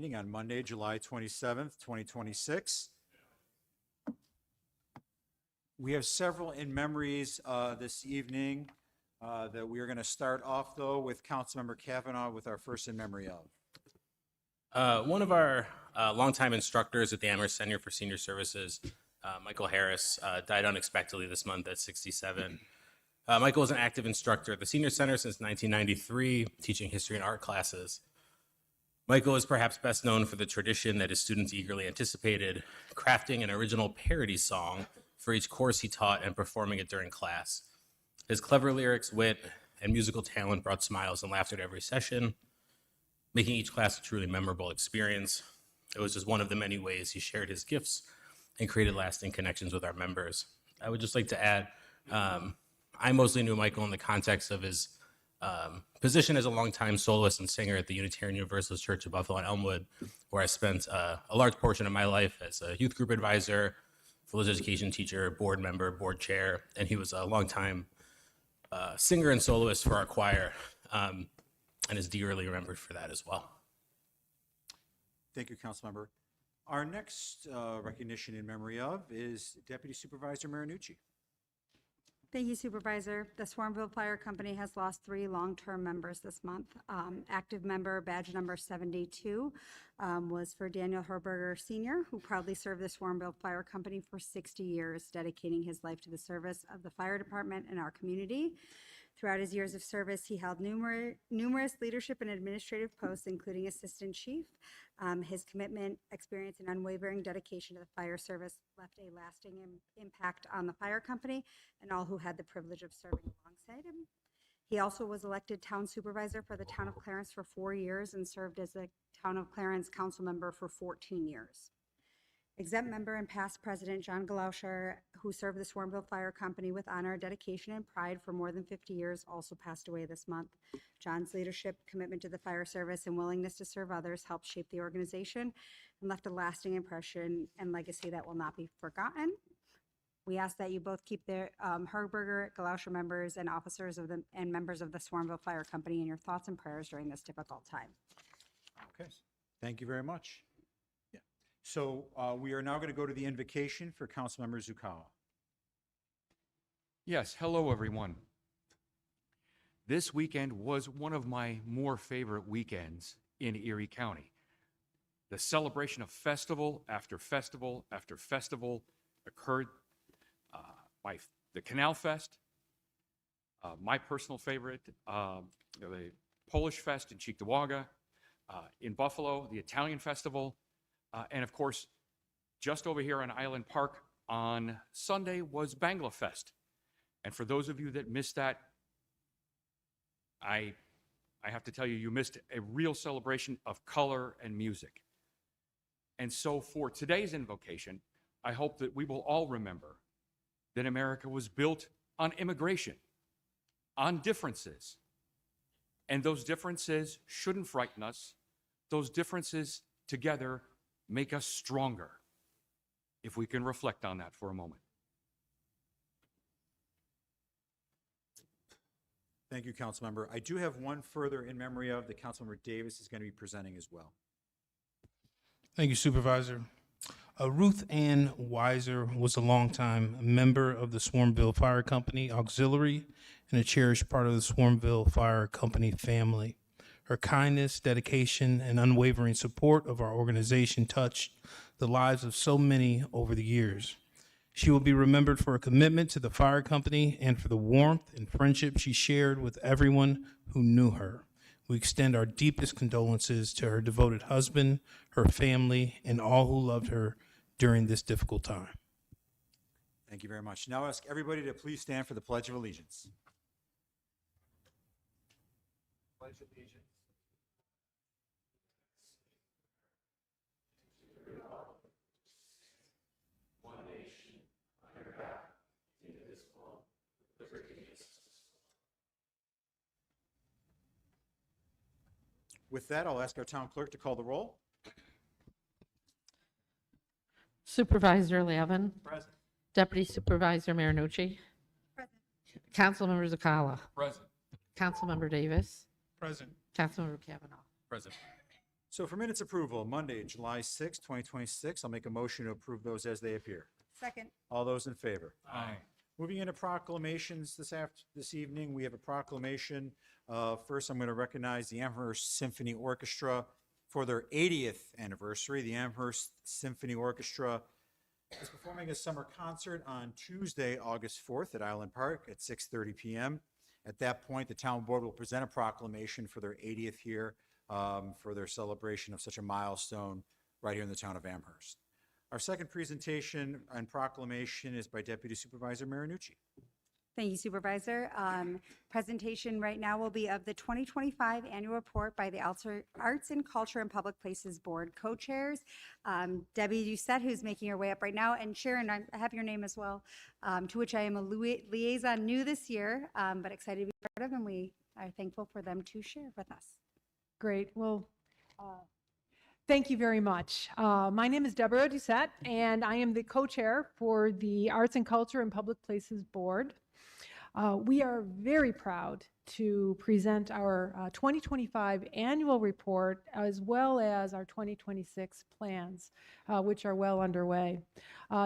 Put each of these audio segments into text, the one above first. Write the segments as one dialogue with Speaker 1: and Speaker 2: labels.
Speaker 1: meeting on Monday, July 27th, 2026. We have several in memories this evening that we are going to start off, though, with Councilmember Kavanaugh with our first in memory of.
Speaker 2: One of our longtime instructors at the Amherst Center for Senior Services, Michael Harris, died unexpectedly this month at 67. Michael was an active instructor at the Senior Center since 1993, teaching history and art classes. Michael is perhaps best known for the tradition that his students eagerly anticipated, crafting an original parody song for each course he taught and performing it during class. His clever lyrics, wit, and musical talent brought smiles and laughter to every session, making each class a truly memorable experience. It was just one of the many ways he shared his gifts and created lasting connections with our members. I would just like to add, I mostly knew Michael in the context of his position as a longtime soloist and singer at the Unitarian Universalist Church of Buffalo and Elmwood, where I spent a large portion of my life as a youth group advisor, religious education teacher, board member, board chair, and he was a longtime singer and soloist for our choir, and is dearly remembered for that as well.
Speaker 1: Thank you, Councilmember. Our next recognition in memory of is Deputy Supervisor Marinucci.
Speaker 3: Thank you, Supervisor. The Swarmville Fire Company has lost 3 long-term members this month. Active member, badge number 72, was for Daniel Herberger Sr., who proudly served the Swarmville Fire Company for 60 years, dedicating his life to the service of the fire department and our community. Throughout his years of service, he held numerous leadership and administrative posts, including assistant chief. His commitment, experience, and unwavering dedication to the fire service left a lasting impact on the fire company and all who had the privilege of serving alongside him. He also was elected town supervisor for the town of Clarence for 4 years and served as a town of Clarence council member for 14 years. Exempt member and past president John Galauscher, who served the Swarmville Fire Company with honor, dedication, and pride for more than 50 years, also passed away this month. John's leadership, commitment to the fire service, and willingness to serve others helped shape the organization and left a lasting impression and legacy that will not be forgotten. We ask that you both keep the Herberger, Galauscher members, and officers of and members of the Swarmville Fire Company in your thoughts and prayers during this difficult time.
Speaker 1: Okay, thank you very much. Yeah. So we are now going to go to the invocation for Councilmember Zukawa.
Speaker 4: Yes, hello everyone. This weekend was one of my more favorite weekends in Erie County. The celebration of festival after festival after festival occurred by the Canal Fest, my personal favorite, the Polish Fest in Cheektowaga, in Buffalo, the Italian Festival, and of course, just over here on Island Park on Sunday was Bangla Fest. And for those of you that missed that, I have to tell you, you missed a real celebration of color and music. And so for today's invocation, I hope that we will all remember that America was built on immigration, on differences. And those differences shouldn't frighten us. Those differences together make us stronger, if we can reflect on that for a moment.
Speaker 1: Thank you, Councilmember. I do have one further in memory of that Councilmember Davis is going to be presenting as well.
Speaker 5: Thank you, Supervisor. Ruth Ann Weiser was a longtime member of the Swarmville Fire Company Auxiliary and a cherished part of the Swarmville Fire Company family. Her kindness, dedication, and unwavering support of our organization touched the lives of so many over the years. She will be remembered for her commitment to the fire company and for the warmth and friendship she shared with everyone who knew her. We extend our deepest condolences to her devoted husband, her family, and all who loved her during this difficult time.
Speaker 1: Thank you very much. Now I ask everybody to please stand for the Pledge of Allegiance. Pledge of Allegiance. One nation, under God, indivisible, with liberty and justice. With that, I'll ask our town clerk to call the roll.
Speaker 6: Supervisor Lavin.
Speaker 1: Present.
Speaker 6: Deputy Supervisor Marinucci.
Speaker 3: Present.
Speaker 6: Councilmember Zakala.
Speaker 4: Present.
Speaker 6: Councilmember Davis.
Speaker 5: Present.
Speaker 6: Councilmember Kavanaugh.
Speaker 2: Present.
Speaker 1: So for minutes approval, Monday, July 6, 2026, I'll make a motion to approve those as they appear.
Speaker 3: Second.
Speaker 1: All those in favor?
Speaker 4: Aye.
Speaker 1: Moving into proclamations this evening, we have a proclamation. First, I'm going to recognize the Amherst Symphony Orchestra for their 80th anniversary. The Amherst Symphony Orchestra is performing a summer concert on Tuesday, August 4th at Island Park at 6:30 p.m. At that point, the town board will present a proclamation for their 80th year for their celebration of such a milestone right here in the town of Amherst. Our second presentation and proclamation is by Deputy Supervisor Marinucci.
Speaker 3: Thank you, Supervisor. Presentation right now will be of the 2025 annual report by the Arts and Culture and Public Places Board co-chairs. Debbie Doucette, who's making her way up right now, and Sharon, I have your name as well, to which I am a liaison new this year, but excited to be part of, and we are thankful for them to share with us.
Speaker 7: Great. Well, thank you very much. My name is Deborah Doucette, and I am the co-chair for the Arts and Culture and Public Places Board. We are very proud to present our 2025 annual report as well as our 2026 plans, which are well underway.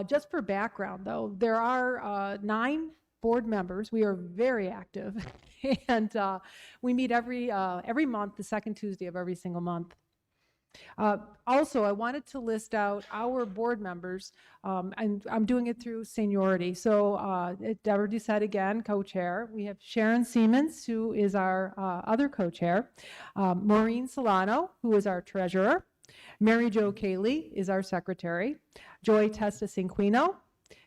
Speaker 7: Just for background, though, there are 9 board members. We are very active, and we meet every month, the second Tuesday of every single month. Also, I wanted to list out our board members, and I'm doing it through seniority. So Deborah Doucette again, co-chair. We have Sharon Siemens, who is our other co-chair. Maureen Solano, who is our treasurer. Mary Jo Cayley is our secretary. Joy Testa Cinquino,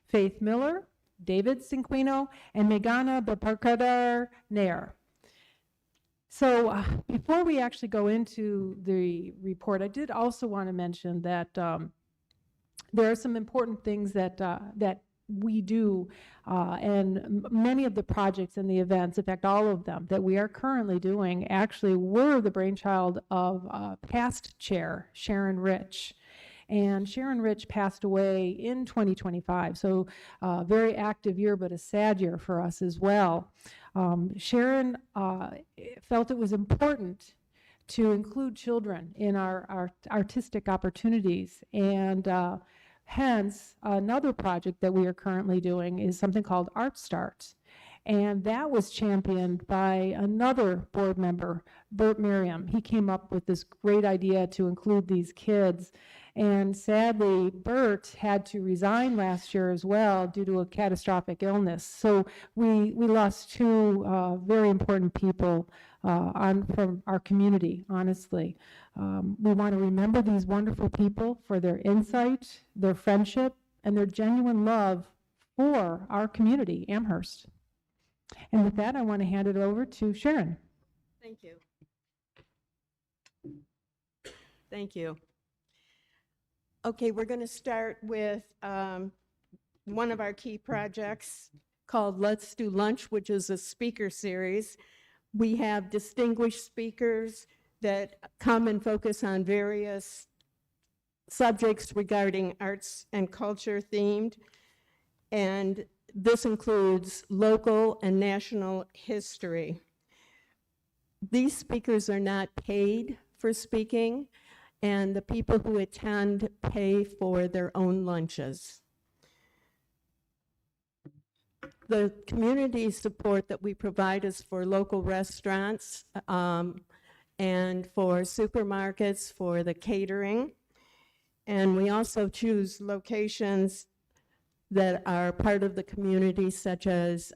Speaker 7: Faith Miller, David Cinquino, and Megana Baparkadar Nair. So before we actually go into the report, I did also want to mention that there are some important things that we do, and many of the projects and the events, in fact, all of them that we are currently doing, actually were the brainchild of past chair Sharon Rich. And Sharon Rich passed away in 2025, so a very active year, but a sad year for us as well. Sharon felt it was important to include children in our artistic opportunities, and hence another project that we are currently doing is something called Art Start. And that was championed by another board member, Bert Merriam. He came up with this great idea to include these kids. And sadly, Bert had to resign last year as well due to a catastrophic illness. So we lost 2 very important people from our community, honestly. We want to remember these wonderful people for their insight, their friendship, and their genuine love for our community, Amherst. And with that, I want to hand it over to Sharon.
Speaker 8: Thank you. Thank you. Okay, we're going to start with one of our key projects called Let's Do Lunch, which is a speaker series. We have distinguished speakers that come and focus on various subjects regarding arts and culture themed, and this includes local and national history. These speakers are not paid for speaking, and the people who attend pay for their own lunches. The community support that we provide is for local restaurants and for supermarkets for the catering. And we also choose locations that are part of the community, such as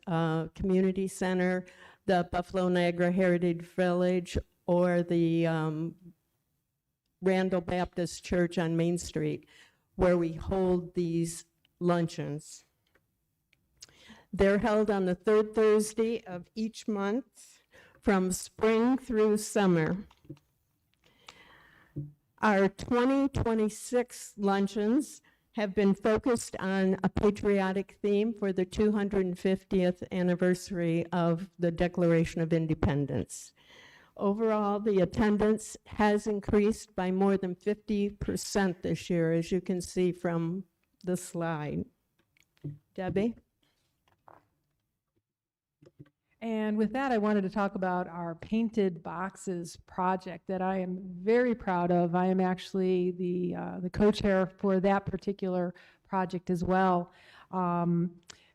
Speaker 8: Community Center, the Buffalo Niagara Heritage Village, or the Randall Baptist Church on Main Street, where we hold these luncheons. They're held on the 3rd Thursday of each month from spring through summer. Our 2026 luncheons have been focused on a patriotic theme for the 250th anniversary of the Declaration of Independence. Overall, the attendance has increased by more than 50% this year, as you can see from the slide. Debbie?
Speaker 7: And with that, I wanted to talk about our Painted Boxes project that I am very proud of. I am actually the co-chair for that particular project as well.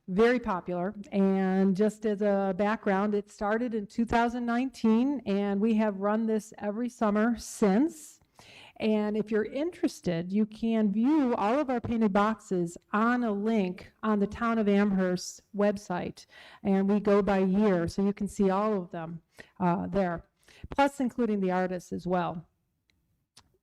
Speaker 7: Very popular. And just as a background, it started in 2019, and we have run this every summer since. And if you're interested, you can view all of our painted boxes on a link on the Town of Amherst website. And we go by year, so you can see all of them there, plus including the artists as well.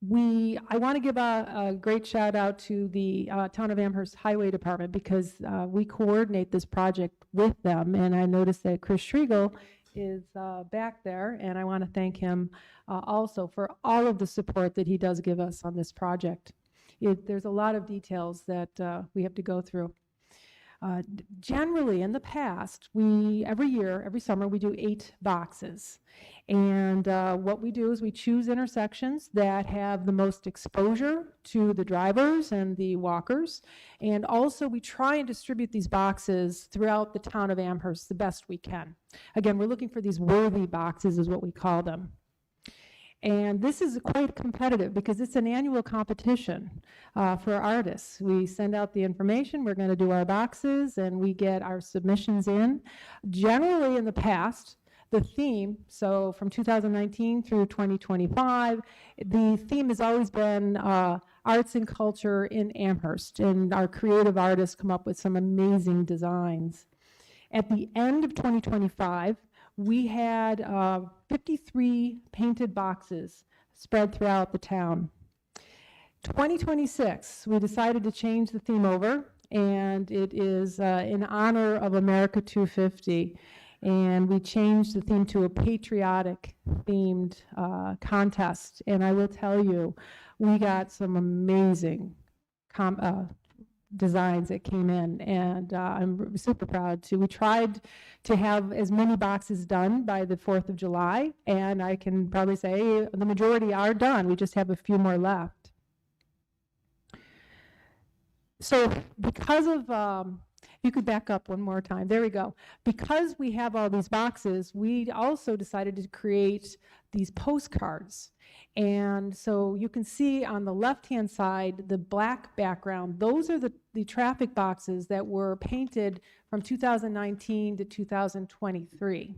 Speaker 7: I want to give a great shout out to the Town of Amherst Highway Department because we coordinate this project with them. And I noticed that Chris Schriegel is back there, and I want to thank him also for all of the support that he does give us on this project. There's a lot of details that we have to go through. Generally, in the past, every year, every summer, we do 8 boxes. And what we do is we choose intersections that have the most exposure to the drivers and the walkers. And also, we try and distribute these boxes throughout the town of Amherst the best we can. Again, we're looking for these worthy boxes is what we call them. And this is quite competitive because it's an annual competition for artists. We send out the information, we're going to do our boxes, and we get our submissions in. Generally, in the past, the theme, so from 2019 through 2025, the theme has always been arts and culture in Amherst, and our creative artists come up with some amazing designs. At the end of 2025, we had 53 painted boxes spread throughout the town. 2026, we decided to change the theme over, and it is in honor of America 250. And we changed the theme to a patriotic themed contest. And I will tell you, we got some amazing designs that came in, and I'm super proud to. We tried to have as many boxes done by the 4th of July, and I can probably say the majority are done. We just have a few more left. So because of, you could back up one more time. There we go. Because we have all these boxes, we also decided to create these postcards. And so you can see on the left-hand side, the black background, those are the traffic boxes that were painted from 2019 to 2023.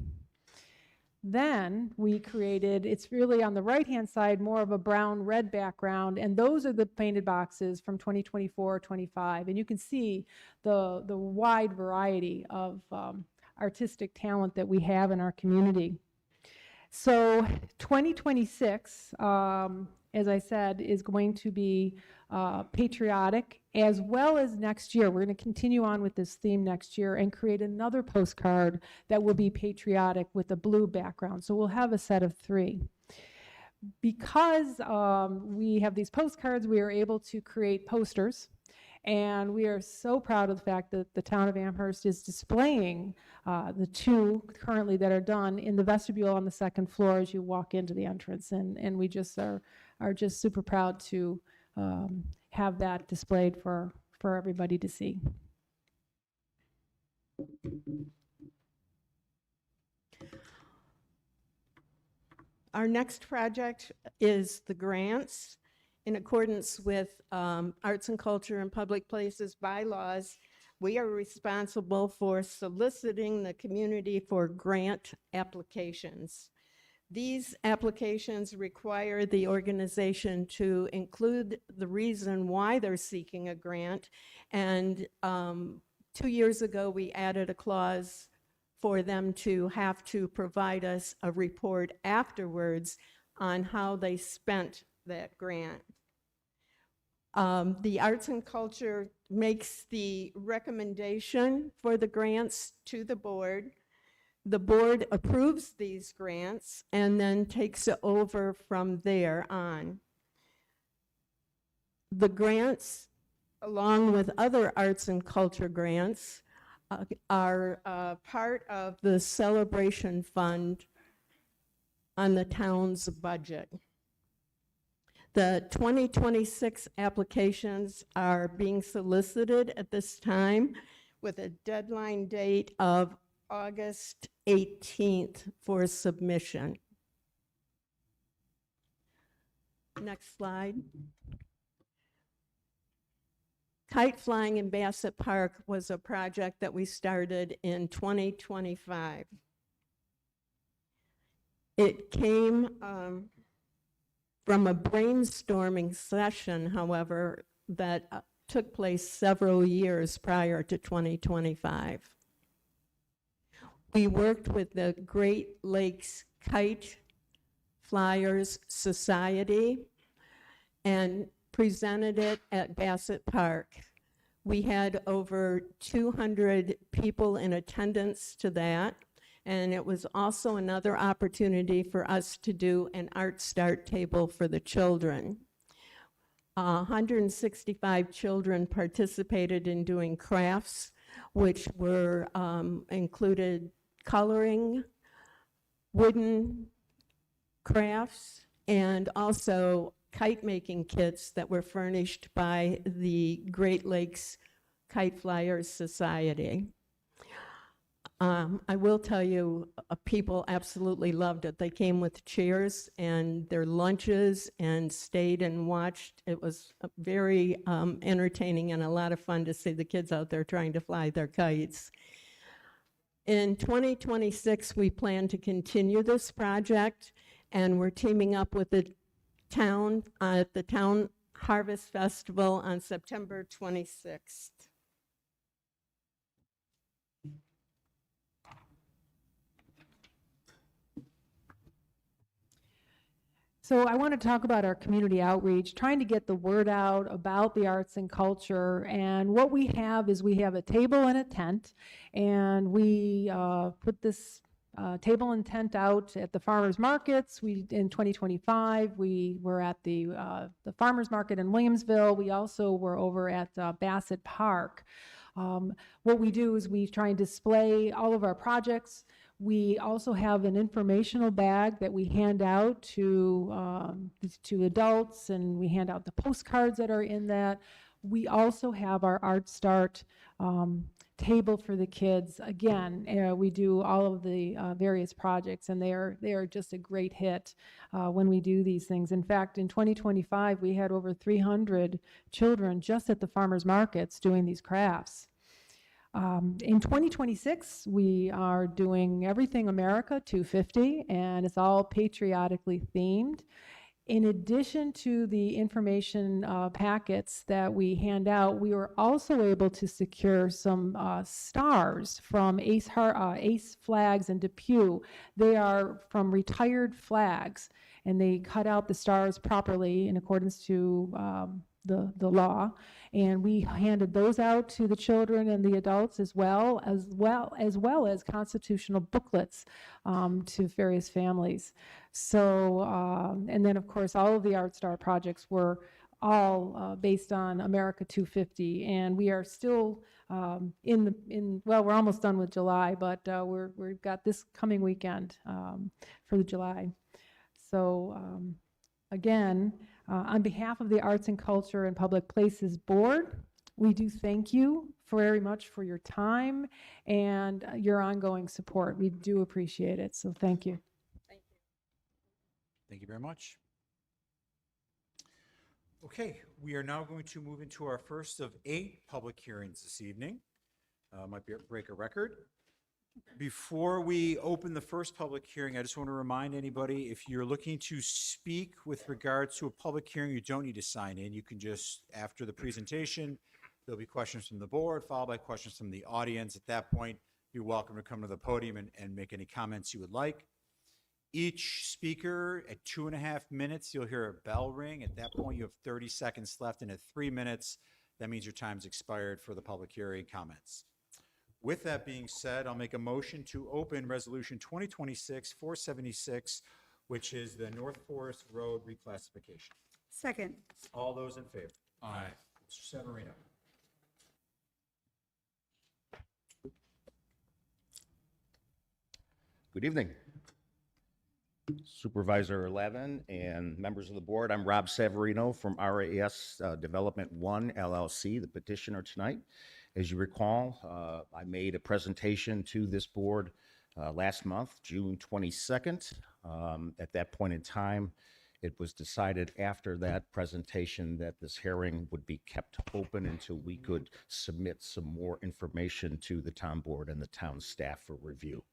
Speaker 7: Then we created, it's really on the right-hand side, more of a brown-red background, and those are the painted boxes from 2024-25. And you can see the wide variety of artistic talent that we have in our community. So 2026, as I said, is going to be patriotic, as well as next year. We're going to continue on with this theme next year and create another postcard that will be patriotic with a blue background. So we'll have a set of 3. Because we have these postcards, we are able to create posters. And we are so proud of the fact that the town of Amherst is displaying the 2 currently that are done in the vestibule on the 2nd floor as you walk into the entrance. And we just are just super proud to have that displayed for everybody to see.
Speaker 8: Our next project is the grants. In accordance with Arts and Culture and Public Places bylaws, we are responsible for soliciting the community for grant applications. These applications require the organization to include the reason why they're seeking a grant. And 2 years ago, we added a clause for them to have to provide us a report afterwards on how they spent that grant. The Arts and Culture makes the recommendation for the grants to the board. The board approves these grants and then takes it over from there on. The grants, along with other arts and culture grants, are part of the celebration fund on the town's budget. The 2026 applications are being solicited at this time with a deadline date of August 18th for submission. Next slide. Kite flying in Bassett Park was a project that we started in 2025. It came from a brainstorming session, however, that took place several years prior to 2025. We worked with the Great Lakes Kite Flyers Society and presented it at Bassett Park. We had over 200 people in attendance to that, and it was also another opportunity for us to do an art start table for the children. 165 children participated in doing crafts, which were included coloring, wooden crafts, and also kite making kits that were furnished by the Great Lakes Kite Flyers Society. I will tell you, people absolutely loved it. They came with chairs and their lunches and stayed and watched. It was very entertaining and a lot of fun to see the kids out there trying to fly their kites. In 2026, we plan to continue this project, and we're teaming up with the town at the Town Harvest Festival on September 26th.
Speaker 7: So I want to talk about our community outreach, trying to get the word out about the arts and culture. And what we have is we have a table and a tent, and we put this table and tent out at the farmers markets. In 2025, we were at the farmers market in Williamsville. We also were over at Bassett Park. What we do is we try and display all of our projects. We also have an informational bag that we hand out to adults, and we hand out the postcards that are in that. We also have our Art Start table for the kids. Again, we do all of the various projects, and they are just a great hit when we do these things. In fact, in 2025, we had over 300 children just at the farmers markets doing these crafts. In 2026, we are doing Everything America 250, and it's all patriotically themed. In addition to the information packets that we hand out, we were also able to secure some stars from Ace Flags in Depew. They are from retired flags, and they cut out the stars properly in accordance to the law, and we handed those out to the children and the adults as well as constitutional booklets to various families. So, and then of course all of the Art Star projects were all based on America 250, and we are still well, we're almost done with July, but we've got this coming weekend for the July. So again, on behalf of the Arts and Culture and Public Places Board, we do thank you very much for your time and your ongoing support. We do appreciate it, so thank you.
Speaker 1: Thank you very much. Okay, we are now going to move into our first of 8 public hearings this evening. Might break a record. Before we open the first public hearing, I just want to remind anybody, if you're looking to speak with regards to a public hearing, you don't need to sign in. You can just, after the presentation, there'll be questions from the board, followed by questions from the audience. At that point, you're welcome to come to the podium and make any comments you would like. Each speaker at 2.5 minutes, you'll hear a bell ring. At that point, you have 30 seconds left, and at 3 minutes, that means your time's expired for the public hearing comments. With that being said, I'll make a motion to open Resolution 2026-476, which is the North Forest Road reclassification.
Speaker 3: Second.
Speaker 1: All those in favor?
Speaker 4: Aye.
Speaker 1: Mr. Severino.
Speaker 9: Good evening. Supervisor Levin and members of the board, I'm Rob Severino from RAS Development 1 LLC, the petitioner tonight. As you recall, I made a presentation to this board last month, June 22nd. At that point in time, it was decided after that presentation that this hearing would be kept open until we could submit some more information to the town board and the town staff for review.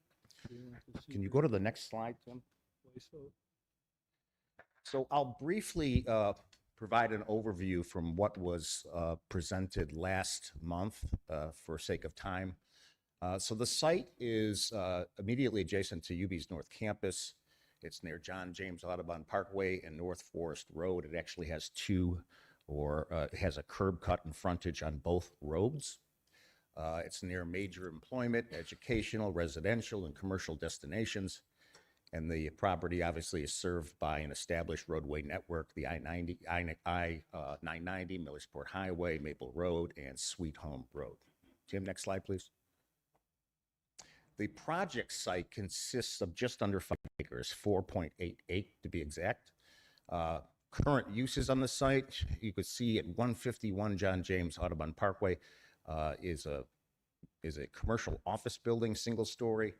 Speaker 9: Can you go to the next slide, Tim? So I'll briefly provide an overview from what was presented last month for sake of time. So the site is immediately adjacent to UB's North Campus. It's near John James Audubon Parkway and North Forest Road. It actually has has a curb cut and frontage on both roads. It's near major employment, educational, residential, and commercial destinations. And the property obviously is served by an established roadway network, the I-990, Millersport Highway, Maple Road, and Sweet Home Road. Tim, next slide, please. The project site consists of just under 5 acres, 4.88 to be exact. Current uses on the site, you could see at 151 John James Audubon Parkway is a commercial office building, single story,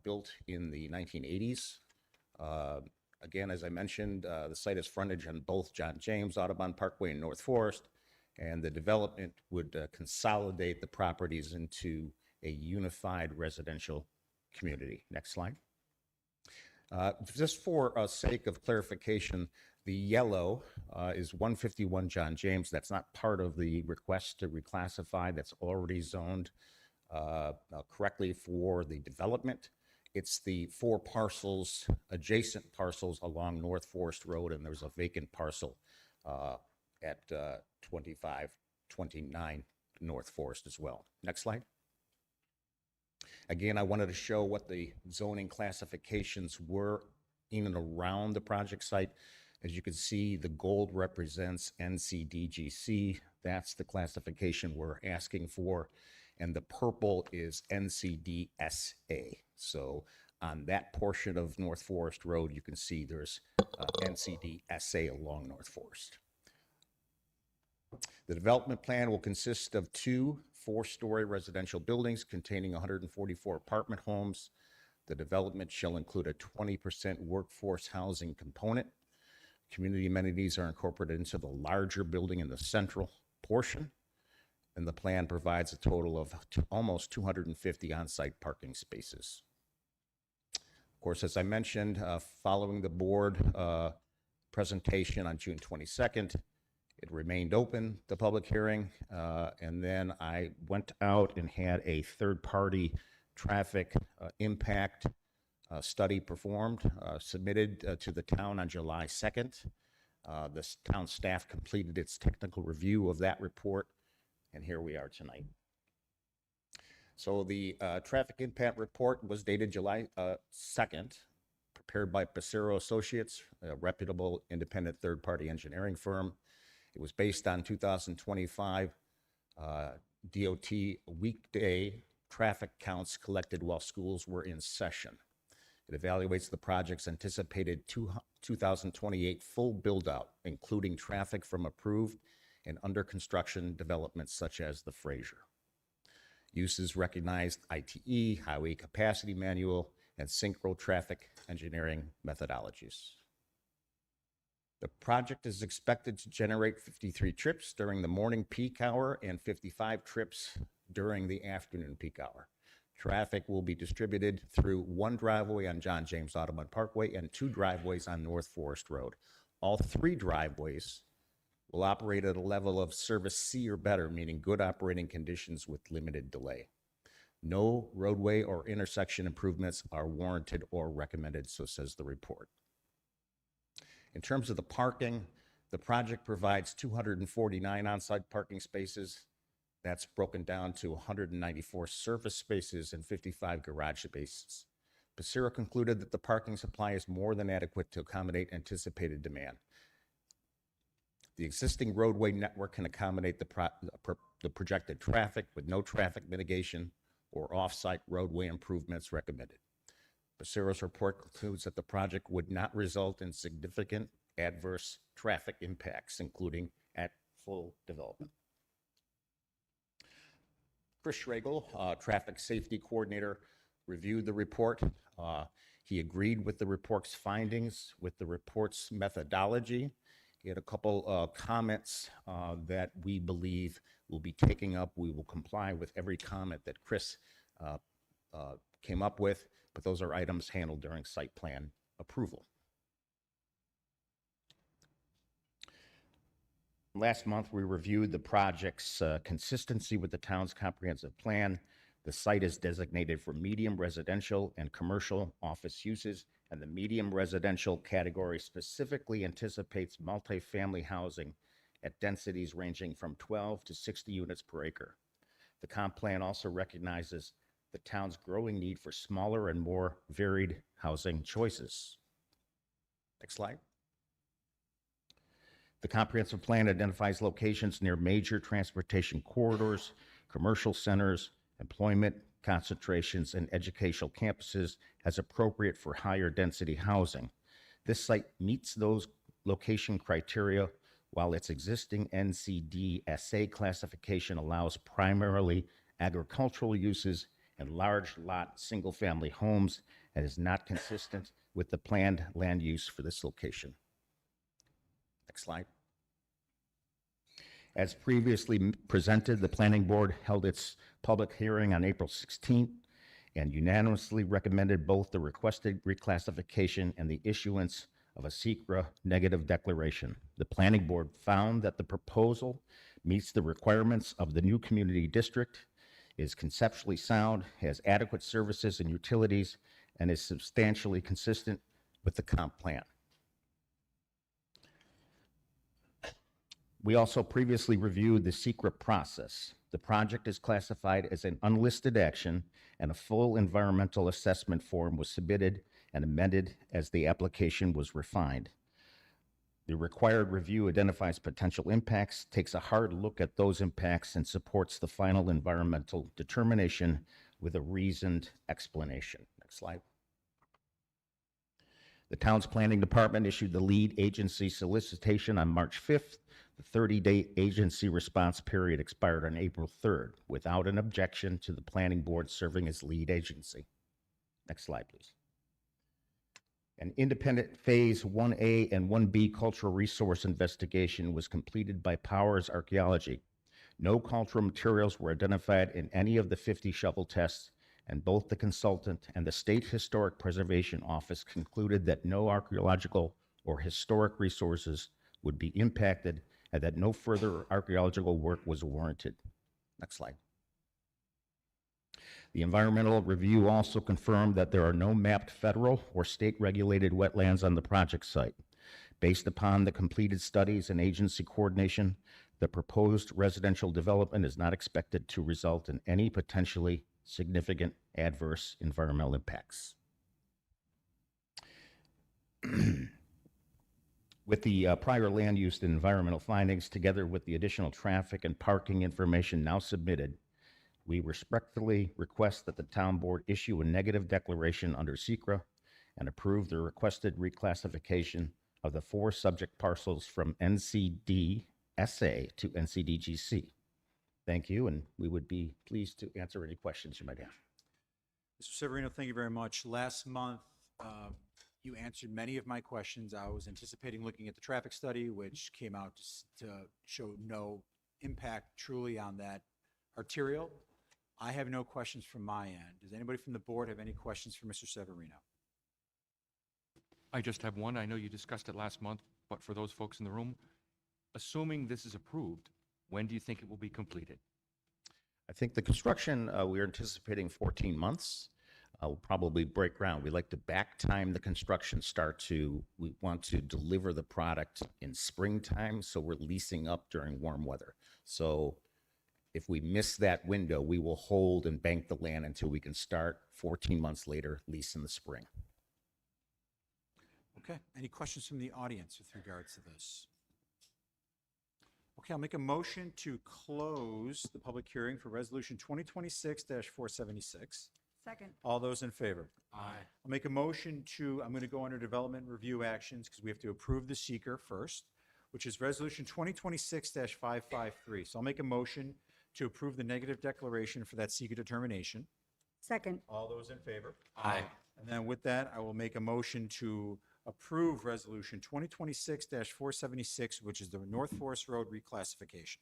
Speaker 9: built in the 1980s. Again, as I mentioned, the site is frontage on both John James Audubon Parkway and North Forest, and the development would consolidate the properties into a unified residential community. Next slide. Just for sake of clarification, the yellow is 151 John James. That's not part of the request to reclassify. That's already zoned correctly for the development. It's the 4 parcels, adjacent parcels along North Forest Road, and there's a vacant parcel at 2529 North Forest as well. Next slide. Again, I wanted to show what the zoning classifications were in and around the project site. As you can see, the gold represents NCDGC. That's the classification we're asking for. And the purple is NCDSA. So on that portion of North Forest Road, you can see there's NCDSA along North Forest. The development plan will consist of 2 4-story residential buildings containing 144 apartment homes. The development shall include a 20% workforce housing component. Community amenities are incorporated into the larger building in the central portion, and the plan provides a total of almost 250 on-site parking spaces. Of course, as I mentioned, following the board presentation on June 22nd, it remained open, the public hearing, and then I went out and had a third-party traffic impact study performed, submitted to the town on July 2nd. The town staff completed its technical review of that report, and here we are tonight. So the traffic impact report was dated July 2nd, prepared by Passero Associates, a reputable independent third-party engineering firm. It was based on 2025 DOT weekday traffic counts collected while schools were in session. It evaluates the project's anticipated 2028 full build-out, including traffic from approved and under construction developments such as the Fraser. Uses recognized ITE, Highway Capacity Manual, and synchro traffic engineering methodologies. The project is expected to generate 53 trips during the morning peak hour and 55 trips during the afternoon peak hour. Traffic will be distributed through 1 driveway on John James Audubon Parkway and 2 driveways on North Forest Road. All 3 driveways will operate at a level of service C or better, meaning good operating conditions with limited delay. No roadway or intersection improvements are warranted or recommended, so says the report. In terms of the parking, the project provides 249 on-site parking spaces. That's broken down to 194 surface spaces and 55 garage spaces. Passero concluded that the parking supply is more than adequate to accommodate anticipated demand. The existing roadway network can accommodate the projected traffic with no traffic mitigation or off-site roadway improvements recommended. Passero's report concludes that the project would not result in significant adverse traffic impacts, including at full development. Chris Schragle, Traffic Safety Coordinator, reviewed the report. He agreed with the report's findings, with the report's methodology. He had a couple comments that we believe will be taking up. We will comply with every comment that Chris came up with, but those are items handled during site plan approval. Last month, we reviewed the project's consistency with the town's comprehensive plan. The site is designated for medium residential and commercial office uses, and the medium residential category specifically anticipates multifamily housing at densities ranging from 12 to 60 units per acre. The comp plan also recognizes the town's growing need for smaller and more varied housing choices. Next slide. The comprehensive plan identifies locations near major transportation corridors, commercial centers, employment concentrations, and educational campuses as appropriate for higher density housing. This site meets those location criteria while its existing NCD-SA classification allows primarily agricultural uses and large lot single-family homes and is not consistent with the planned land use for this location. Next slide. As previously presented, the Planning Board held its public hearing on April 16th and unanimously recommended both the requested reclassification and the issuance of a SECRA negative declaration. The Planning Board found that the proposal meets the requirements of the new community district, is conceptually sound, has adequate services and utilities, and is substantially consistent with the comp plan. We also previously reviewed the SECRA process. The project is classified as an unlisted action, and a full environmental assessment form was submitted and amended as the application was refined. The required review identifies potential impacts, takes a hard look at those impacts, and supports the final environmental determination with a reasoned explanation. Next slide. The town's planning department issued the lead agency solicitation on March 5th. The 30-day agency response period expired on April 3rd without an objection to the planning board serving as lead agency. Next slide, please. An independent Phase 1A and 1B cultural resource investigation was completed by Powers Archaeology. No cultural materials were identified in any of the 50 shovel tests, and both the consultant and the State Historic Preservation Office concluded that no archaeological or historic resources would be impacted and that no further archaeological work was warranted. Next slide. The environmental review also confirmed that there are no mapped federal or state-regulated wetlands on the project site. Based upon the completed studies and agency coordination, the proposed residential development is not expected to result in any potentially significant adverse environmental impacts. With the prior land use and environmental findings, together with the additional traffic and parking information now submitted, we respectfully request that the town board issue a negative declaration under SECRA and approve the requested reclassification of the 4 subject parcels from NCD-SA to NCDGC. Thank you, and we would be pleased to answer any questions you might have.
Speaker 1: Mr. Severino, thank you very much. Last month, you answered many of my questions. I was anticipating looking at the traffic study, which came out to show no impact truly on that arterial. I have no questions from my end. Does anybody from the board have any questions for Mr. Severino?
Speaker 4: I just have one. I know you discussed it last month, but for those folks in the room, assuming this is approved, when do you think it will be completed?
Speaker 9: I think the construction, we're anticipating 14 months. We'll probably break ground. We like to back time the construction start to, we want to deliver the product in springtime, so we're leasing up during warm weather. So if we miss that window, we will hold and bank the land until we can start 14 months later, lease in the spring.
Speaker 1: Okay, any questions from the audience with regards to this? Okay, I'll make a motion to close the public hearing for Resolution 2026-476.
Speaker 3: Second.
Speaker 1: All those in favor?
Speaker 2: Aye.
Speaker 1: I'll make a motion to, I'm going to go under development review actions because we have to approve the seeker first, which is Resolution 2026-553. So I'll make a motion to approve the negative declaration for that seeker determination.
Speaker 3: Second.
Speaker 1: All those in favor?
Speaker 2: Aye.
Speaker 1: And then with that, I will make a motion to approve Resolution 2026-476, which is the North Forest Road reclassification.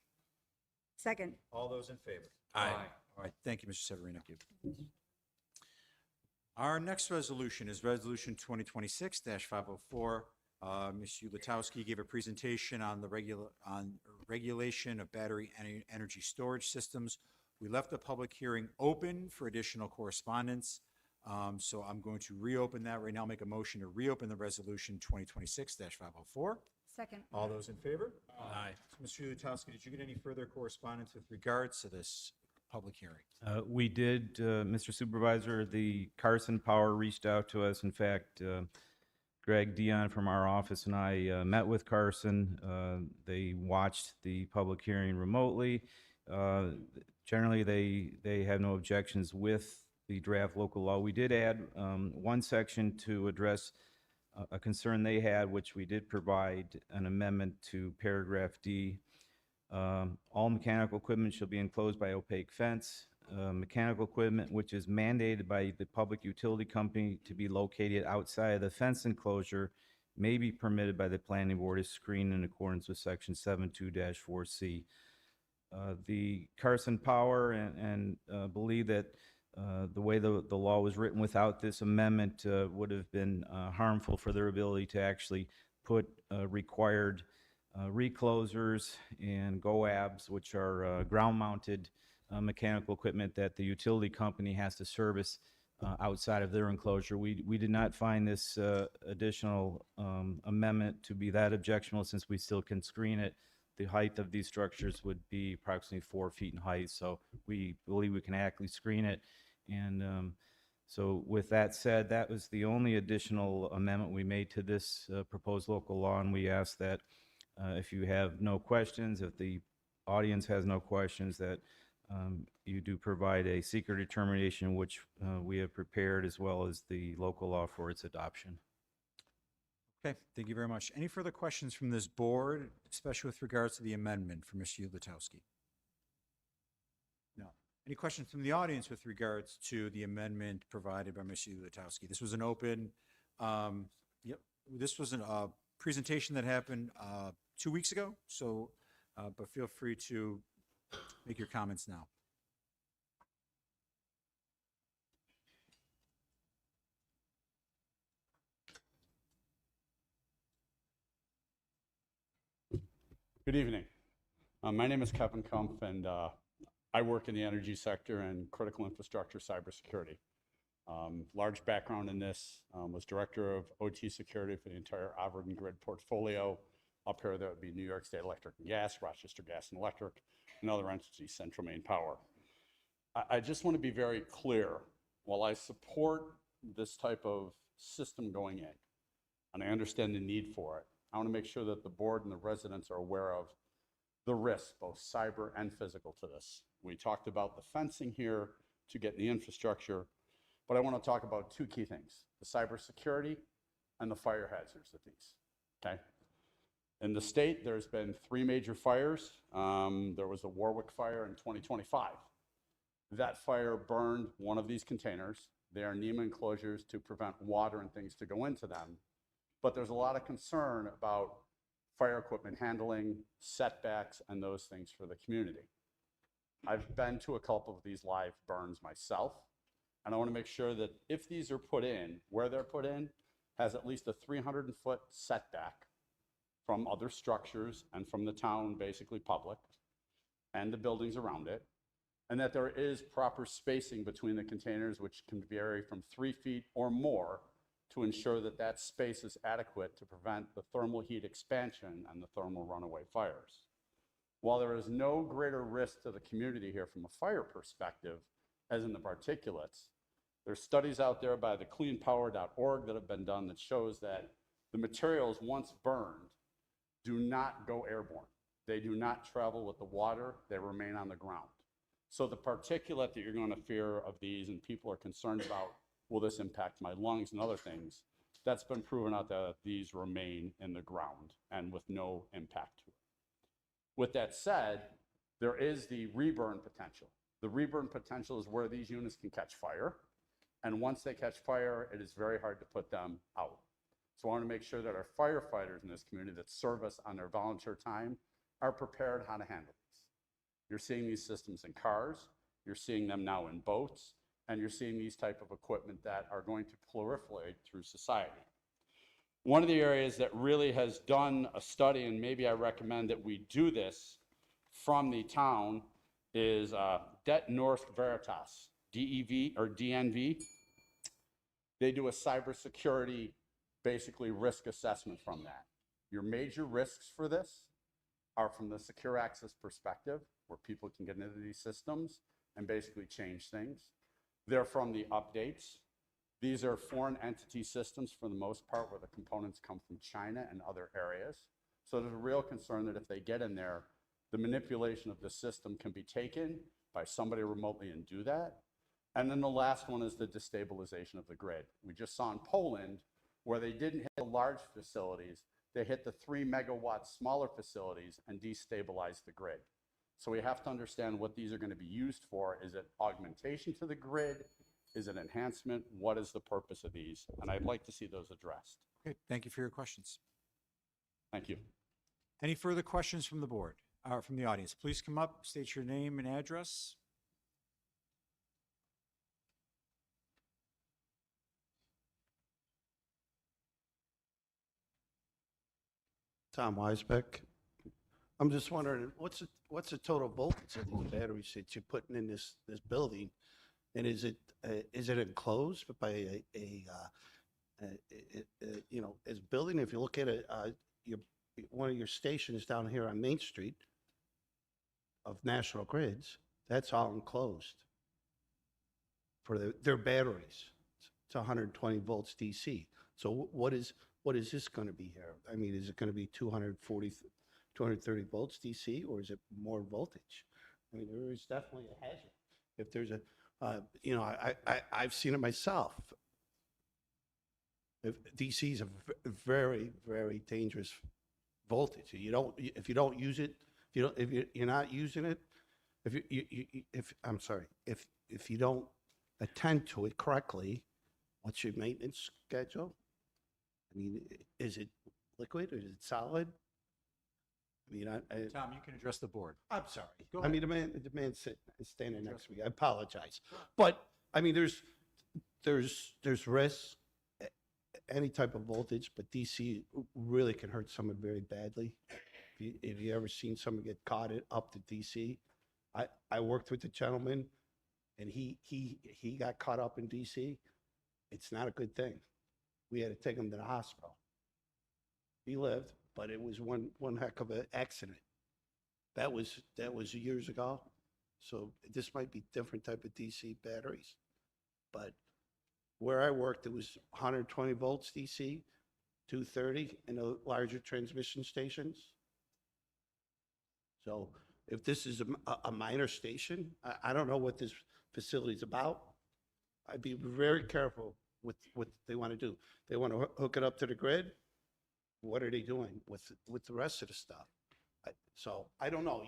Speaker 3: Second.
Speaker 1: All those in favor?
Speaker 2: Aye.
Speaker 1: All right, thank you, Mr. Severino. Our next resolution is Resolution 2026-504. Ms. Ulatowski gave a presentation on the regulation of battery energy storage systems. We left the public hearing open for additional correspondence, so I'm going to reopen that right now, make a motion to reopen the Resolution 2026-504.
Speaker 3: Second.
Speaker 1: All those in favor?
Speaker 2: Aye.
Speaker 1: Mr. Ulatowski, did you get any further correspondence with regards to this public hearing?
Speaker 10: We did, Mr. Supervisor. The Carson Power reached out to us. In fact, Greg Dion from our office and I met with Carson. They watched the public hearing remotely. Generally, they have no objections with the draft local law. We did add one section to address a concern they had, which we did provide an amendment to paragraph D. All mechanical equipment shall be enclosed by opaque fence. Mechanical equipment which is mandated by the public utility company to be located outside of the fence enclosure may be permitted by the planning board as screened in accordance with section 72-4C. The Carson Power and believe that the way the law was written without this amendment would have been harmful for their ability to actually put required reclosers and GOABs, which are ground-mounted mechanical equipment that the utility company has to service outside of their enclosure. We did not find this additional amendment to be that objectionable since we still can screen it. The height of these structures would be approximately 4 feet in height, so we believe we can accurately screen it. And so with that said, that was the only additional amendment we made to this proposed local law, and we ask that if you have no questions, if the audience has no questions, that you do provide a secret determination, which we have prepared, as well as the local law for its adoption.
Speaker 1: Okay, thank you very much. Any further questions from this board, especially with regards to the amendment from Ms. Ulatowski? No. Any questions from the audience with regards to the amendment provided by Ms. Ulatowski? This was an open, this was a presentation that happened 2 weeks ago, so, but feel free to make your comments now.
Speaker 11: Good evening. My name is Kevin Kumpf, and I work in the energy sector and critical infrastructure cybersecurity. Large background in this, was director of OT security for the entire Averdeen Grid portfolio. Up here, that would be New York State Electric and Gas, Rochester Gas and Electric, and other entities, Central Maine Power. I just want to be very clear. While I support this type of system going in, and I understand the need for it, I want to make sure that the board and the residents are aware of the risks, both cyber and physical, to this. We talked about the fencing here to get the infrastructure, but I want to talk about two key things: the cybersecurity and the fire hazards of these. Okay. In the state, there's been 3 major fires. There was a Warwick fire in 2025. That fire burned one of these containers. They are NEMA enclosures to prevent water and things to go into them. But there's a lot of concern about fire equipment handling, setbacks, and those things for the community. I've been to a couple of these live burns myself, and I want to make sure that if these are put in, where they're put in has at least a 300-foot setback from other structures and from the town, basically public, and the buildings around it, and that there is proper spacing between the containers, which can vary from 3 feet or more, to ensure that that space is adequate to prevent the thermal heat expansion and the thermal runaway fires. While there is no greater risk to the community here from a fire perspective, as in the particulates, there's studies out there by the cleanpower.org that have been done that shows that the materials, once burned, do not go airborne. They do not travel with the water, they remain on the ground. So the particulate that you're going to fear of these, and people are concerned about, will this impact my lungs and other things, that's been proven out that these remain in the ground and with no impact to it. With that said, there is the reburn potential. The reburn potential is where these units can catch fire. And once they catch fire, it is very hard to put them out. So I want to make sure that our firefighters in this community that serve us on their volunteer time are prepared how to handle these. You're seeing these systems in cars, you're seeing them now in boats, and you're seeing these type of equipment that are going to proliferate through society. One of the areas that really has done a study, and maybe I recommend that we do this from the town, is Det Norsk Veritas, DEV or DNV. They do a cybersecurity, basically risk assessment from that. Your major risks for this are from the secure access perspective, where people can get into these systems and basically change things. They're from the updates. These are foreign entity systems for the most part, where the components come from China and other areas. So there's a real concern that if they get in there, the manipulation of the system can be taken by somebody remotely and do that. And then the last one is the destabilization of the grid. We just saw in Poland where they didn't hit the large facilities, they hit the 3 megawatt smaller facilities and destabilized the grid. So we have to understand what these are going to be used for. Is it augmentation to the grid? Is it enhancement? What is the purpose of these? And I'd like to see those addressed.
Speaker 1: Okay, thank you for your questions.
Speaker 11: Thank you.
Speaker 1: Any further questions from the board, or from the audience? Please come up, state your name and address.
Speaker 12: Tom Weisbeck. I'm just wondering, what's the total voltage of these batteries that you're putting in this building? And is it enclosed by as building? If you look at it, one of your stations down here on Main Street of National Grids, that's all enclosed for their batteries. It's 120 volts DC. So what is this going to be here? I mean, is it going to be 230 volts DC, or is it more voltage? I mean, there is definitely a hazard. If there's a, I've seen it myself. If DC is a very, very dangerous voltage. If you don't use it, if you're not using it, if you don't attend to it correctly, what's your maintenance schedule? I mean, is it liquid or is it solid? I mean,
Speaker 1: Tom, you can address the board.
Speaker 12: I'm sorry.
Speaker 1: Go
Speaker 12: I mean, the man standing next to me. I apologize, but I mean, there's risks, any type of voltage, but DC really can hurt someone very badly. If you ever seen someone get caught up to DC, I worked with the gentleman, and he got caught up in DC. It's not a good thing. We had to take him to the hospital. He lived, but it was one heck of an accident. That was years ago. So this might be different type of DC batteries. But where I worked, it was 120 volts DC, 230 in the larger transmission stations. So if this is a minor station, I don't know what this facility is about. I'd be very careful with what they want to do. They want to hook it up to the grid. What are they doing with the rest of the stuff? So I don't know.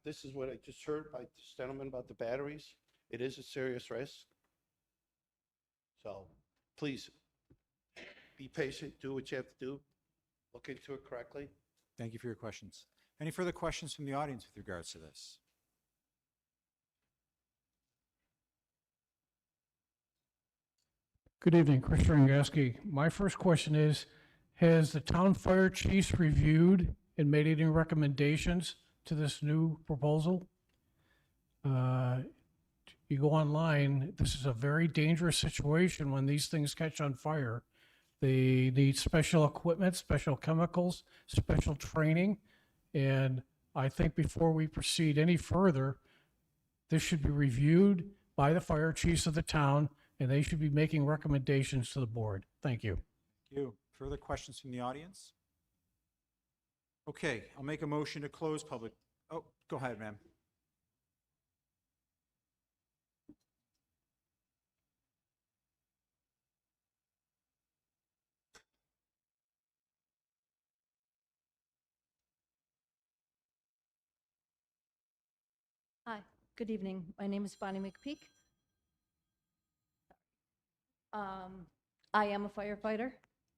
Speaker 12: This is what I just heard by this gentleman about the batteries. It is a serious risk. So please be patient. Do what you have to do. Look into it correctly.
Speaker 1: Thank you for your questions. Any further questions from the audience with regards to this?
Speaker 13: Good evening, Chris Rangaski. My first question is, has the town fire chiefs reviewed and made any recommendations to this new proposal? You go online, this is a very dangerous situation when these things catch on fire. They need special equipment, special chemicals, special training, and I think before we proceed any further, this should be reviewed by the fire chiefs of the town, and they should be making recommendations to the board. Thank you.
Speaker 1: Thank you. Further questions from the audience? Okay, I'll make a motion to close public. Oh, go ahead, ma'am.
Speaker 14: Hi, Good evening. My name is Bonnie McPeak. I am a firefighter.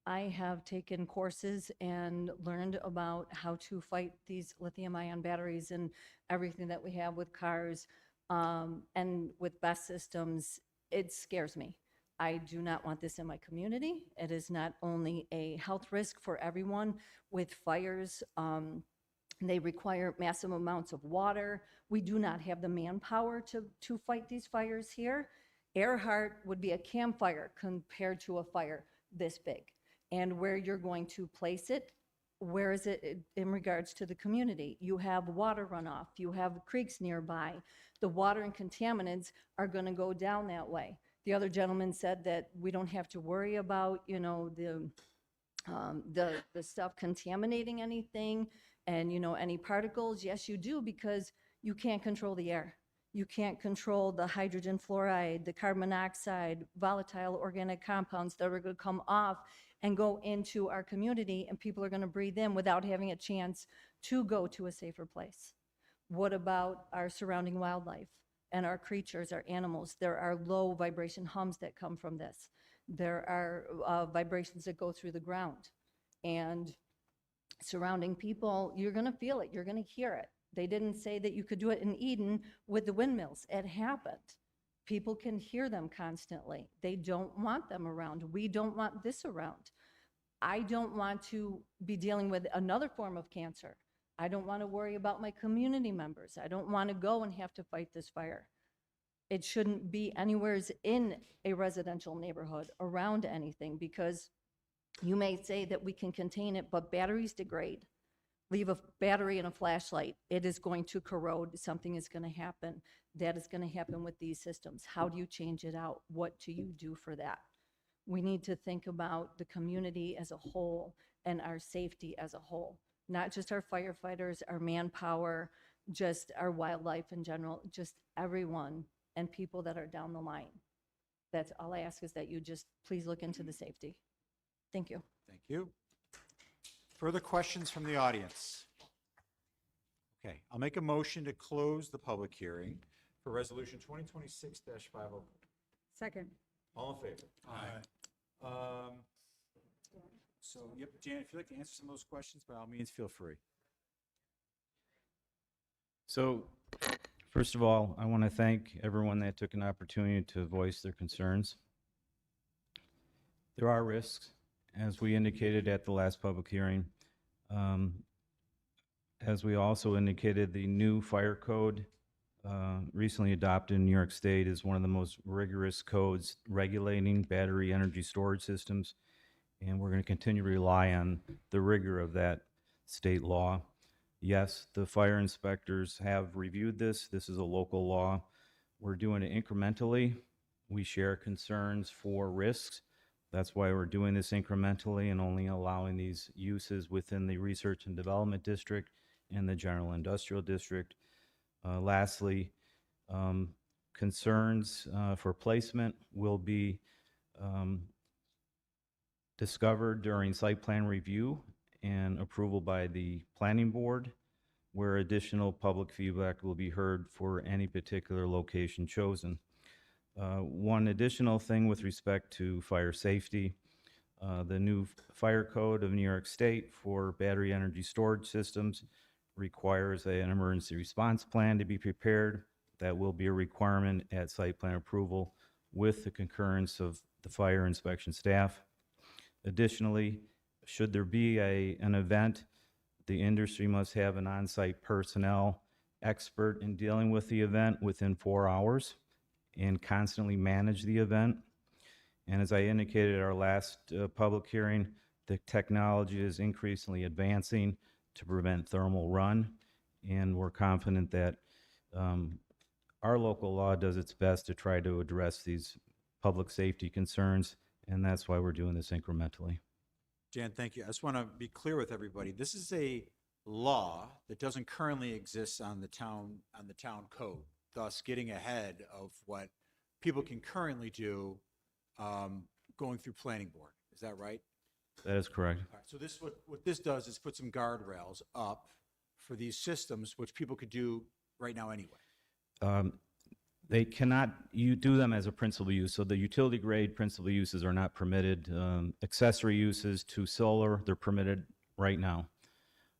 Speaker 14: I have taken courses and learned about how to fight these lithium-ion batteries and everything that we have with cars and with BESS systems. It scares me. I do not want this in my community. It is not only a health risk for everyone with fires. They require massive amounts of water. We do not have the manpower to fight these fires here. Earhart would be a campfire compared to a fire this big. And where you're going to place it, where is it in regards to the community? You have water runoff, you have creeks nearby. The water and contaminants are going to go down that way. The other gentleman said that we don't have to worry about, you know, the stuff contaminating anything and, you know, any particles. Yes, you do, because you can't control the air. You can't control the hydrogen fluoride, the carbon monoxide, volatile organic compounds that are going to come off and go into our community, and people are going to breathe in without having a chance to go to a safer place. What about our surrounding wildlife and our creatures, our animals? There are low vibration hums that come from this. There are vibrations that go through the ground. And surrounding people, you're going to feel it. You're going to hear it. They didn't say that you could do it in Eden with the windmills. It happened. People can hear them constantly. They don't want them around. We don't want this around. I don't want to be dealing with another form of cancer. I don't want to worry about my community members. I don't want to go and have to fight this fire. It shouldn't be anywhere in a residential neighborhood around anything, because you may say that we can contain it, but batteries degrade. Leave a battery in a flashlight, it is going to corrode. Something is going to happen. That is going to happen with these systems. How do you change it out? What do you do for that? We need to think about the community as a whole and our safety as a whole, not just our firefighters, our manpower, just our wildlife in general, just everyone and people that are down the line. That's all I ask, is that you just please look into the safety. Thank you.
Speaker 1: Thank you. Further questions from the audience? Okay, I'll make a motion to close the public hearing for Resolution 2026-50.
Speaker 3: Second.
Speaker 1: All in favor? Aye. So, yep, Jan, if you'd like to answer some of those questions, by all means, feel free.
Speaker 10: So, first of all, I want to thank everyone that took an opportunity to voice their concerns. There are risks, as we indicated at the last public hearing. As we also indicated, the new fire code recently adopted in New York State is one of the most rigorous codes regulating battery energy storage systems, and we're going to continue to rely on the rigor of that state law. Yes, the fire inspectors have reviewed this. This is a local law. We're doing it incrementally. We share concerns for risks. That's why we're doing this incrementally and only allowing these uses within the research and development district and the general industrial district. Lastly, concerns for placement will be discovered during site plan review and approval by the planning board, where additional public feedback will be heard for any particular location chosen. One additional thing with respect to fire safety, the new fire code of New York State for battery energy storage systems requires an emergency response plan to be prepared. That will be a requirement at site plan approval with the concurrence of the fire inspection staff. Additionally, should there be an event, the industry must have an on-site personnel expert in dealing with the event within 4 hours and constantly manage the event. And as I indicated at our last public hearing, the technology is increasingly advancing to prevent thermal run, and we're confident that our local law does its best to try to address these public safety concerns, and that's why we're doing this incrementally.
Speaker 1: Jan, thank you. I just want to be clear with everybody. This is a law that doesn't currently exist on the town code, thus getting ahead of what people can currently do going through planning board. Is that right?
Speaker 10: That is correct.
Speaker 1: All right, so this what this does is put some guardrails up for these systems, which people could do right now anyway.
Speaker 10: They cannot do them as a principal use, so the utility grade principal uses are not permitted. Accessory uses to solar, they're permitted right now.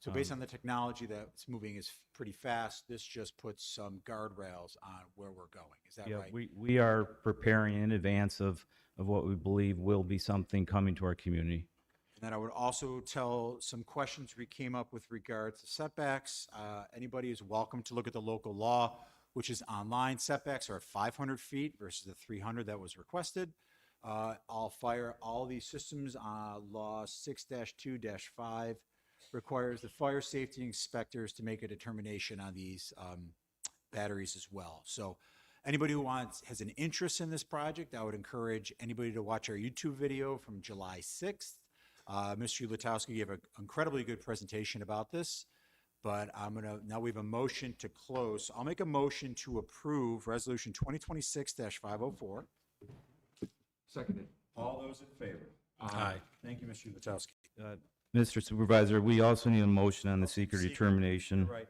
Speaker 1: So based on the technology that's moving is pretty fast, this just puts some guardrails on where we're going. Is that
Speaker 10: Yeah,
Speaker 1: right?
Speaker 10: we are preparing in advance of what we believe will be something coming to our community.
Speaker 1: And then I would also tell some questions we came up with regards to setbacks. Anybody is welcome to look at the local law, which is online. Setbacks are at 500 feet versus the 300 that was requested. All these systems, law 6-2-5 requires the fire safety inspectors to make a determination on these batteries as well. So anybody who has an interest in this project, I would encourage anybody to watch our YouTube video from July 6th. Mr. Lutowski gave an incredibly good presentation about this, but now we have a motion to close. I'll make a motion to approve Resolution 2026-504.
Speaker 4: Seconded.
Speaker 1: All those in favor?
Speaker 2: Aye.
Speaker 1: Thank you, Mr. Lutowski.
Speaker 10: Mr. Supervisor, we also need a motion on the seeker determination.
Speaker 1: Right.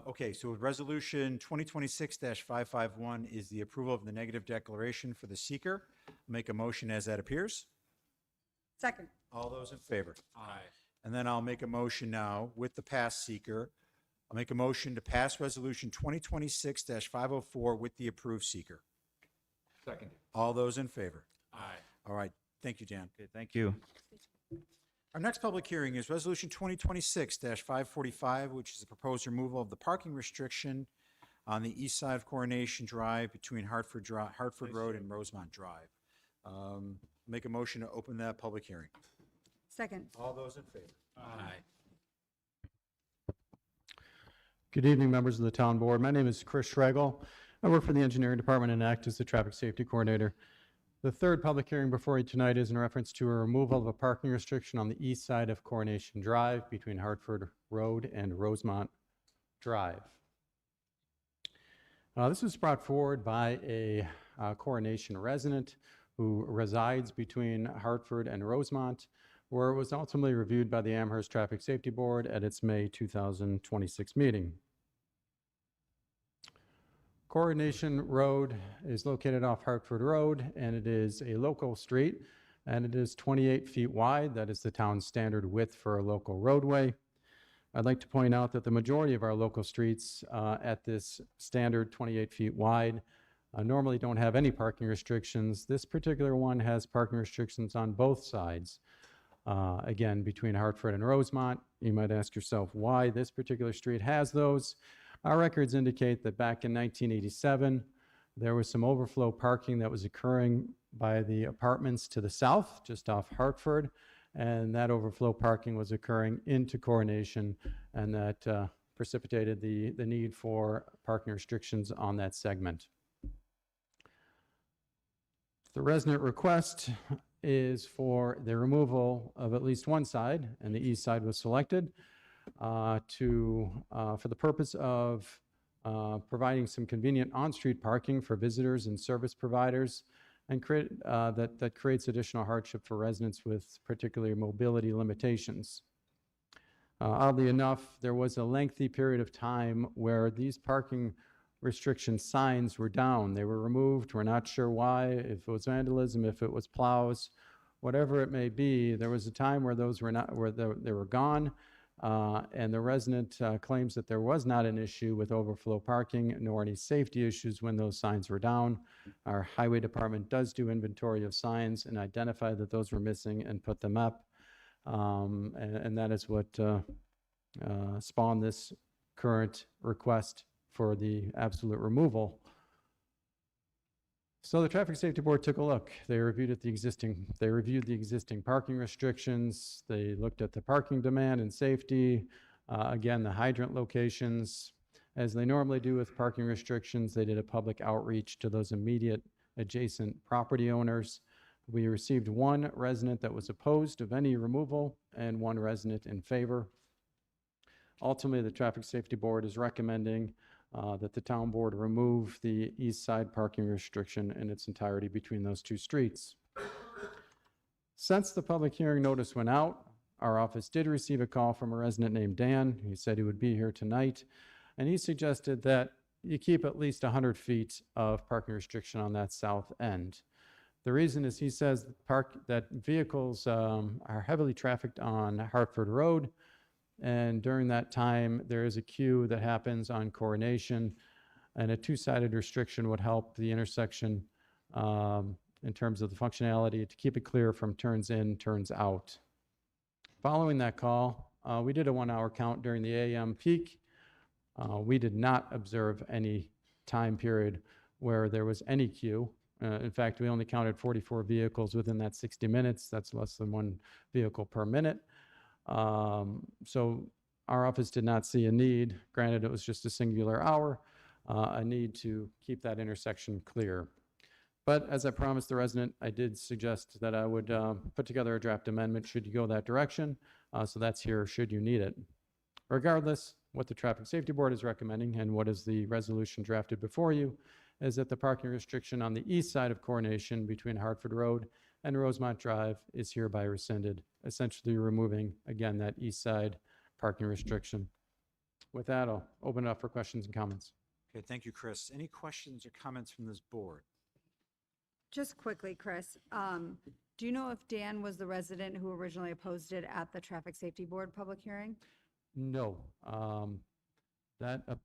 Speaker 1: Okay, so with Resolution 2026-551 is the approval of the negative declaration for the seeker. Make a motion as that appears.
Speaker 3: Second.
Speaker 1: All those in favor?
Speaker 2: Aye.
Speaker 1: And then I'll make a motion now with the pass seeker. I'll make a motion to pass Resolution 2026-504 with the approved seeker.
Speaker 4: Seconded.
Speaker 1: All those in favor?
Speaker 2: Aye.
Speaker 1: All right. Thank you, Dan.
Speaker 10: Okay, thank you.
Speaker 1: Our next public hearing is Resolution 2026-545, which is the proposed removal of the parking restriction on the east side of Coronation Drive between Hartford Road and Rosemont Drive. Make a motion to open that public hearing.
Speaker 3: Second.
Speaker 1: All those in favor?
Speaker 2: Aye.
Speaker 15: Good evening, members of the town board. My name is Chris Schregel. I work for the engineering department and act as the traffic safety coordinator. The third public hearing before you tonight is in reference to a removal of a parking restriction on the east side of Coronation Drive between Hartford Road and Rosemont Drive. This was brought forward by a Coronation resident who resides between Hartford and Rosemont, where it was ultimately reviewed by the Amherst Traffic Safety Board at its May 2026 meeting. Coronation Road is located off Hartford Road, and it is a local street, and it is 28 feet wide. That is the town's standard width for a local roadway. I'd like to point out that the majority of our local streets at this standard 28 feet wide normally don't have any parking restrictions. This particular one has parking restrictions on both sides. Again, between Hartford and Rosemont. You might ask yourself why this particular street has those. Our records indicate that back in 1987, there was some overflow parking that was occurring by the apartments to the south, just off Hartford, and that overflow parking was occurring into Coronation, and that precipitated the need for parking restrictions on that segment. The resident request is for the removal of at least one side, and the east side was selected, for the purpose of providing some convenient on-street parking for visitors and service providers, and that creates additional hardship for residents with particular mobility limitations. Oddly enough, there was a lengthy period of time where these parking restriction signs were down. They were removed. We're not sure why, if it was vandalism, if it was plows, whatever it may be. There was a time where those were not, where they were gone. And the resident claims that there was not an issue with overflow parking nor any safety issues when those signs were down. Our highway department does do inventory of signs and identify that those were missing and put them up. And that is what spawned this current request for the absolute removal. So the Traffic Safety Board took a look. They reviewed the existing parking restrictions. They looked at the parking demand and safety. Again, the hydrant locations. As they normally do with parking restrictions, they did a public outreach to those immediate adjacent property owners. We received one resident that was opposed of any removal and one resident in favor. Ultimately, the Traffic Safety Board is recommending that the town board remove the east side parking restriction in its entirety between those two streets. Since the public hearing notice went out, our office did receive a call from a resident named Dan. He said he would be here tonight, and he suggested that you keep at least 100 feet of parking restriction on that south end. The reason is he says that vehicles are heavily trafficked on Hartford Road, and during that time, there is a queue that happens on Coronation, and a two-sided restriction would help the intersection in terms of the functionality to keep it clear from turns in, turns out. Following that call, we did a 1-hour count during the AM peak. We did not observe any time period where there was any queue. In fact, we only counted 44 vehicles within that 60 minutes. That's less than 1 vehicle per minute. So our office did not see a need, granted it was just a singular hour, a need to keep that intersection clear. But as I promised the resident, I did suggest that I would put together a draft amendment should you go that direction. So that's here should you need it. Regardless, what the Traffic Safety Board is recommending and what is the resolution drafted before you is that the parking restriction on the east side of Coronation between Hartford Road and Rosemont Drive is hereby rescinded, essentially removing, again, that east side parking restriction. With that, I'll open it up for questions and comments.
Speaker 1: Okay, thank you, Chris. Any questions or comments from this board?
Speaker 3: Just quickly, Chris, do you know if Dan was the resident who originally opposed it at the Traffic Safety Board public hearing?
Speaker 15: No.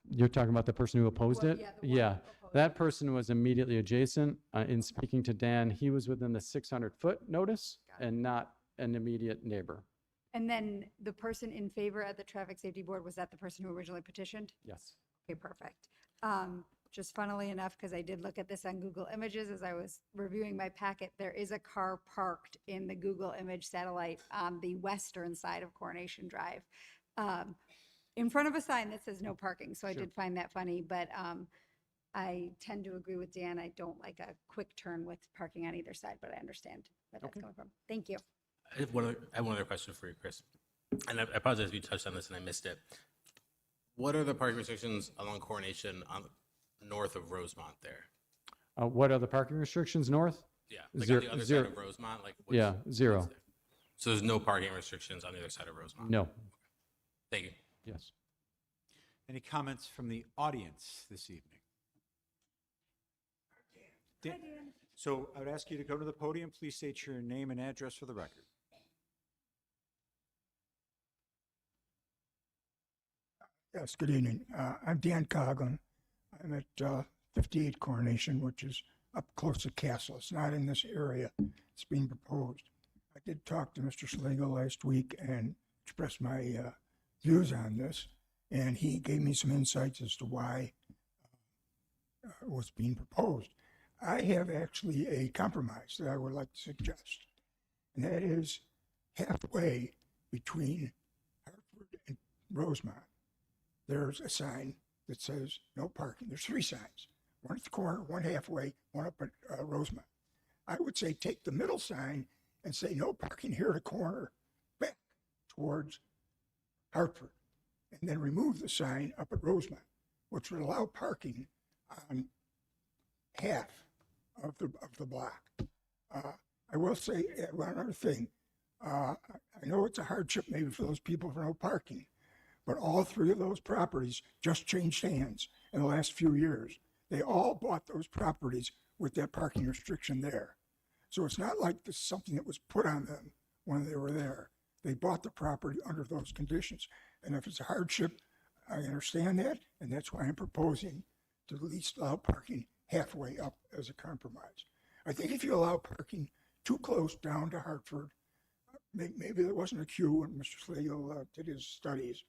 Speaker 15: You're talking about the person who opposed
Speaker 3: Well,
Speaker 15: it?
Speaker 3: yeah, the one
Speaker 15: Yeah,
Speaker 3: who opposed
Speaker 15: that person was immediately adjacent. In speaking to Dan, he was within the 600-foot notice and not an immediate neighbor.
Speaker 3: And then the person in favor at the Traffic Safety Board, was that the person who originally petitioned?
Speaker 15: Yes.
Speaker 3: Okay, perfect. Just funnily enough, because I did look at this on Google Images as I was reviewing my packet, there is a car parked in the Google Image satellite on the western side of Coronation Drive, in front of a sign that says no parking. So I did find that funny, but I tend to agree with Dan. I don't like a quick turn with parking on either side, but I understand where that's coming from. Thank you.
Speaker 2: I have one other question for you, Chris. And I apologize if you touched on this and I missed it. What are the parking restrictions along Coronation on north of Rosemont there?
Speaker 15: What are the parking restrictions north?
Speaker 2: Yeah, like on the other side of Rosemont? Like
Speaker 15: Yeah, 0.
Speaker 2: So there's no parking restrictions on the other side of Rosemont?
Speaker 15: No.
Speaker 2: Thank you.
Speaker 15: Yes.
Speaker 1: Any comments from the audience this evening? Dan. So I would ask you to go to the podium. Please state your name and address for the record.
Speaker 16: Yes, good evening. I'm Dan Coughlin. I'm at 58 Coronation, which is up close to Castle. It's not in this area. It's being proposed. I did talk to Mr. Schlegel last week and expressed my views on this, and he gave me some insights as to why it was being proposed. I have actually a compromise that I would like to suggest, and that is halfway between Hartford and Rosemont. There's a sign that says no parking. There's 3 signs, one at the corner, one halfway, one up at Rosemont. I would say take the middle sign and say no parking here at the corner back towards Hartford, and then remove the sign up at Rosemont, which would allow parking on half of the block. I will say one other thing. I know it's a hardship maybe for those people for no parking, but all 3 of those properties just changed hands in the last few years. They all bought those properties with that parking restriction there. So it's not like this is something that was put on them when they were there. They bought the property under those conditions. And if it's a hardship, I understand that, and that's why I'm proposing to at least allow parking halfway up as a compromise. I think if you allow parking too close down to Hartford, maybe there wasn't a queue when Mr. Schlegel did his studies,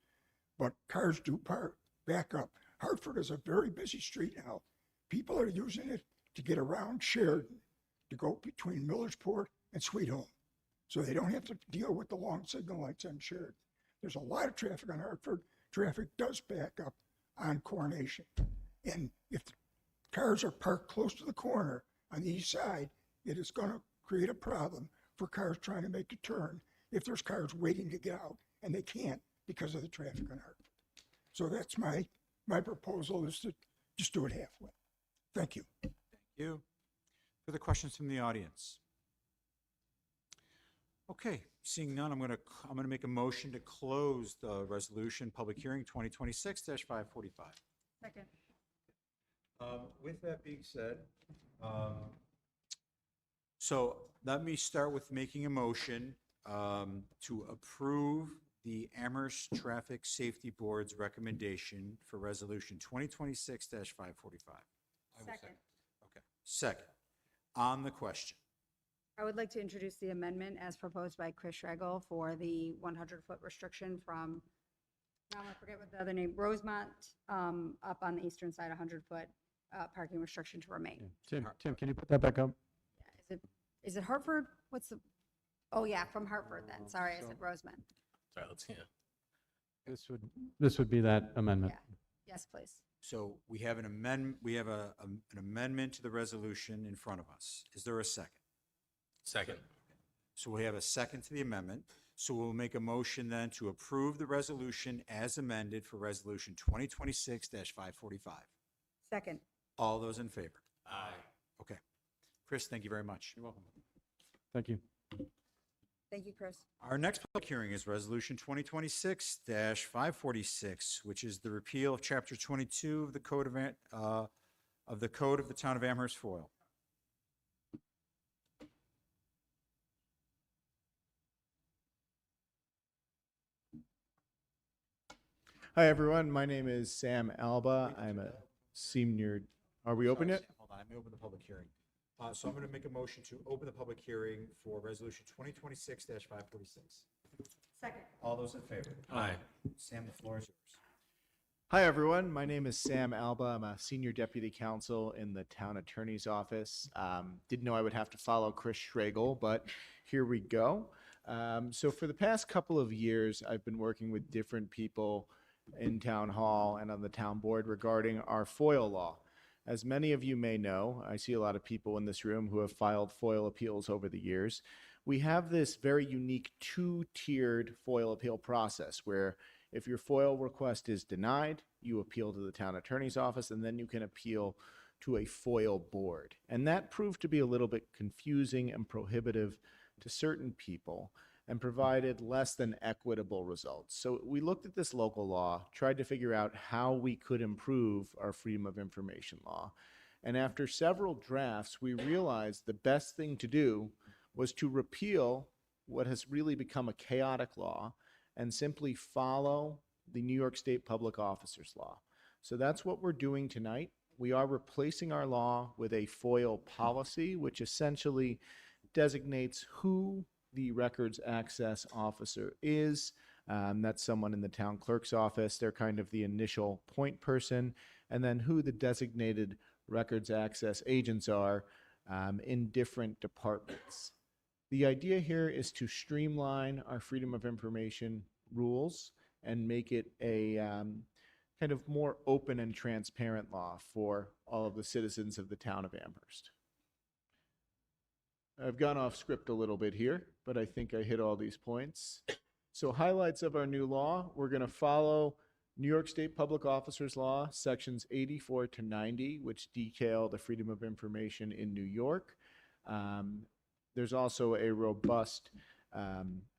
Speaker 16: but cars do back up. Hartford is a very busy street now. People are using it to get around Sheridan, to go between Millersport and Sweet Home. So they don't have to deal with the long signal lights on Sheridan. There's a lot of traffic on Hartford. Traffic does back up on Coronation. And if the cars are parked close to the corner on the east side, it is going to create a problem for cars trying to make a turn if there's cars waiting to get out and they can't because of the traffic on Hartford. So that's my proposal, is to just do it halfway. Thank you.
Speaker 1: Thank you. Further questions from the audience? Okay, seeing none, I'm going to make a motion to close the resolution public hearing 2026-545.
Speaker 3: Second.
Speaker 1: With that being said, so let me start with making a motion to approve the Amherst Traffic Safety Board's recommendation for Resolution 2026-545.
Speaker 3: Second.
Speaker 1: Okay. Second, on the question.
Speaker 3: I would like to introduce the amendment as proposed by Chris Schregel for the 100-foot restriction from, now I forget what the other name, Rosemont, up on the eastern side, 100-foot parking restriction to remain.
Speaker 15: Tim, can you put that back up?
Speaker 3: Is it Hartford? What's the, oh yeah, from Hartford then. Sorry, I said Rosemont.
Speaker 2: Sorry, let's, yeah.
Speaker 15: This would be that amendment.
Speaker 3: Yeah. Yes, please.
Speaker 1: So we have an amendment, we have an amendment to the resolution in front of us. Is there a second?
Speaker 2: Second.
Speaker 1: So we have a second to the amendment. So we'll make a motion then to approve the resolution as amended for Resolution 2026-545.
Speaker 3: Second.
Speaker 1: All those in favor?
Speaker 2: Aye.
Speaker 1: Okay. Chris, thank you very much.
Speaker 15: You're welcome. Thank you.
Speaker 3: Thank you, Chris.
Speaker 1: Our next public hearing is Resolution 2026-546, which is the repeal of Chapter 22 of the Code of the Town of Amherst Foil.
Speaker 17: Hi, everyone. My name is Sam Alba. I'm a senior. Are we open yet?
Speaker 1: Hold on, let me open the public hearing. So I'm going to make a motion to open the public hearing for Resolution 2026-546.
Speaker 3: Second.
Speaker 1: All those in favor?
Speaker 2: Aye.
Speaker 1: Sam, the floor is yours.
Speaker 17: Hi, everyone. My name is Sam Alba. I'm a senior deputy counsel in the town attorney's office. Didn't know I would have to follow Chris Schregel, but here we go. So for the past couple of years, I've been working with different people in town hall and on the town board regarding our FOIL law. As many of you may know, I see a lot of people in this room who have filed FOIL appeals over the years. We have this very unique two-tiered FOIL appeal process where if your FOIL request is denied, you appeal to the town attorney's office, and then you can appeal to a FOIL board. And that proved to be a little bit confusing and prohibitive to certain people and provided less than equitable results. So we looked at this local law, tried to figure out how we could improve our freedom of information law. And after several drafts, we realized the best thing to do was to repeal what has really become a chaotic law and simply follow the New York State Public Officers Law. So that's what we're doing tonight. We are replacing our law with a FOIL policy, which essentially designates who the records access officer is. That's someone in the town clerk's office. They're kind of the initial point person, and then who the designated records access agents are in different departments. The idea here is to streamline our freedom of information rules and make it a kind of more open and transparent law for all of the citizens of the town of Amherst. I've gone off script a little bit here, but I think I hit all these points. So highlights of our new law, we're going to follow New York State Public Officers Law, sections 84 to 90, which detail the freedom of information in New York. There's also a robust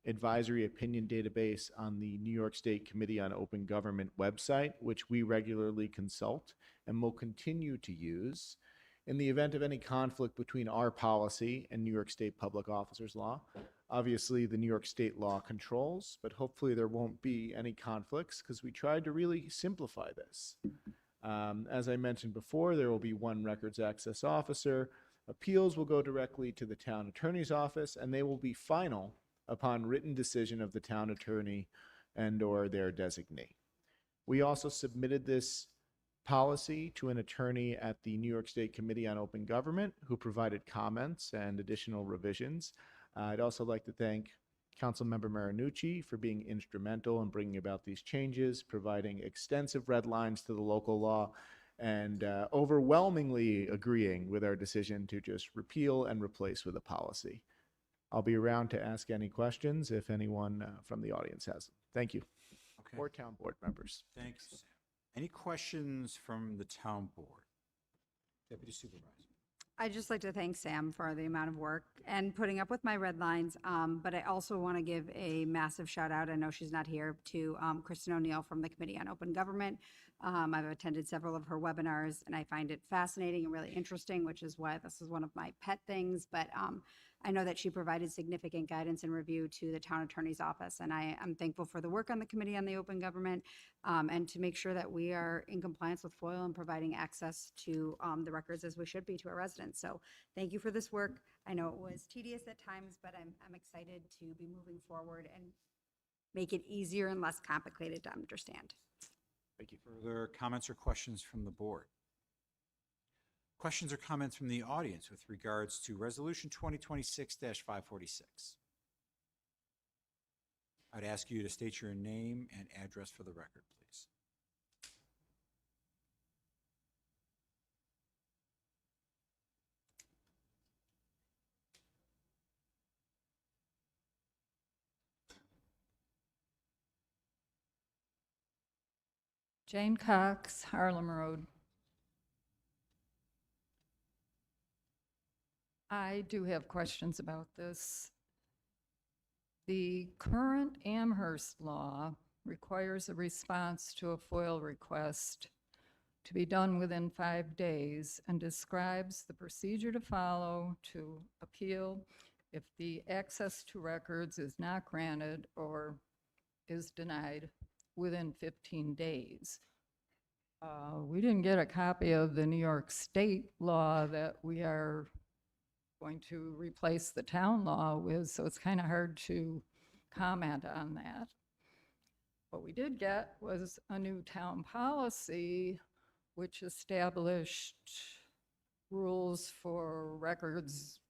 Speaker 17: advisory opinion database on the New York State Committee on Open Government website, which we regularly consult and will continue to use. In the event of any conflict between our policy and New York State Public Officers Law, obviously the New York State law controls, but hopefully there won't be any conflicts because we tried to really simplify this. As I mentioned before, there will be one records access officer. Appeals will go directly to the town attorney's office, and they will be final upon written decision of the town attorney and/or their designee. We also submitted this policy to an attorney at the New York State Committee on Open Government who provided comments and additional revisions. I'd also like to thank Councilmember Marinucci for being instrumental in bringing about these changes, providing extensive red lines to the local law, and overwhelmingly agreeing with our decision to just repeal and replace with a policy. I'll be around to ask any questions if anyone from the audience has them. Thank you.
Speaker 1: Okay.
Speaker 17: Or town board members.
Speaker 1: Thanks, Sam. Any questions from the town board? Deputy Supervisor.
Speaker 3: I'd just like to thank Sam for the amount of work and putting up with my red lines. But I also want to give a massive shout out. I know she's not here, to Kristen O'Neill from the Committee on Open Government. I've attended several of her webinars and I find it fascinating and really interesting, which is why this is one of my pet things. But I know that she provided significant guidance and review to the town attorney's office. And I am thankful for the work on the Committee on the Open Government and to make sure that we are in compliance with FOIL and providing access to the records as we should be to our residents. So thank you for this work. I know it was tedious at times, but I'm excited to be moving forward and make it easier and less complicated to understand.
Speaker 1: Thank you. Further comments or questions from the board? Questions or comments from the audience with regards to Resolution 2026-546? I'd ask you to state your name and address for the record, please.
Speaker 18: Jane Cox, Harlem Road. I do have questions about this. The current Amherst law requires a response to a FOIL request to be done within 5 days and describes the procedure to follow to appeal if the access to records is not granted or is denied within 15 days. We didn't get a copy of the New York State law that we are going to replace the town law with, so it's kind of hard to comment on that. What we did get was a new town policy which established rules for records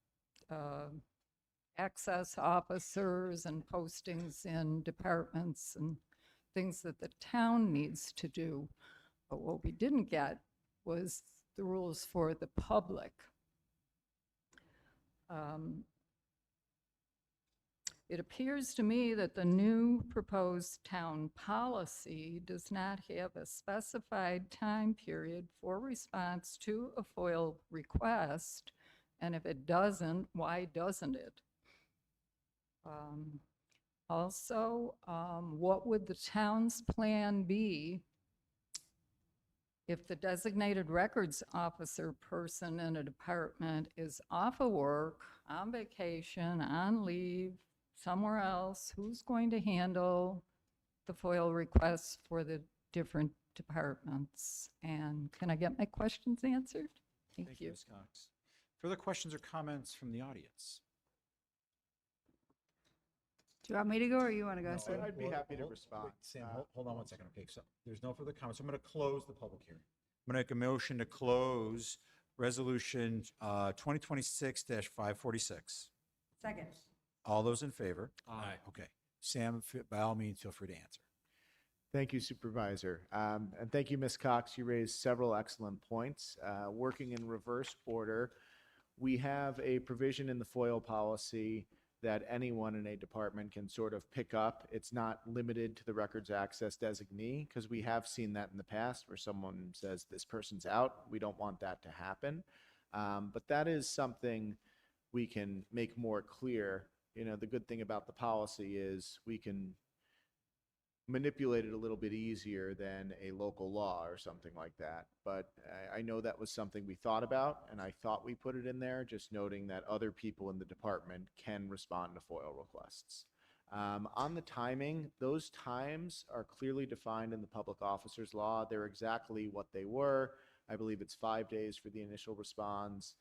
Speaker 18: access officers and postings in departments and things that the town needs to do. But what we didn't get was the rules for the public. It appears to me that the new proposed town policy does not have a specified time period for response to a FOIL request, and if it doesn't, why doesn't it? Also, what would the town's plan be if the designated records officer person in a department is off of work, on vacation, on leave, somewhere else? Who's going to handle the FOIL requests for the different departments? And can I get my questions answered? Thank you.
Speaker 1: Ms. Cox. Further questions or comments from the audience?
Speaker 3: Do you want me to go or you want to go, Sam?
Speaker 17: I'd be happy to respond.
Speaker 1: Sam, hold on one second. Okay, so there's no further comments. I'm going to close the public hearing. I'm going to make a motion to close Resolution 2026-546.
Speaker 3: Second.
Speaker 1: All those in favor?
Speaker 2: Aye.
Speaker 1: Okay. Sam, by all means, feel free to answer.
Speaker 17: Thank you, Supervisor. And thank you, Ms. Cox. You raised several excellent points. Working in reverse order, we have a provision in the FOIL policy that anyone in a department can sort of pick up. It's not limited to the records access designee, because we have seen that in the past where someone says this person's out. We don't want that to happen. But that is something we can make more clear. You know, the good thing about the policy is we can manipulate it a little bit easier than a local law or something like that. But I know that was something we thought about, and I thought we put it in there, just noting that other people in the department can respond to FOIL requests. On the timing, those times are clearly defined in the public officers law. They're exactly what they were. I believe it's 5 days for the initial response.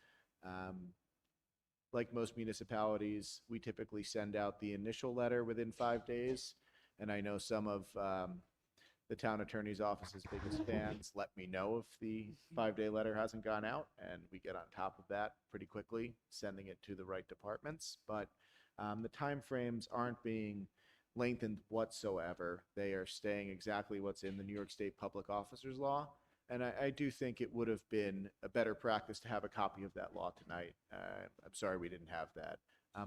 Speaker 17: Like most municipalities, we typically send out the initial letter within 5 days. And I know some of the town attorney's office's biggest fans let me know if the 5-day letter hasn't gone out, and we get on top of that pretty quickly, sending it to the right departments. But the timeframes aren't being lengthened whatsoever. They are staying exactly what's in the New York State Public Officers Law. And I do think it would have been a better practice to have a copy of that law tonight. I'm sorry we didn't have that.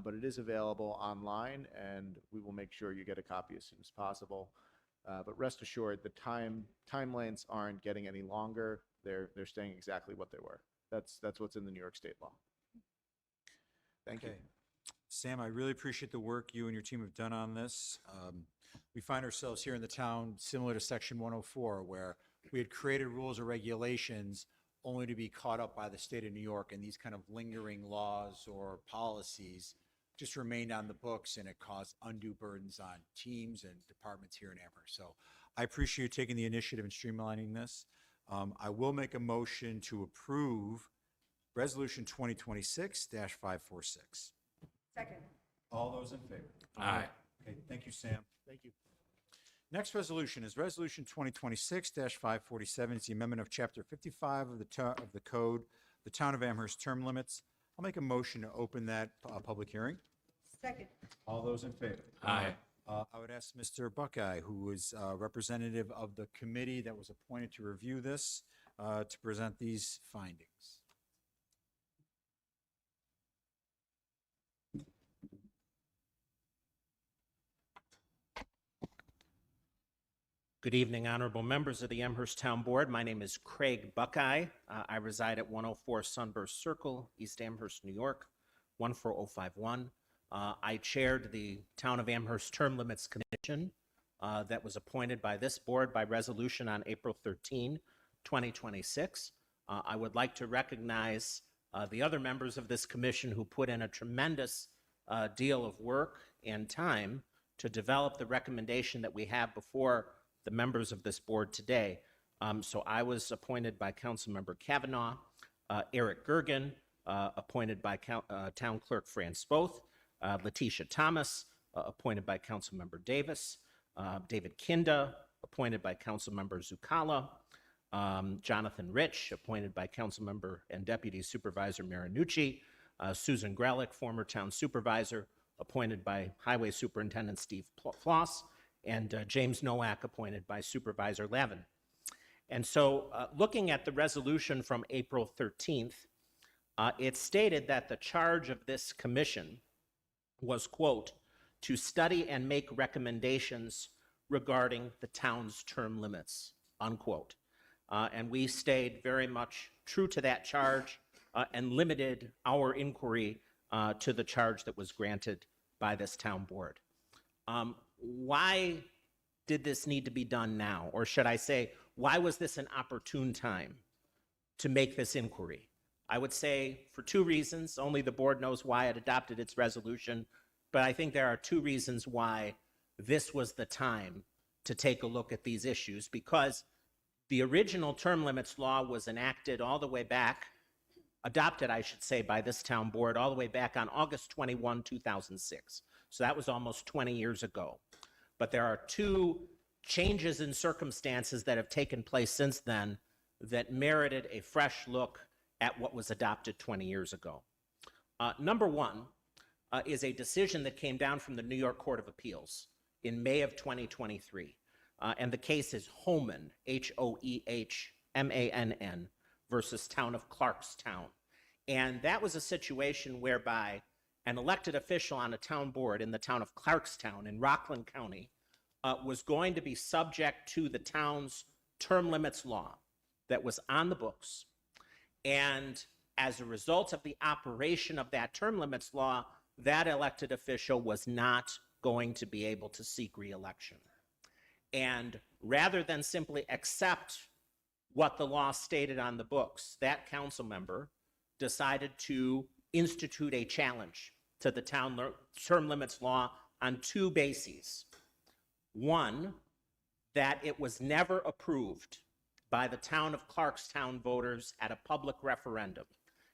Speaker 17: But it is available online, and we will make sure you get a copy as soon as possible. But rest assured, the timelines aren't getting any longer. They're staying exactly what they were. That's what's in the New York State law. Thank you.
Speaker 1: Okay. Sam, I really appreciate the work you and your team have done on this. We find ourselves here in the town similar to Section 104, where we had created rules or regulations only to be caught up by the state of New York, and these kind of lingering laws or policies just remained on the books, and it caused undue burdens on teams and departments here in Amherst. So I appreciate you taking the initiative and streamlining this. I will make a motion to approve Resolution 2026-546.
Speaker 3: Second.
Speaker 1: All those in favor?
Speaker 2: Aye.
Speaker 1: Okay, thank you, Sam.
Speaker 17: Thank you.
Speaker 1: Next resolution is Resolution 2026-547. It's the amendment of Chapter 55 of the Code, the Town of Amherst term limits. I'll make a motion to open that public hearing.
Speaker 3: Second.
Speaker 1: All those in favor?
Speaker 2: Aye.
Speaker 1: I would ask Mr. Buckeye, who is representative of the committee that was appointed to review this, to present these findings.
Speaker 19: Good evening, honorable members of the Amherst Town Board. My name is Craig Buckeye. I reside at 104 Sunburst Circle, East Amherst, New York, 14051. I chaired the Town of Amherst Term Limits Commission that was appointed by this board by resolution on April 13, 2026. I would like to recognize the other members of this commission who put in a tremendous deal of work and time to develop the recommendation that we have before the members of this board today. So I was appointed by Councilmember Kavanaugh, Eric Gergen, appointed by Town Clerk Fran Spoth, Letitia Thomas, appointed by Councilmember Davis, David Kinda, appointed by Councilmember Zucala, Jonathan Rich, appointed by Councilmember and Deputy Supervisor Marinucci, Susan Grelick, former Town Supervisor, appointed by Highway Superintendent Steve Floss, and James Nowak, appointed by Supervisor Lavin. And so looking at the resolution from April 13th, it stated that the charge of this commission was, quote, to study and make recommendations regarding the town's term limits, unquote. And we stayed very much true to that charge and limited our inquiry to the charge that was granted by this town board. Why did this need to be done now? Or should I say, why was this an opportune time to make this inquiry? I would say for two reasons. Only the board knows why it adopted its resolution, but I think there are two reasons why this was the time to take a look at these issues, because the original term limits law was enacted all the way back, adopted, I should say, by this town board all the way back on August 21, 2006. So that was almost 20 years ago. But there are two changes in circumstances that have taken place since then that merited a fresh look at what was adopted 20 years ago. Number one is a decision that came down from the New York Court of Appeals in May of 2023. And the case is Hohmann, Hoehmann versus Town of Clarkstown. And that was a situation whereby an elected official on a town board in the town of Clarkstown in Rockland County was going to be subject to the town's term limits law that was on the books. And as a result of the operation of that term limits law, that elected official was not going to be able to seek re-election. And rather than simply accept what the law stated on the books, that council member decided to institute a challenge to the town term limits law on two bases. One, that it was never approved by the town of Clarkstown voters at a public referendum.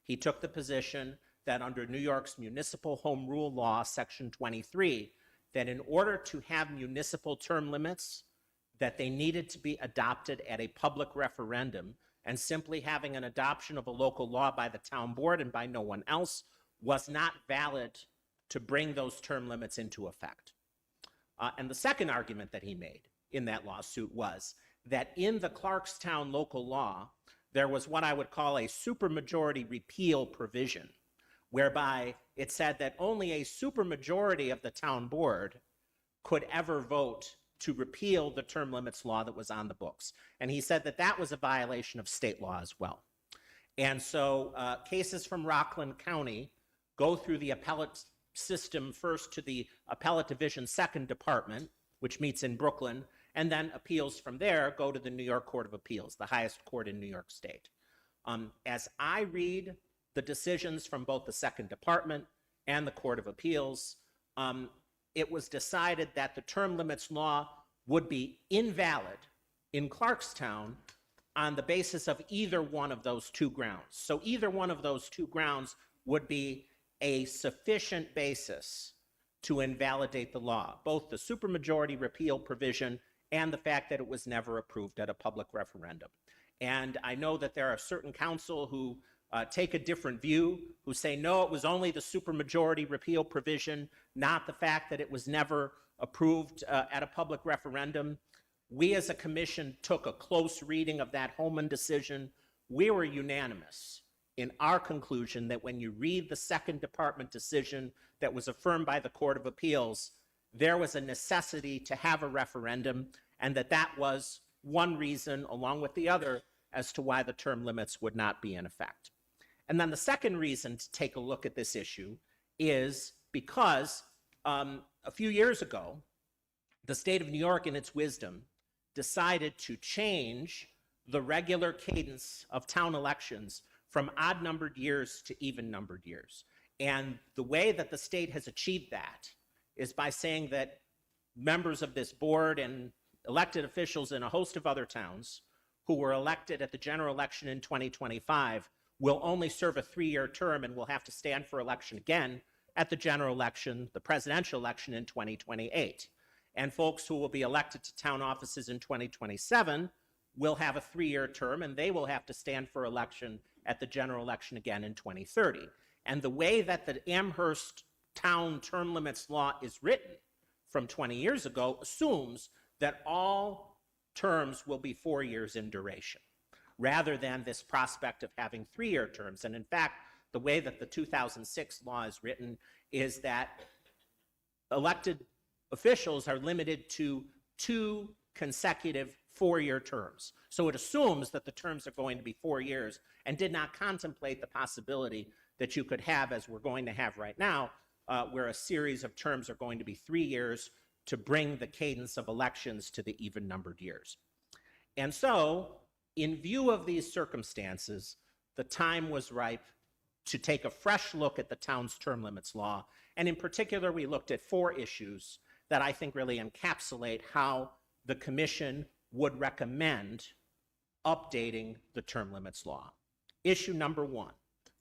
Speaker 19: He took the position that under New York's Municipal Home Rule Law, Section 23, that in order to have municipal term limits, that they needed to be adopted at a public referendum, and simply having an adoption of a local law by the town board and by no one else was not valid to bring those term limits into effect. And the second argument that he made in that lawsuit was that in the Clarkstown local law, there was what I would call a supermajority repeal provision, whereby it said that only a supermajority of the town board could ever vote to repeal the term limits law that was on the books. And he said that that was a violation of state law as well. And so cases from Rockland County go through the appellate system first to the appellate division second department, which meets in Brooklyn, and then appeals from there go to the New York Court of Appeals, the highest court in New York State. As I read the decisions from both the second department and the Court of Appeals, it was decided that the term limits law would be invalid in Clarkstown on the basis of either one of those two grounds. So either one of those two grounds would be a sufficient basis to invalidate the law, both the supermajority repeal provision and the fact that it was never approved at a public referendum. And I know that there are certain counsel who take a different view, who say, no, it was only the supermajority repeal provision, not the fact that it was never approved at a public referendum. We as a commission took a close reading of that Holman decision. We were unanimous in our conclusion that when you read the second department decision that was affirmed by the Court of Appeals, there was a necessity to have a referendum, and that was one reason, along with the other, as to why the term limits would not be in effect. And then the second reason to take a look at this issue is because a few years ago, the state of New York, in its wisdom, decided to change the regular cadence of town elections from odd-numbered years to even-numbered years. And the way that the state has achieved that is by saying that members of this board and elected officials in a host of other towns who were elected at the general election in 2025 will only serve a 3-year term and will have to stand for election again at the general election, the presidential election in 2028. And folks who will be elected to town offices in 2027 will have a 3-year term, and they will have to stand for election at the general election again in 2030. And the way that the Amherst town term limits law is written from 20 years ago assumes that all terms will be 4 years in duration, rather than this prospect of having 3-year terms. And in fact, the way that the 2006 law is written is that elected officials are limited to 2 consecutive 4-year terms. So it assumes that the terms are going to be 4 years and did not contemplate the possibility that you could have, as we're going to have right now, where a series of terms are going to be 3 years to bring the cadence of elections to the even-numbered years. And so, in view of these circumstances, the time was ripe to take a fresh look at the town's term limits law. And in particular, we looked at 4 issues that I think really encapsulate how the commission would recommend updating the term limits law. Issue number 1,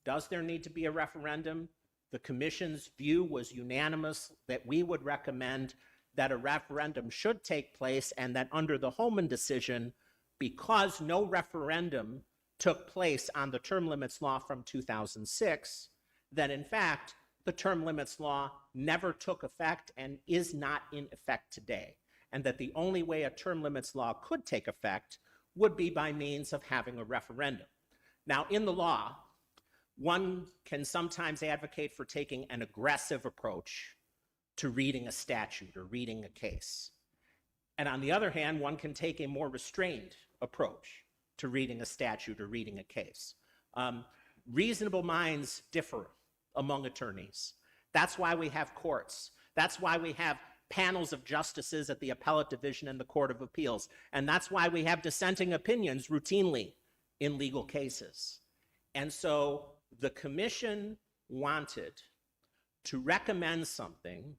Speaker 19: does there need to be a referendum? The commission's view was unanimous that we would recommend that a referendum should take place, and that under the Holman decision, because no referendum took place on the term limits law from 2006, that in fact, the term limits law never took effect and is not in effect today, and that the only way a term limits law could take effect would be by means of having a referendum. Now, in the law, one can sometimes advocate for taking an aggressive approach to reading a statute or reading a case. And on the other hand, one can take a more restrained approach to reading a statute or reading a case. Reasonable minds differ among attorneys. That's why we have courts. That's why we have panels of justices at the appellate division and the Court of Appeals. And that's why we have dissenting opinions routinely in legal cases. And so the commission wanted to recommend something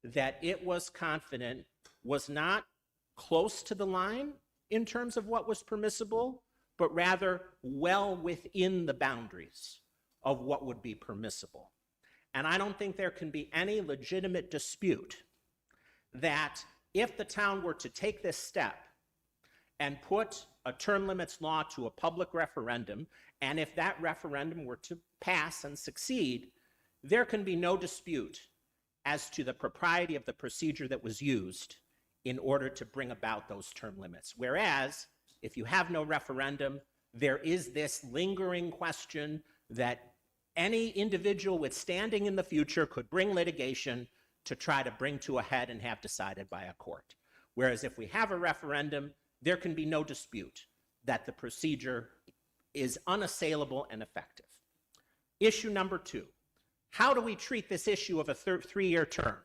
Speaker 19: that it was confident was not close to the line in terms of what was permissible, but rather well within the boundaries of what would be permissible. And I don't think there can be any legitimate dispute that if the town were to take this step and put a term limits law to a public referendum, and if that referendum were to pass and succeed, there can be no dispute as to the propriety of the procedure that was used in order to bring about those term limits. Whereas, if you have no referendum, there is this lingering question that any individual with standing in the future could bring litigation to try to bring to a head and have decided by a court. Whereas if we have a referendum, there can be no dispute that the procedure is unassailable and effective. Issue number 2, how do we treat this issue of a 3-year term?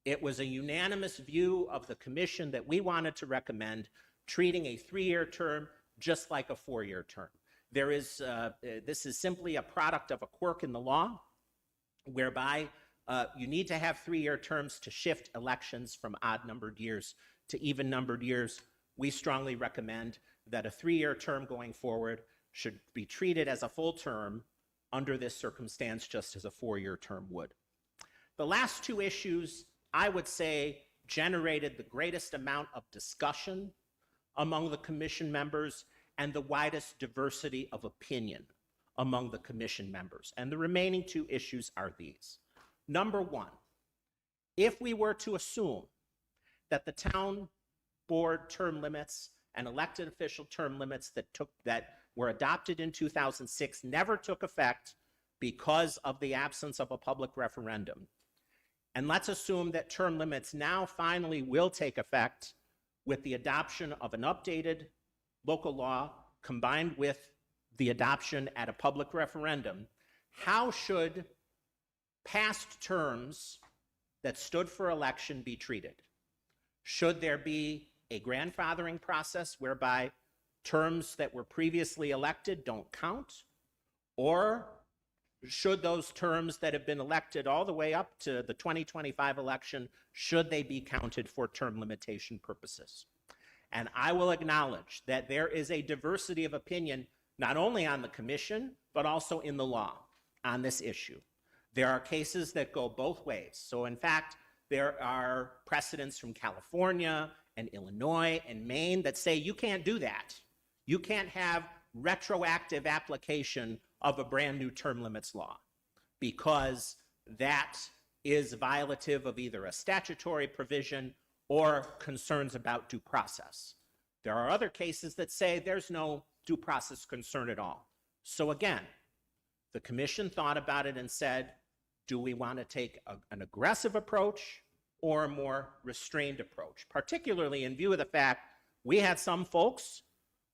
Speaker 19: It was a unanimous view of the commission that we wanted to recommend treating a 3-year term just like a 4-year term. This is simply a product of a quirk in the law, whereby you need to have 3-year terms to shift elections from odd-numbered years to even-numbered years. We strongly recommend that a 3-year term going forward should be treated as a full term under this circumstance, just as a 4-year term would. The last 2 issues, I would say, generated the greatest amount of discussion among the commission members and the widest diversity of opinion among the commission members. And the remaining 2 issues are these. Number 1, if we were to assume that the town board term limits and elected official term limits that were adopted in 2006 never took effect because of the absence of a public referendum, and let's assume that term limits now finally will take effect with the adoption of an updated local law combined with the adoption at a public referendum, how should past terms that stood for election be treated? Should there be a grandfathering process whereby terms that were previously elected don't count? Or should those terms that have been elected all the way up to the 2025 election, should they be counted for term limitation purposes? And I will acknowledge that there is a diversity of opinion, not only on the commission, but also in the law on this issue. There are cases that go both ways. So in fact, there are precedents from California and Illinois and Maine that say you can't do that. You can't have retroactive application of a brand new term limits law, because that is violative of either a statutory provision or concerns about due process. There are other cases that say there's no due process concern at all. So again, the commission thought about it and said, do we want to take an aggressive approach or a more restrained approach? Particularly in view of the fact we had some folks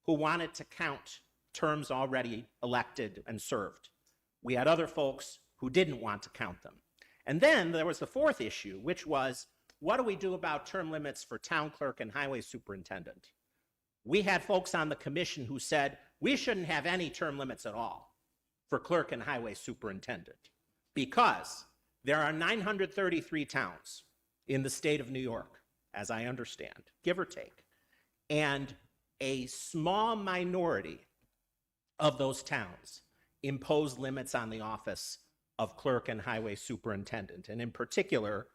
Speaker 19: who wanted to count terms already elected and served. We had other folks who didn't want to count them. And then there was the 4th issue, which was, what do we do about term limits for town clerk and highway superintendent? We had folks on the commission who said we shouldn't have any term limits at all for clerk and highway superintendent, because there are 933 towns in the state of New York, as I understand, give or take. And a small minority of those towns impose limits on the office of clerk and highway superintendent. And in particular,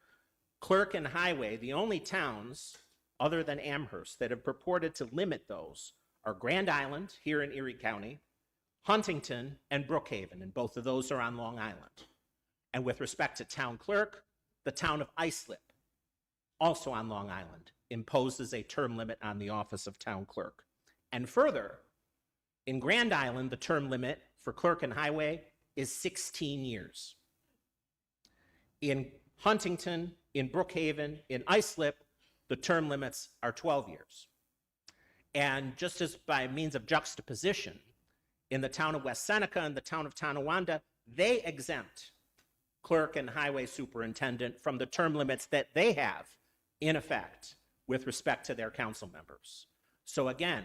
Speaker 19: clerk and highway, the only towns other than Amherst that have purported to limit those are Grand Island here in Erie County, Huntington, and Brookhaven, and both of those are on Long Island. And with respect to town clerk, the town of Islip, also on Long Island, imposes a term limit on the office of town clerk. And further, in Grand Island, the term limit for clerk and highway is 16 years. In Huntington, in Brookhaven, in Islip, the term limits are 12 years. And just as by means of juxtaposition, in the town of West Seneca and the town of Tonawanda, they exempt clerk and highway superintendent from the term limits that they have in effect with respect to their council members. So again,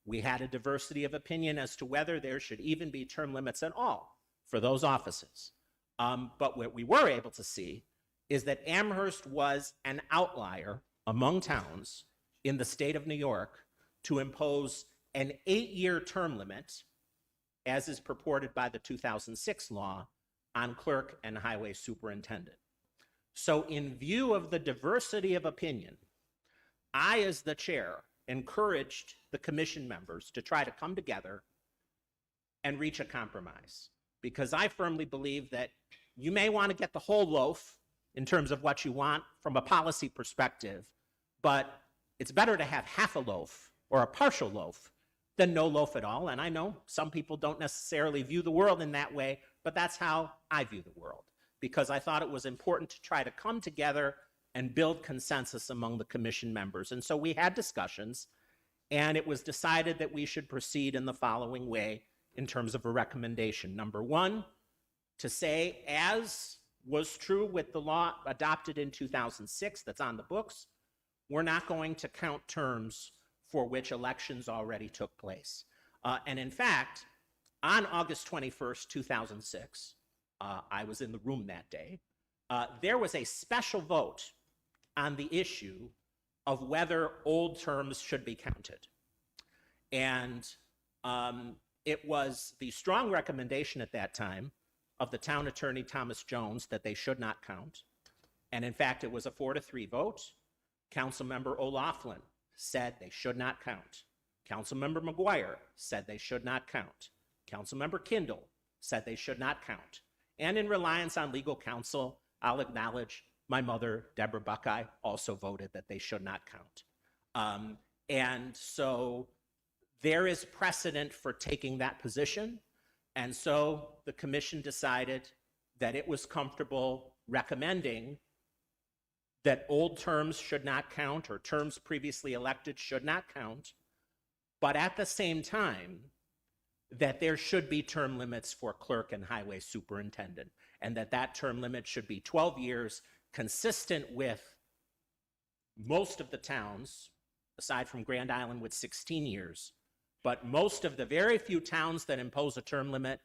Speaker 19: we had a diversity of opinion as to whether there should even be term limits at all for those offices. But what we were able to see is that Amherst was an outlier among towns in the state of New York to impose an 8-year term limit, as is purported by the 2006 law, on clerk and highway superintendent. So in view of the diversity of opinion, I, as the chair, encouraged the commission members to try to come together and reach a compromise, because I firmly believe that you may want to get the whole loaf in terms of what you want from a policy perspective, but it's better to have half a loaf or a partial loaf than no loaf at all. And I know some people don't necessarily view the world in that way, but that's how I view the world, because I thought it was important to try to come together and build consensus among the commission members. And so we had discussions, and it was decided that we should proceed in the following way in terms of a recommendation. Number one, to say, as was true with the law adopted in 2006 that's on the books, we're not going to count terms for which elections already took place. And in fact, on August 21st, 2006, I was in the room that day, there was a special vote on the issue of whether old terms should be counted. And it was the strong recommendation at that time of the town attorney, Thomas Jones, that they should not count. And in fact, it was a 4-3 vote. Councilmember O'Laughlin said they should not count. Councilmember McGuire said they should not count. Councilmember Kindle said they should not count. And in reliance on legal counsel, I'll acknowledge my mother, Deborah Buckeye, also voted that they should not count. And so there is precedent for taking that position. And so the commission decided that it was comfortable recommending that old terms should not count or terms previously elected should not count, but at the same time, that there should be term limits for clerk and highway superintendent, and that term limit should be 12 years, consistent with most of the towns, aside from Grand Island with 16 years, but most of the very few towns that impose a term limit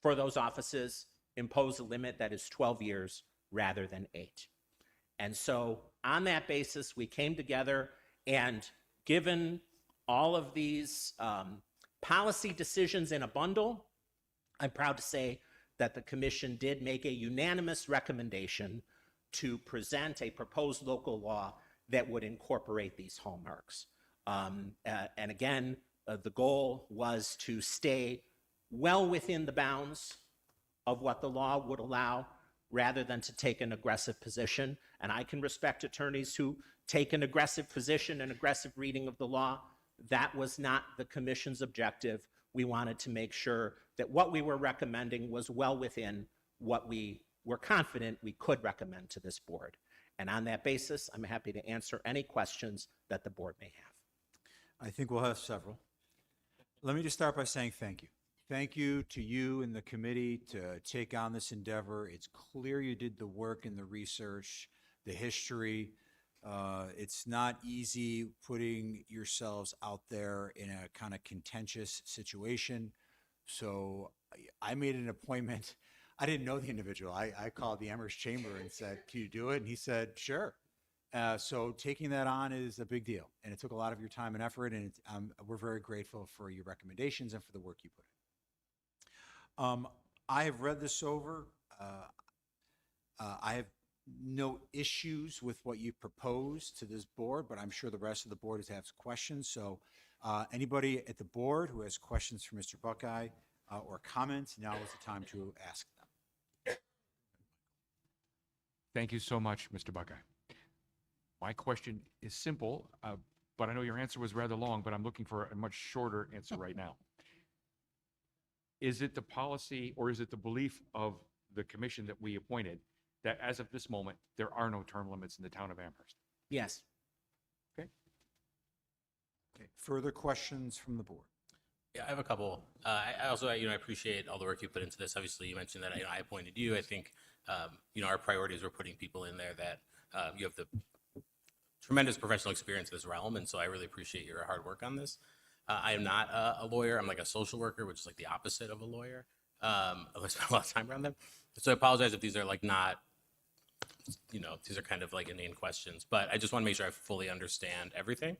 Speaker 19: for those offices impose a limit that is 12 years rather than 8. And so on that basis, we came together, and given all of these policy decisions in a bundle, I'm proud to say that the commission did make a unanimous recommendation to present a proposed local law that would incorporate these hallmarks. And again, the goal was to stay well within the bounds of what the law would allow, rather than to take an aggressive position. And I can respect attorneys who take an aggressive position, an aggressive reading of the law. That was not the commission's objective. We wanted to make sure that what we were recommending was well within what we were confident we could recommend to this board. And on that basis, I'm happy to answer any questions that the board may have.
Speaker 1: I think we'll have several. Let me just start by saying thank you. Thank you to you and the committee to take on this endeavor. It's clear you did the work and the research, the history. It's not easy putting yourselves out there in a kind of contentious situation. So I made an appointment. I didn't know the individual. I called the Amherst Chamber and said, "Can you do it?" And he said, "Sure." So taking that on is a big deal. And it took a lot of your time and effort. And we're very grateful for your recommendations and for the work you put in. I have read this over. I have no issues with what you proposed to this board, but I'm sure the rest of the board has questions. So anybody at the board who has questions for Mr. Buckeye or comments, now is the time to ask them.
Speaker 4: Thank you so much, Mr. Buckeye. My question is simple, but I know your answer was rather long, but I'm looking for a much shorter answer right now. Is it the policy or is it the belief of the commission that we appointed that as of this moment, there are no term limits in the town of Amherst?
Speaker 19: Yes.
Speaker 1: Okay. Further questions from the board?
Speaker 2: Yeah, I have a couple. I also, I appreciate all the work you put into this. Obviously, you mentioned that I appointed you. I think, our priorities were putting people in there that you have the tremendous professional experience in this realm, and so I really appreciate your hard work on this. I am not a lawyer. I'm like a social worker, which is like the opposite of a lawyer. I spend a lot of time around them. So I apologize if these are like not, these are kind of like inane questions, but I just want to make sure I fully understand everything.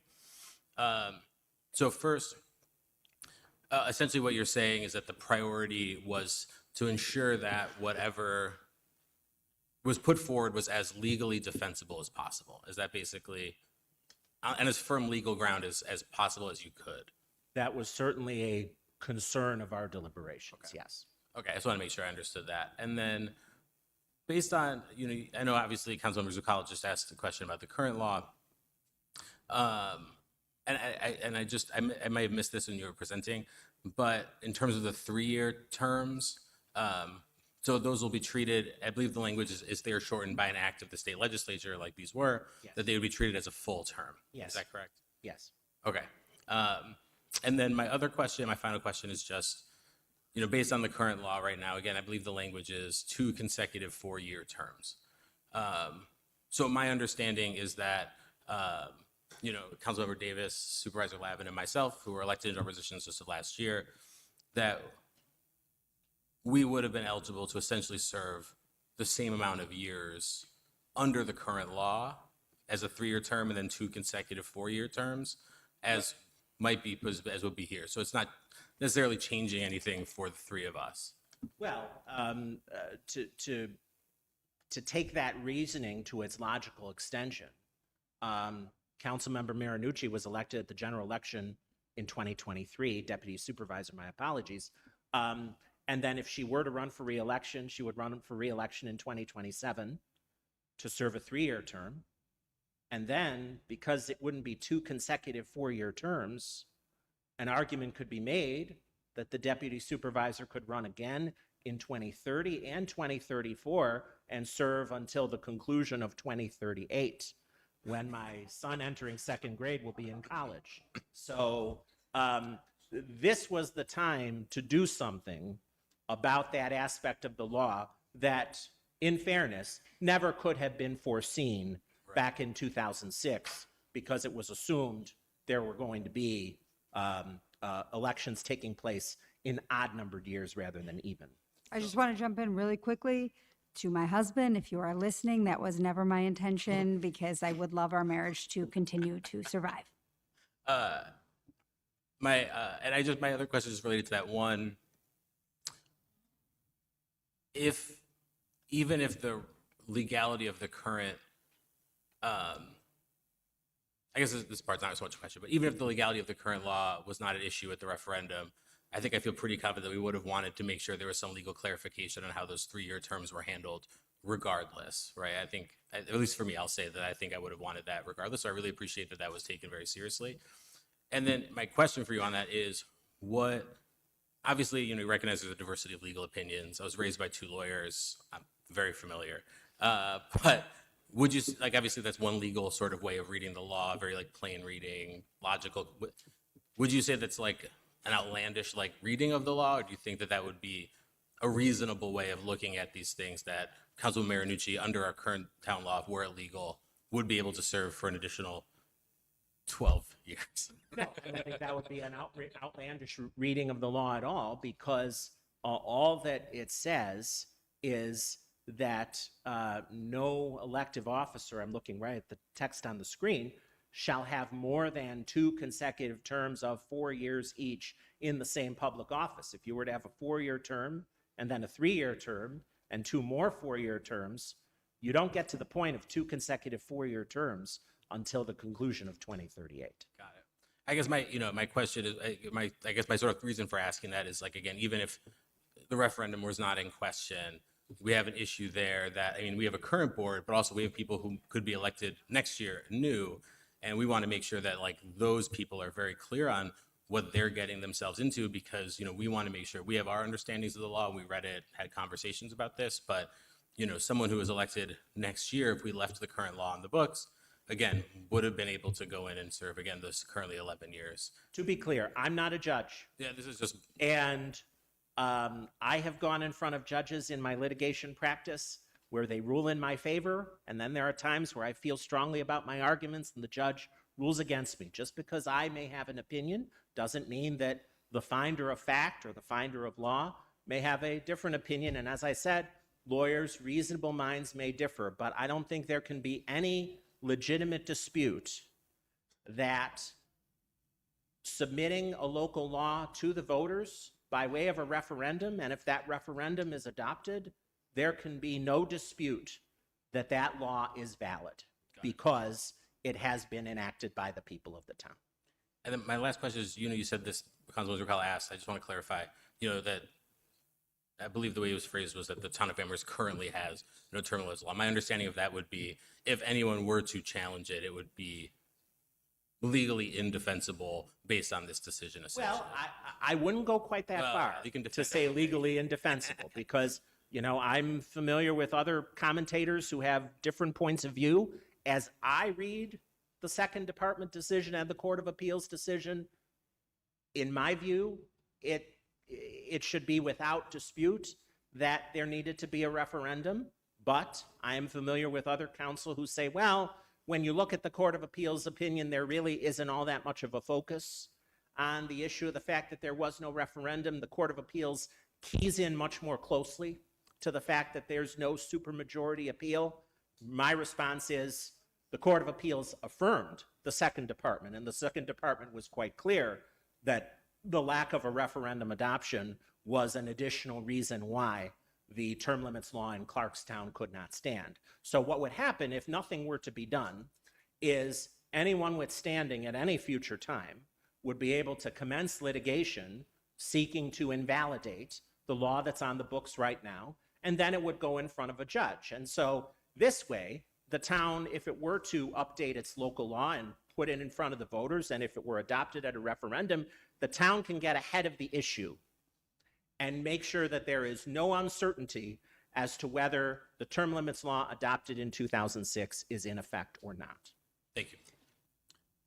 Speaker 2: So first, essentially what you're saying is that the priority was to ensure that whatever was put forward was as legally defensible as possible. Is that basically, and as firm legal ground as possible as you could?
Speaker 19: That was certainly a concern of our deliberations, yes.
Speaker 2: Okay, I just want to make sure I understood that. And then based on, I know obviously Councilmember Zuccollo just asked a question about the current law. And I might have missed this when you were presenting, but in terms of the 3-year terms, so those will be treated, I believe the language is they are shortened by an act of the state legislature like these were,
Speaker 19: Yes.
Speaker 2: that they would be treated as a full term.
Speaker 19: Yes.
Speaker 2: Is that correct?
Speaker 19: Yes.
Speaker 2: Okay. And then my final question is just, based on the current law right now, again, I believe the language is 2 consecutive 4-year terms. So my understanding is that, Councilmember Davis, Supervisor Lavin, and myself, who were elected into our positions just of last year, that we would have been eligible to essentially serve the same amount of years under the current law as a 3-year term and then 2 consecutive 4-year terms as would be here. So it's not necessarily changing anything for the 3 of us.
Speaker 19: Well, to take that reasoning to its logical extension, Councilmember Marinucci was elected at the general election in 2023, Deputy Supervisor, my apologies. And then if she were to run for re-election, she would run for re-election in 2027 to serve a 3-year term. And then, because it wouldn't be 2 consecutive 4-year terms, an argument could be made that the deputy supervisor could run again in 2030 and 2034 and serve until the conclusion of 2038, when my son entering 2nd grade will be in college. So this was the time to do something about that aspect of the law that, in fairness, never could have been foreseen back in 2006, because it was assumed there were going to be elections taking place in odd-numbered years rather than even.
Speaker 3: I just want to jump in really quickly to my husband. If you are listening, that was never my intention, because I would love our marriage to continue to survive.
Speaker 2: My other question is related to that one. Even if the legality of the current, I guess this part's not so much a question, but even if the legality of the current law was not an issue at the referendum, I think I feel pretty confident that we would have wanted to make sure there was some legal clarification on how those 3-year terms were handled regardless, right? I think, at least for me, I'll say that I think I would have wanted that regardless. So I really appreciate that that was taken very seriously. And then my question for you on that is, obviously, you recognize there's a diversity of legal opinions. I was raised by 2 lawyers. I'm very familiar. But would you, obviously that's one legal sort of way of reading the law, very plain reading, logical. Would you say that's an outlandish reading of the law, or do you think that that would be a reasonable way of looking at these things, that Councilman Marinucci, under our current town law, if were illegal, would be able to serve for an additional 12 years?
Speaker 19: No, I don't think that would be an outlandish reading of the law at all, because all that it says is that no elective officer, I'm looking right at the text on the screen, shall have more than 2 consecutive terms of 4 years each in the same public office. If you were to have a 4-year term and then a 3-year term and 2 more 4-year terms, you don't get to the point of 2 consecutive 4-year terms until the conclusion of 2038.
Speaker 2: Got it. I guess my question is, I guess my sort of reason for asking that is, again, even if the referendum was not in question, we have an issue there that, we have a current board, but also we have people who could be elected next year new, and we want to make sure that those people are very clear on what they're getting themselves into, because, we want to make sure we have our understandings of the law. We read it, had conversations about this, but, someone who is elected next year, if we left the current law on the books, again, would have been able to go in and serve, again, this currently 11 years.
Speaker 19: To be clear, I'm not a judge.
Speaker 2: Yeah, this is just...
Speaker 19: And I have gone in front of judges in my litigation practice where they rule in my favor, and then there are times where I feel strongly about my arguments and the judge rules against me. Just because I may have an opinion doesn't mean that the finder of fact or the finder of law may have a different opinion. And as I said, lawyers, reasonable minds may differ, but I don't think there can be any legitimate dispute that submitting a local law to the voters by way of a referendum, and if that referendum is adopted, there can be no dispute that that law is valid because it has been enacted by the people of the town.
Speaker 2: And then my last question is, you said this, Councilman Zerkala asked, I just want to clarify, that I believe the way it was phrased was that the town of Amherst currently has no term limits law. My understanding of that would be, if anyone were to challenge it, it would be legally indefensible based on this decision, essentially.
Speaker 19: Well, I wouldn't go quite that far to say legally indefensible, because, I'm familiar with other commentators who have different points of view. As I read the Second Department decision and the Court of Appeals decision, in my view, it it should be without dispute that there needed to be a referendum, but I am familiar with other counsel who say, well, when you look at the Court of Appeals opinion, there really isn't all that much of a focus on the issue of the fact that there was no referendum. The Court of Appeals keys in much more closely to the fact that there's no supermajority appeal. My response is the Court of Appeals affirmed the second department, and the second department was quite clear that the lack of a referendum adoption was an additional reason why the term limits law in Clarkstown could not stand. So what would happen if nothing were to be done is anyone withstanding at any future time would be able to commence litigation seeking to invalidate the law that's on the books right now, and then it would go in front of a judge. And so this way, the town, if it were to update its local law and put it in front of the voters, and if it were adopted at a referendum, the town can get ahead of the issue and make sure that there is no uncertainty as to whether the term limits law adopted in 2006 is in effect or not.
Speaker 2: Thank you.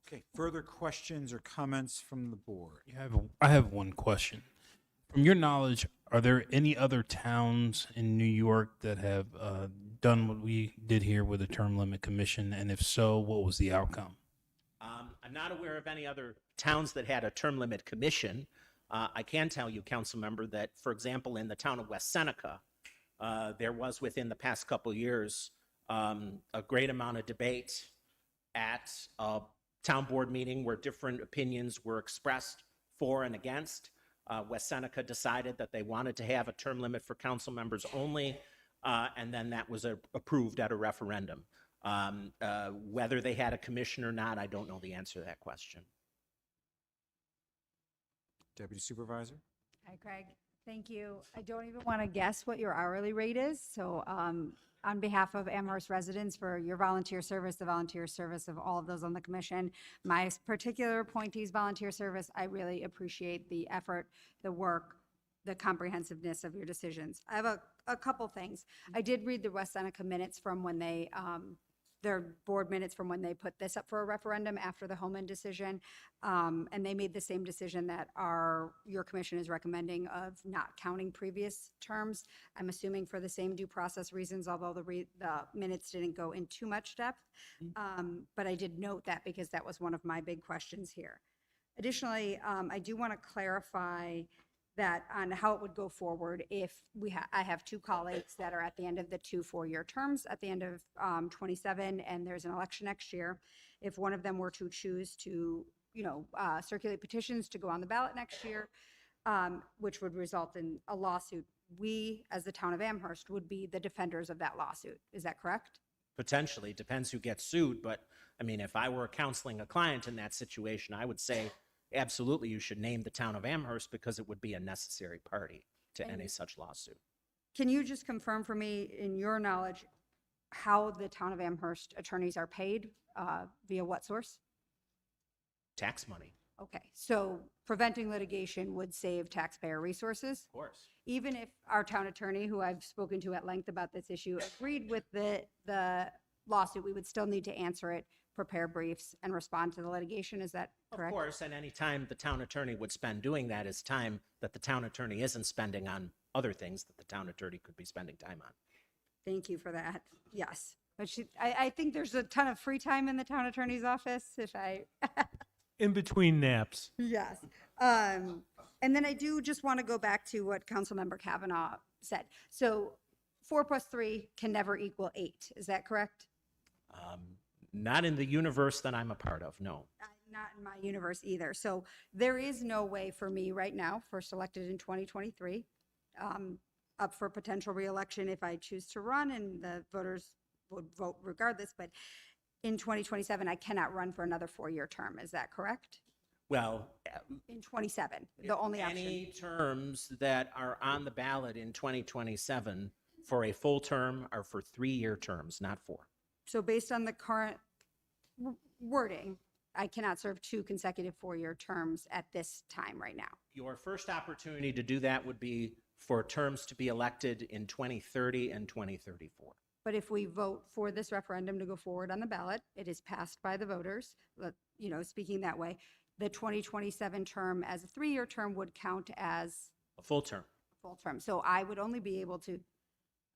Speaker 1: Okay, further questions or comments from the board?
Speaker 5: I have one question. From your knowledge, are there any other towns in New York that have done what we did here with the term limit commission? And if so, what was the outcome?
Speaker 19: I'm not aware of any other towns that had a term limit commission. I can tell you, council member, that, for example, in the town of West Seneca, there was within the past couple years a great amount of debate at a town board meeting where different opinions were expressed for and against. West Seneca decided that they wanted to have a term limit for council members only, and then that was approved at a referendum. Whether they had a commission or not, I don't know the answer to that question.
Speaker 1: Deputy Supervisor?
Speaker 3: Hi, Craig. Thank you. I don't even want to guess what your hourly rate is. So on behalf of Amherst residents, for your volunteer service, the volunteer service of all of those on the commission, my particular appointees' volunteer service, I really appreciate the effort, the work, the comprehensiveness of your decisions. I have a couple things. I did read the West Seneca minutes from when they, their board minutes from when they put this up for a referendum after the Holman decision. And they made the same decision that your commission is recommending of not counting previous terms. I'm assuming for the same due process reasons, although the minutes didn't go in too much depth. But I did note that because that was one of my big questions here. Additionally, I do want to clarify that on how it would go forward if I have two colleagues that are at the end of the 2 4-year terms at the end of 27, and there's an election next year. If one of them were to choose to, circulate petitions to go on the ballot next year, which would result in a lawsuit, we, as the town of Amherst, would be the defenders of that lawsuit. Is that correct?
Speaker 19: Potentially, depends who gets sued, but I mean, if I were counseling a client in that situation, I would say, absolutely, you should name the town of Amherst because it would be a necessary party to any such lawsuit.
Speaker 3: Can you just confirm for me, in your knowledge, how the town of Amherst attorneys are paid, via what source?
Speaker 19: Tax money.
Speaker 3: Okay, so preventing litigation would save taxpayer resources?
Speaker 19: Of course.
Speaker 3: Even if our town attorney, who I've spoken to at length about this issue, agreed with the lawsuit, we would still need to answer it, prepare briefs, and respond to the litigation. Is that correct?
Speaker 19: Of course, and any time the town attorney would spend doing that is time that the town attorney isn't spending on other things that the town attorney could be spending time on.
Speaker 3: Thank you for that. Yes. But I think there's a ton of free time in the town attorney's office, if I...
Speaker 20: In between naps.
Speaker 3: Yes. And then I do just want to go back to what Councilmember Kavanaugh said. So 4 + 3 can never equal 8. Is that correct?
Speaker 19: Not in the universe that I'm a part of, no.
Speaker 3: Not in my universe either. So there is no way for me right now, first elected in 2023, up for potential reelection if I choose to run, and the voters would vote regardless. But in 2027, I cannot run for another 4-year term. Is that correct?
Speaker 19: Well,
Speaker 3: In 27, the only option.
Speaker 19: any terms that are on the ballot in 2027 for a full term are for 3-year terms, not 4.
Speaker 3: So based on the current wording, I cannot serve 2 consecutive 4-year terms at this time right now.
Speaker 19: Your first opportunity to do that would be for terms to be elected in 2030 and 2034.
Speaker 3: But if we vote for this referendum to go forward on the ballot, it is passed by the voters, speaking that way, the 2027 term as a 3-year term would count as
Speaker 19: A full term.
Speaker 3: full term. So I would only be able to,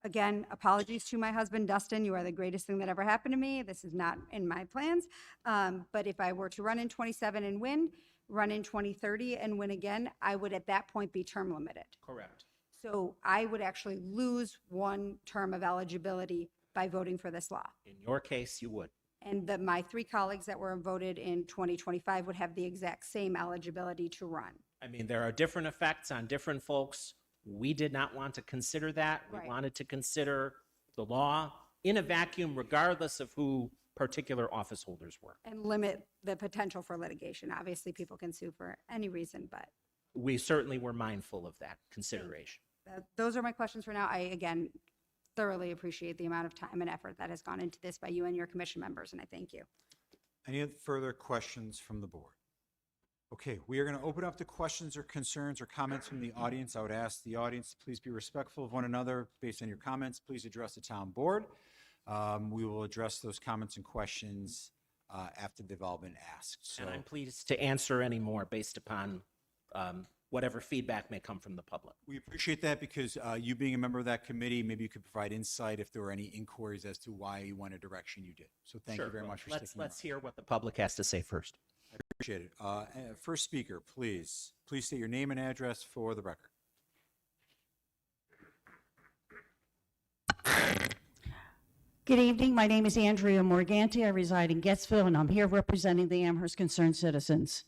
Speaker 3: again, apologies to my husband, Dustin, you are the greatest thing that ever happened to me. This is not in my plans. But if I were to run in 27 and win, run in 2030 and win again, I would at that point be term limited.
Speaker 19: Correct.
Speaker 3: So I would actually lose one term of eligibility by voting for this law.
Speaker 19: In your case, you would.
Speaker 3: And my three colleagues that were voted in 2025 would have the exact same eligibility to run.
Speaker 19: I mean, there are different effects on different folks. We did not want to consider that. We
Speaker 3: Right.
Speaker 19: wanted to consider the law in a vacuum, regardless of who particular office holders were.
Speaker 3: And limit the potential for litigation. Obviously, people can sue for any reason, but
Speaker 19: We certainly were mindful of that consideration.
Speaker 3: those are my questions for now. I, again, thoroughly appreciate the amount of time and effort that has gone into this by you and your commission members, and I thank you.
Speaker 1: Any further questions from the board? Okay, we are going to open up to questions or concerns or comments from the audience. I would ask the audience to please be respectful of one another. Based on your comments, please address the town board. We will address those comments and questions after the development asked. So
Speaker 19: And I'm pleased to answer any more based upon whatever feedback may come from the public.
Speaker 1: we appreciate that because you being a member of that committee, maybe you could provide insight if there were any inquiries as to why you went a direction you did. So thank you
Speaker 19: Sure.
Speaker 1: very
Speaker 19: Well,
Speaker 1: much for
Speaker 19: let's
Speaker 1: sticking around.
Speaker 19: hear what the public has to say first.
Speaker 1: I appreciate it. First speaker, please. Please state your name and address for the record.
Speaker 21: Good evening. My name is Andrea Morganti. I reside in Gettsville, and I'm here representing the Amherst Concerned Citizens.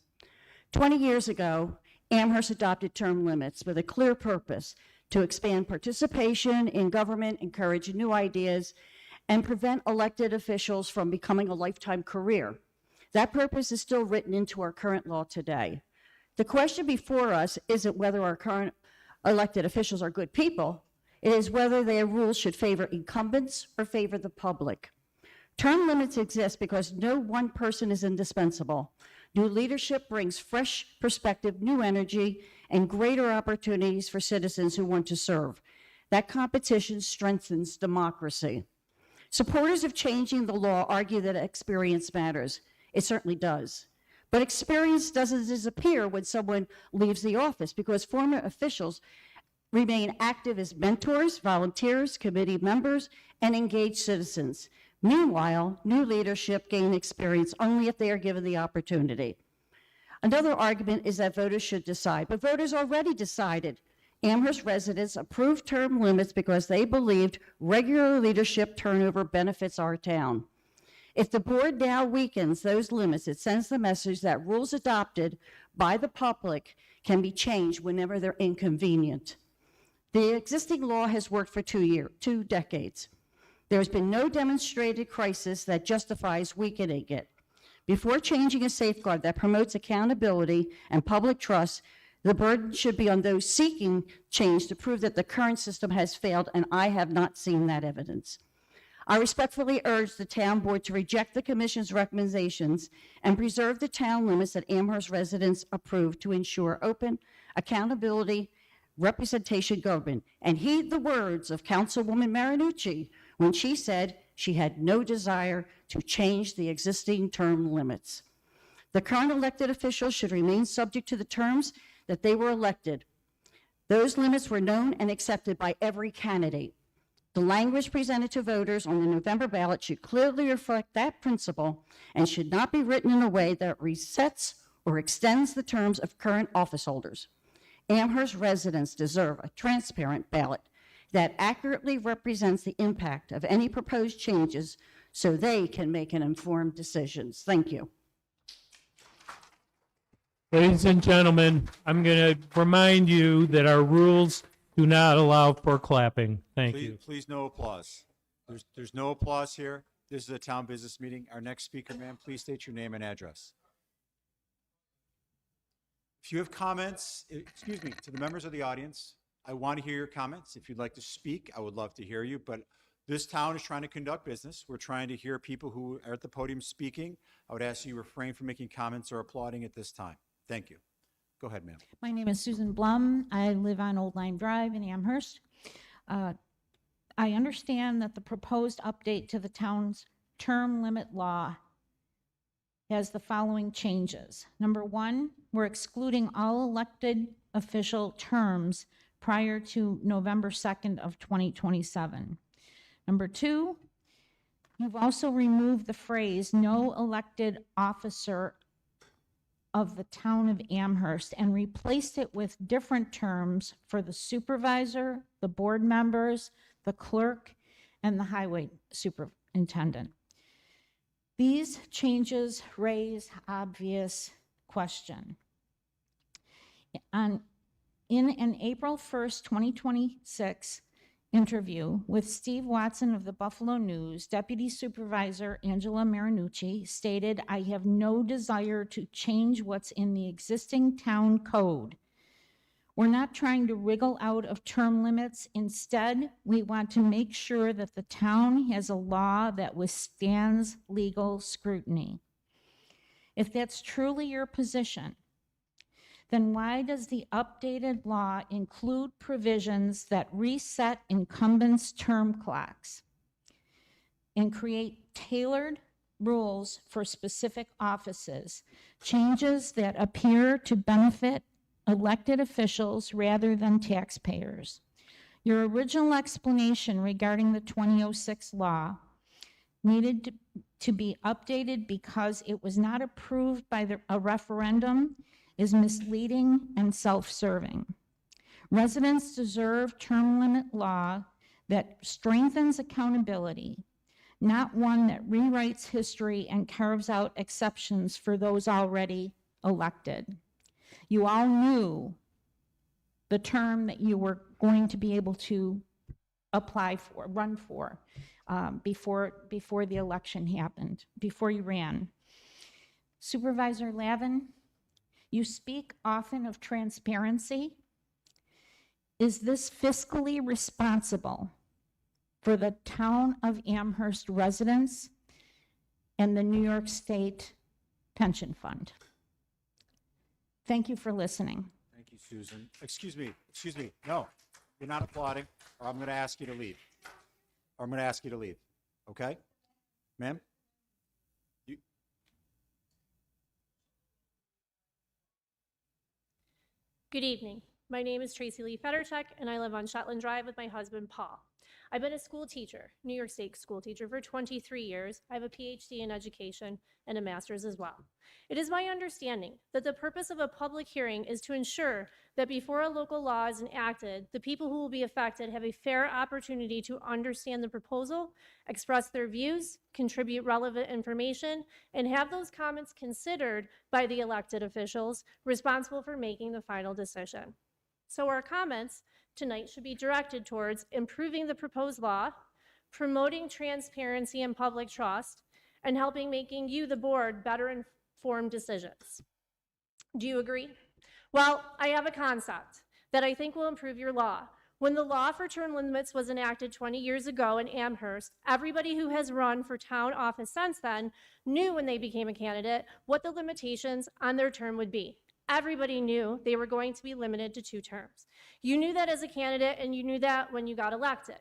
Speaker 21: 20 years ago, Amherst adopted term limits with a clear purpose to expand participation in government, encourage new ideas, and prevent elected officials from becoming a lifetime career. That purpose is still written into our current law today. The question before us isn't whether our current elected officials are good people. It is whether their rules should favor incumbents or favor the public. Term limits exist because no one person is indispensable. New leadership brings fresh perspective, new energy, and greater opportunities for citizens who want to serve. That competition strengthens democracy. Supporters of changing the law argue that experience matters. It certainly does. But experience doesn't disappear when someone leaves the office because former officials remain active as mentors, volunteers, committee members, and engaged citizens. Meanwhile, new leadership gain experience only if they are given the opportunity. Another argument is that voters should decide, but voters already decided. Amherst residents approved term limits because they believed regular leadership turnover benefits our town. If the board now weakens those limits, it sends the message that rules adopted by the public can be changed whenever they're inconvenient. The existing law has worked for 2 decades. There has been no demonstrated crisis that justifies weakening it. Before changing a safeguard that promotes accountability and public trust, the burden should be on those seeking change to prove that the current system has failed, and I have not seen that evidence. I respectfully urge the town board to reject the commission's recommendations and preserve the town limits that Amherst residents approved to ensure open accountability, representation government, and heed the words of Councilwoman Marinucci when she said she had no desire to change the existing term limits. The current elected officials should remain subject to the terms that they were elected. Those limits were known and accepted by every candidate. The language presented to voters on the November ballot should clearly reflect that principle and should not be written in a way that resets or extends the terms of current office holders. Amherst residents deserve a transparent ballot that accurately represents the impact of any proposed changes so they can make an informed decisions. Thank you.
Speaker 20: Ladies and gentlemen, I'm going to remind you that our rules do not allow for clapping. Thank you.
Speaker 1: Please, no applause. There's no applause here. This is a town business meeting. Our next speaker, ma'am, please state your name and address. If you have comments, excuse me, to the members of the audience, I want to hear your comments. If you'd like to speak, I would love to hear you, but this town is trying to conduct business. We're trying to hear people who are at the podium speaking. I would ask you refrain from making comments or applauding at this time. Thank you. Go ahead, ma'am.
Speaker 22: My name is Susan Blum. I live on Old Line Drive in Amherst. I understand that the proposed update to the town's term limit law has the following changes. Number one, we're excluding all elected official terms prior to November 2nd of 2027. Number two, you've also removed the phrase "no elected officer of the town of Amherst" and replaced it with different terms for the supervisor, the board members, the clerk, and the highway superintendent. These changes raise obvious question. In an April 1st, 2026 interview with Steve Watson of the Buffalo News, Deputy Supervisor Angela Marinucci stated, "I have no desire to change what's in the existing town code. We're not trying to wriggle out of term limits. Instead, we want to make sure that the town has a law that withstands legal scrutiny." If that's truly your position, then why does the updated law include provisions that reset incumbents' term clocks and create tailored rules for specific offices, changes that appear to benefit elected officials rather than taxpayers? Your original explanation regarding the 2006 law needed to be updated because it was not approved by a referendum is misleading and self-serving. Residents deserve term limit law that strengthens accountability, not one that rewrites history and carves out exceptions for those already elected. You all knew the term that you were going to be able to apply for, run for, before the election happened, before you ran. Supervisor Lavin, you speak often of transparency. Is this fiscally responsible for the town of Amherst residents and the New York State Pension Fund? Thank you for listening.
Speaker 1: Thank you, Susan. Excuse me. No, you're not applauding, or I'm going to ask you to leave. Okay? Ma'am?
Speaker 6: Good evening. My name is Tracy Lee Federchek, and I live on Shetland Drive with my husband, Paul. I've been a school teacher, New York State school teacher, for 23 years. I have a PhD in education and a master's as well. It is my understanding that the purpose of a public hearing is to ensure that before a local law is enacted, the people who will be affected have a fair opportunity to understand the proposal, express their views, contribute relevant information, and have those comments considered by the elected officials responsible for making the final decision. So our comments tonight should be directed towards improving the proposed law, promoting transparency and public trust, and helping making you, the board, better informed decisions. Do you agree? Well, I have a concept that I think will improve your law. When the law for term limits was enacted 20 years ago in Amherst, everybody who has run for town office since then knew when they became a candidate what the limitations on their term would be. Everybody knew they were going to be limited to 2 terms. You knew that as a candidate, and you knew that when you got elected.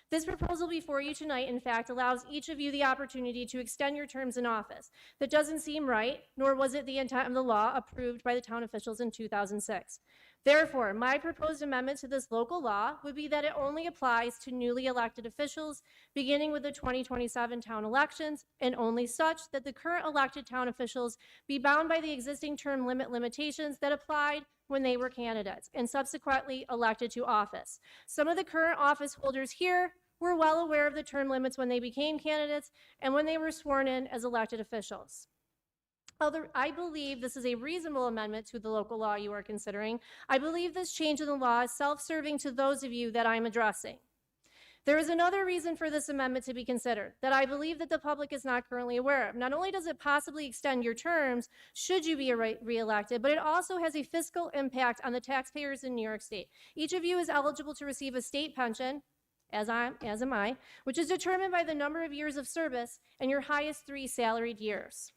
Speaker 6: This proposal before you tonight, in fact, allows each of you the opportunity to extend your terms in office. That doesn't seem right, nor was it the intent of the law approved by the town officials in 2006. Therefore, my proposed amendment to this local law would be that it only applies to newly elected officials, beginning with the 2027 town elections, and only such that the current elected town officials be bound by the existing term limitations that applied when they were candidates and subsequently elected to office. Some of the current office holders here were well aware of the term limits when they became candidates and when they were sworn in as elected officials. Although I believe this is a reasonable amendment to the local law you are considering, I believe this change in the law is self-serving to those of you that I'm addressing. There is another reason for this amendment to be considered that I believe that the public is not currently aware of. Not only does it possibly extend your terms should you be reelected, but it also has a fiscal impact on the taxpayers in New York State. Each of you is eligible to receive a state pension, as am I, which is determined by the number of years of service and your highest 3 salaried years.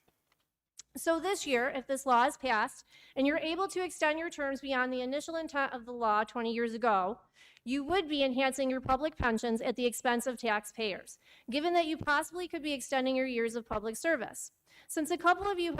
Speaker 6: So this year, if this law is passed and you're able to extend your terms beyond the initial intent of the law 20 years ago, you would be enhancing your public pensions at the expense of taxpayers, given that you possibly could be extending your years of public service. Since a couple of you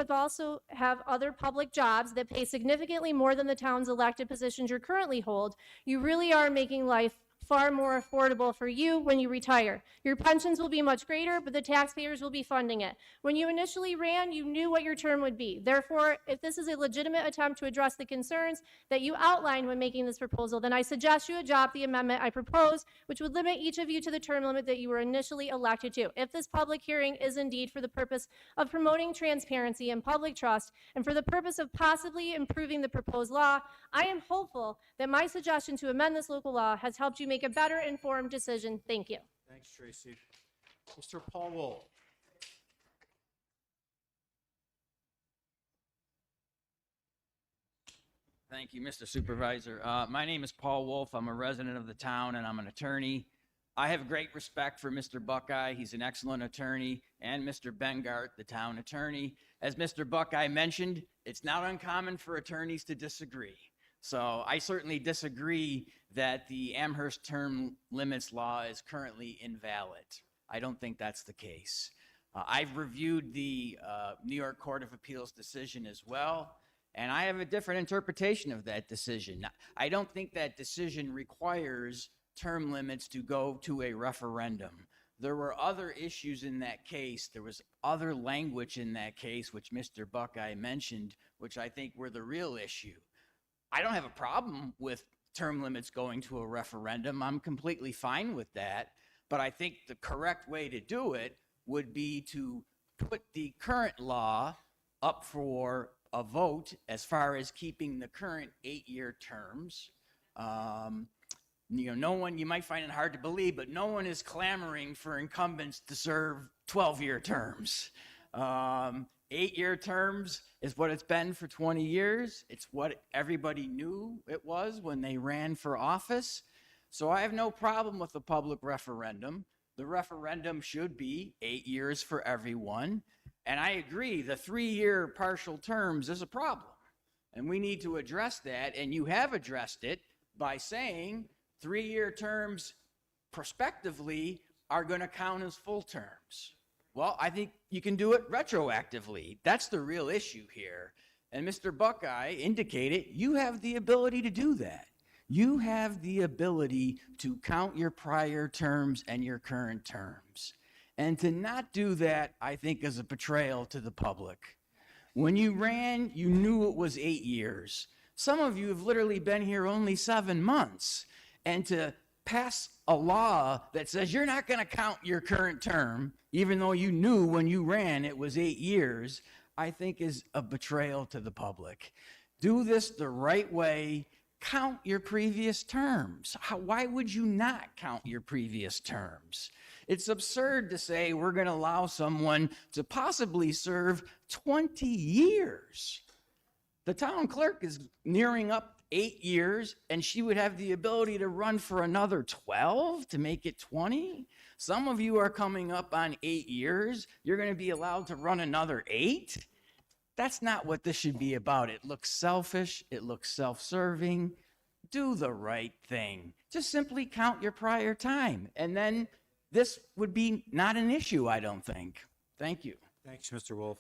Speaker 6: have other public jobs that pay significantly more than the town's elected positions you currently hold, you really are making life far more affordable for you when you retire. Your pensions will be much greater, but the taxpayers will be funding it. When you initially ran, you knew what your term would be. Therefore, if this is a legitimate attempt to address the concerns that you outlined when making this proposal, then I suggest you adopt the amendment I propose, which would limit each of you to the term limit that you were initially elected to. If this public hearing is indeed for the purpose of promoting transparency and public trust, and for the purpose of possibly improving the proposed law, I am hopeful that my suggestion to amend this local law has helped you make a better informed decision. Thank you.
Speaker 1: Thanks, Tracy. Mr. Paul Wolf.
Speaker 7: Thank you, Mr. Supervisor. My name is Paul Wolf. I'm a resident of the town and I'm an attorney. I have great respect for Mr. Buckeye. He's an excellent attorney, and Mr. Bengart, the town attorney. As Mr. Buckeye mentioned, it's not uncommon for attorneys to disagree. So I certainly disagree that the Amherst term limits law is currently invalid. I don't think that's the case. I've reviewed the New York Court of Appeals decision as well, and I have a different interpretation of that decision. I don't think that decision requires term limits to go to a referendum. There were other issues in that case. There was other language in that case, which Mr. Buckeye mentioned, which I think were the real issue. I don't have a problem with term limits going to a referendum. I'm completely fine with that. But I think the correct way to do it would be to put the current law up for a vote as far as keeping the current 8-year terms. No one, you might find it hard to believe, but no one is clamoring for incumbents to serve 12-year terms. 8-year terms is what it's been for 20 years. It's what everybody knew it was when they ran for office. So I have no problem with the public referendum. The referendum should be 8 years for everyone. And I agree, the 3-year partial terms is a problem. And we need to address that. And you have addressed it by saying 3-year terms prospectively are going to count as full terms. Well, I think you can do it retroactively. That's the real issue here. And Mr. Buckeye indicated you have the ability to do that. You have the ability to count your prior terms and your current terms. And to not do that, I think, is a betrayal to the public. When you ran, you knew it was 8 years. Some of you have literally been here only 7 months. And to pass a law that says you're not going to count your current term, even though you knew when you ran it was 8 years, I think is a betrayal to the public. Do this the right way. Count your previous terms. Why would you not count your previous terms? It's absurd to say we're going to allow someone to possibly serve 20 years. The town clerk is nearing up 8 years, and she would have the ability to run for another 12 to make it 20. Some of you are coming up on 8 years. You're going to be allowed to run another 8. That's not what this should be about. It looks selfish. It looks self-serving. Do the right thing. Just simply count your prior time, and then this would be not an issue, I don't think. Thank you.
Speaker 1: Thanks, Mr. Wolf.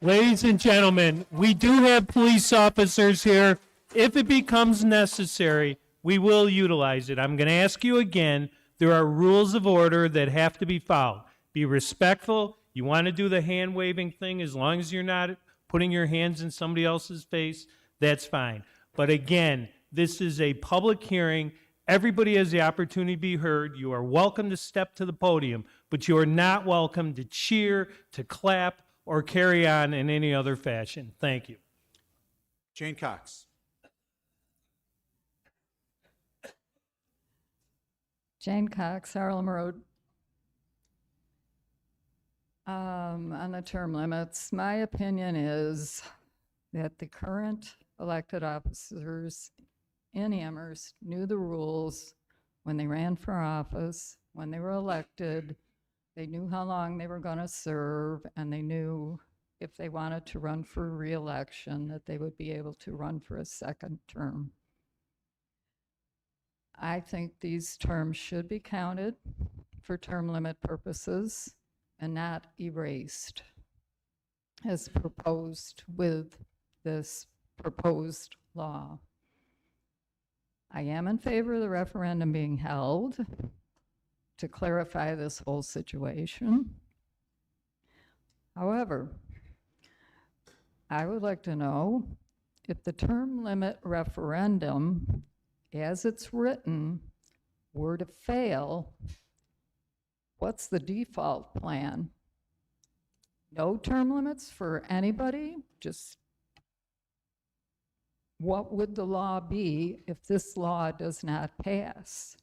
Speaker 20: Ladies and gentlemen, we do have police officers here. If it becomes necessary, we will utilize it. I'm going to ask you again, there are rules of order that have to be followed. Be respectful. You want to do the hand waving thing, as long as you're not putting your hands in somebody else's face, that's fine. But again, this is a public hearing. Everybody has the opportunity to be heard. You are welcome to step to the podium, but you are not welcome to cheer, to clap, or carry on in any other fashion. Thank you.
Speaker 1: Jane Cox.
Speaker 18: Jane Cox, Harlem Road. On the term limits, my opinion is that the current elected officers in Amherst knew the rules when they ran for office, when they were elected. They knew how long they were going to serve, and they knew if they wanted to run for reelection, that they would be able to run for a second term. I think these terms should be counted for term limit purposes and not erased as proposed with this proposed law. I am in favor of the referendum being held to clarify this whole situation. However, I would like to know if the term limit referendum, as it's written, were to fail, what's the default plan? No term limits for anybody? Just what would the law be if this law does not pass?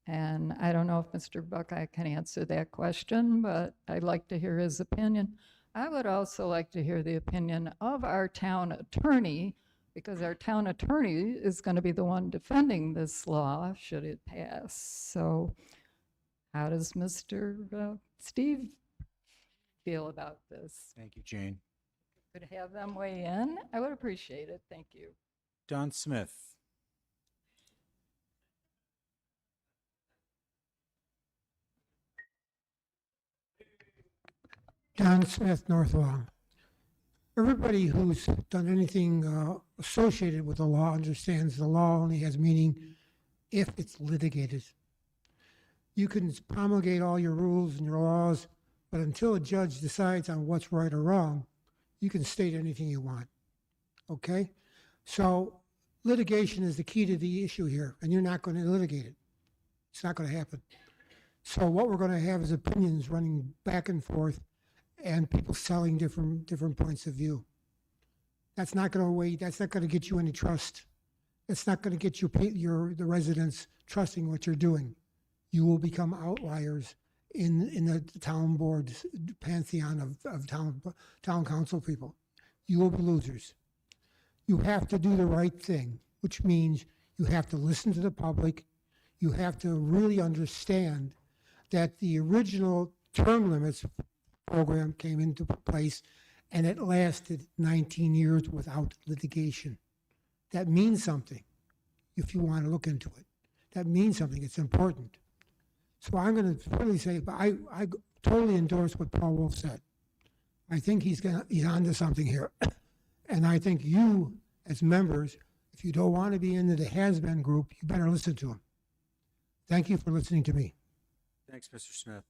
Speaker 18: And I don't know if Mr. Buckeye can answer that question, but I'd like to hear his opinion. I would also like to hear the opinion of our town attorney, because our town attorney is going to be the one defending this law should it pass. So how does Mr. Steve feel about this?
Speaker 1: Thank you, Jane.
Speaker 18: Could have them weigh in? I would appreciate it. Thank you.
Speaker 1: Don Smith.
Speaker 8: Don Smith, North Lawn. Everybody who's done anything associated with the law understands the law only has meaning if it's litigated. You can promulgate all your rules and your laws, but until a judge decides on what's right or wrong, you can state anything you want. Okay? So litigation is the key to the issue here, and you're not going to litigate it. It's not going to happen. So what we're going to have is opinions running back and forth and people selling different points of view. That's not going to wait. That's not going to get you any trust. It's not going to get the residents trusting what you're doing. You will become outliers in the town board's pantheon of town council people. You will be losers. You have to do the right thing, which means you have to listen to the public. You have to really understand that the original term limits program came into place and it lasted 19 years without litigation. That means something if you want to look into it. That means something. It's important. So I'm going to really say, but I totally endorse what Paul Wolf said. I think he's onto something here. And I think you, as members, if you don't want to be into the has-been group, you better listen to him. Thank you for listening to me.
Speaker 1: Thanks, Mr. Smith.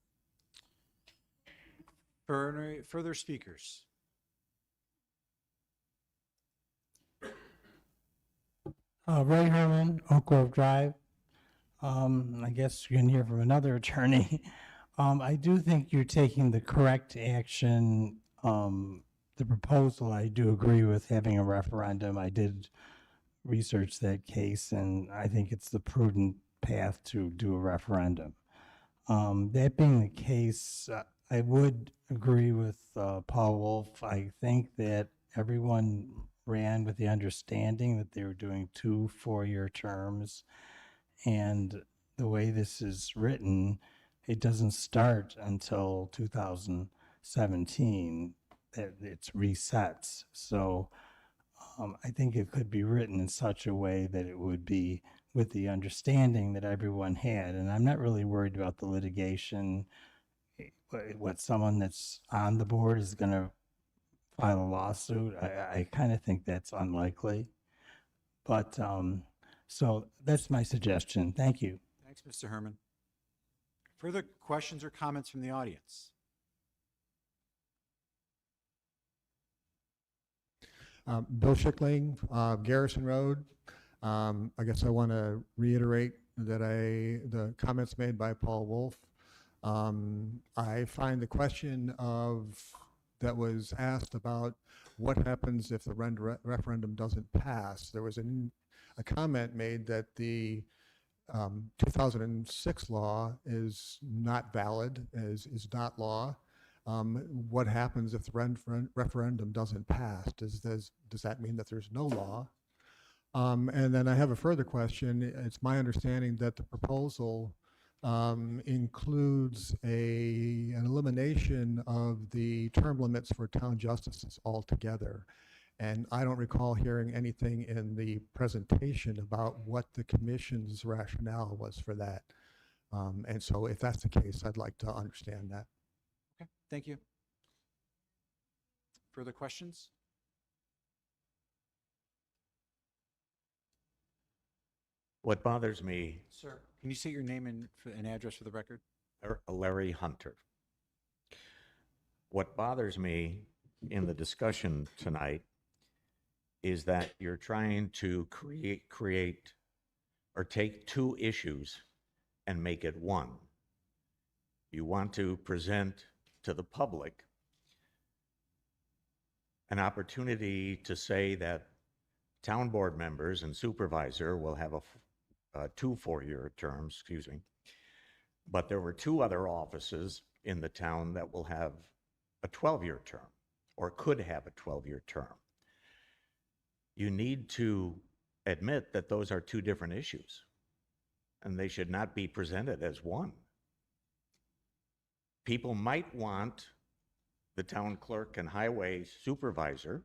Speaker 1: Further speakers?
Speaker 9: Ray Herman, Oak Grove Drive. I guess you're going to hear from another attorney. I do think you're taking the correct action. The proposal, I do agree with having a referendum. I did research that case, and I think it's the prudent path to do a referendum. That being the case, I would agree with Paul Wolf. I think that everyone ran with the understanding that they were doing 2 4-year terms. And the way this is written, it doesn't start until 2017. It's resets. So I think it could be written in such a way that it would be with the understanding that everyone had. And I'm not really worried about the litigation. What someone that's on the board is going to file a lawsuit, I kind of think that's unlikely. But so that's my suggestion. Thank you.
Speaker 1: Thanks, Mr. Herman. Further questions or comments from the audience?
Speaker 23: Bill Schickling, Garrison Road. I guess I want to reiterate that the comments made by Paul Wolf. I find the question that was asked about what happens if the referendum doesn't pass. There was a comment made that the 2006 law is not valid, is not law. What happens if the referendum doesn't pass? Does that mean that there's no law? And then I have a further question. It's my understanding that the proposal includes an elimination of the term limits for town justices altogether. And I don't recall hearing anything in the presentation about what the commission's rationale was for that. And so if that's the case, I'd like to understand that.
Speaker 1: Okay, thank you. Further questions?
Speaker 11: What bothers me,
Speaker 1: Sir, can you state your name and address for the record?
Speaker 11: Larry Hunter. What bothers me in the discussion tonight is that you're trying to create or take two issues and make it one. You want to present to the public an opportunity to say that town board members and supervisor will have two four-year terms, excuse me. But there were two other offices in the town that will have a 12-year term or could have a 12-year term. You need to admit that those are two different issues and they should not be presented as one. People might want the town clerk and highway supervisor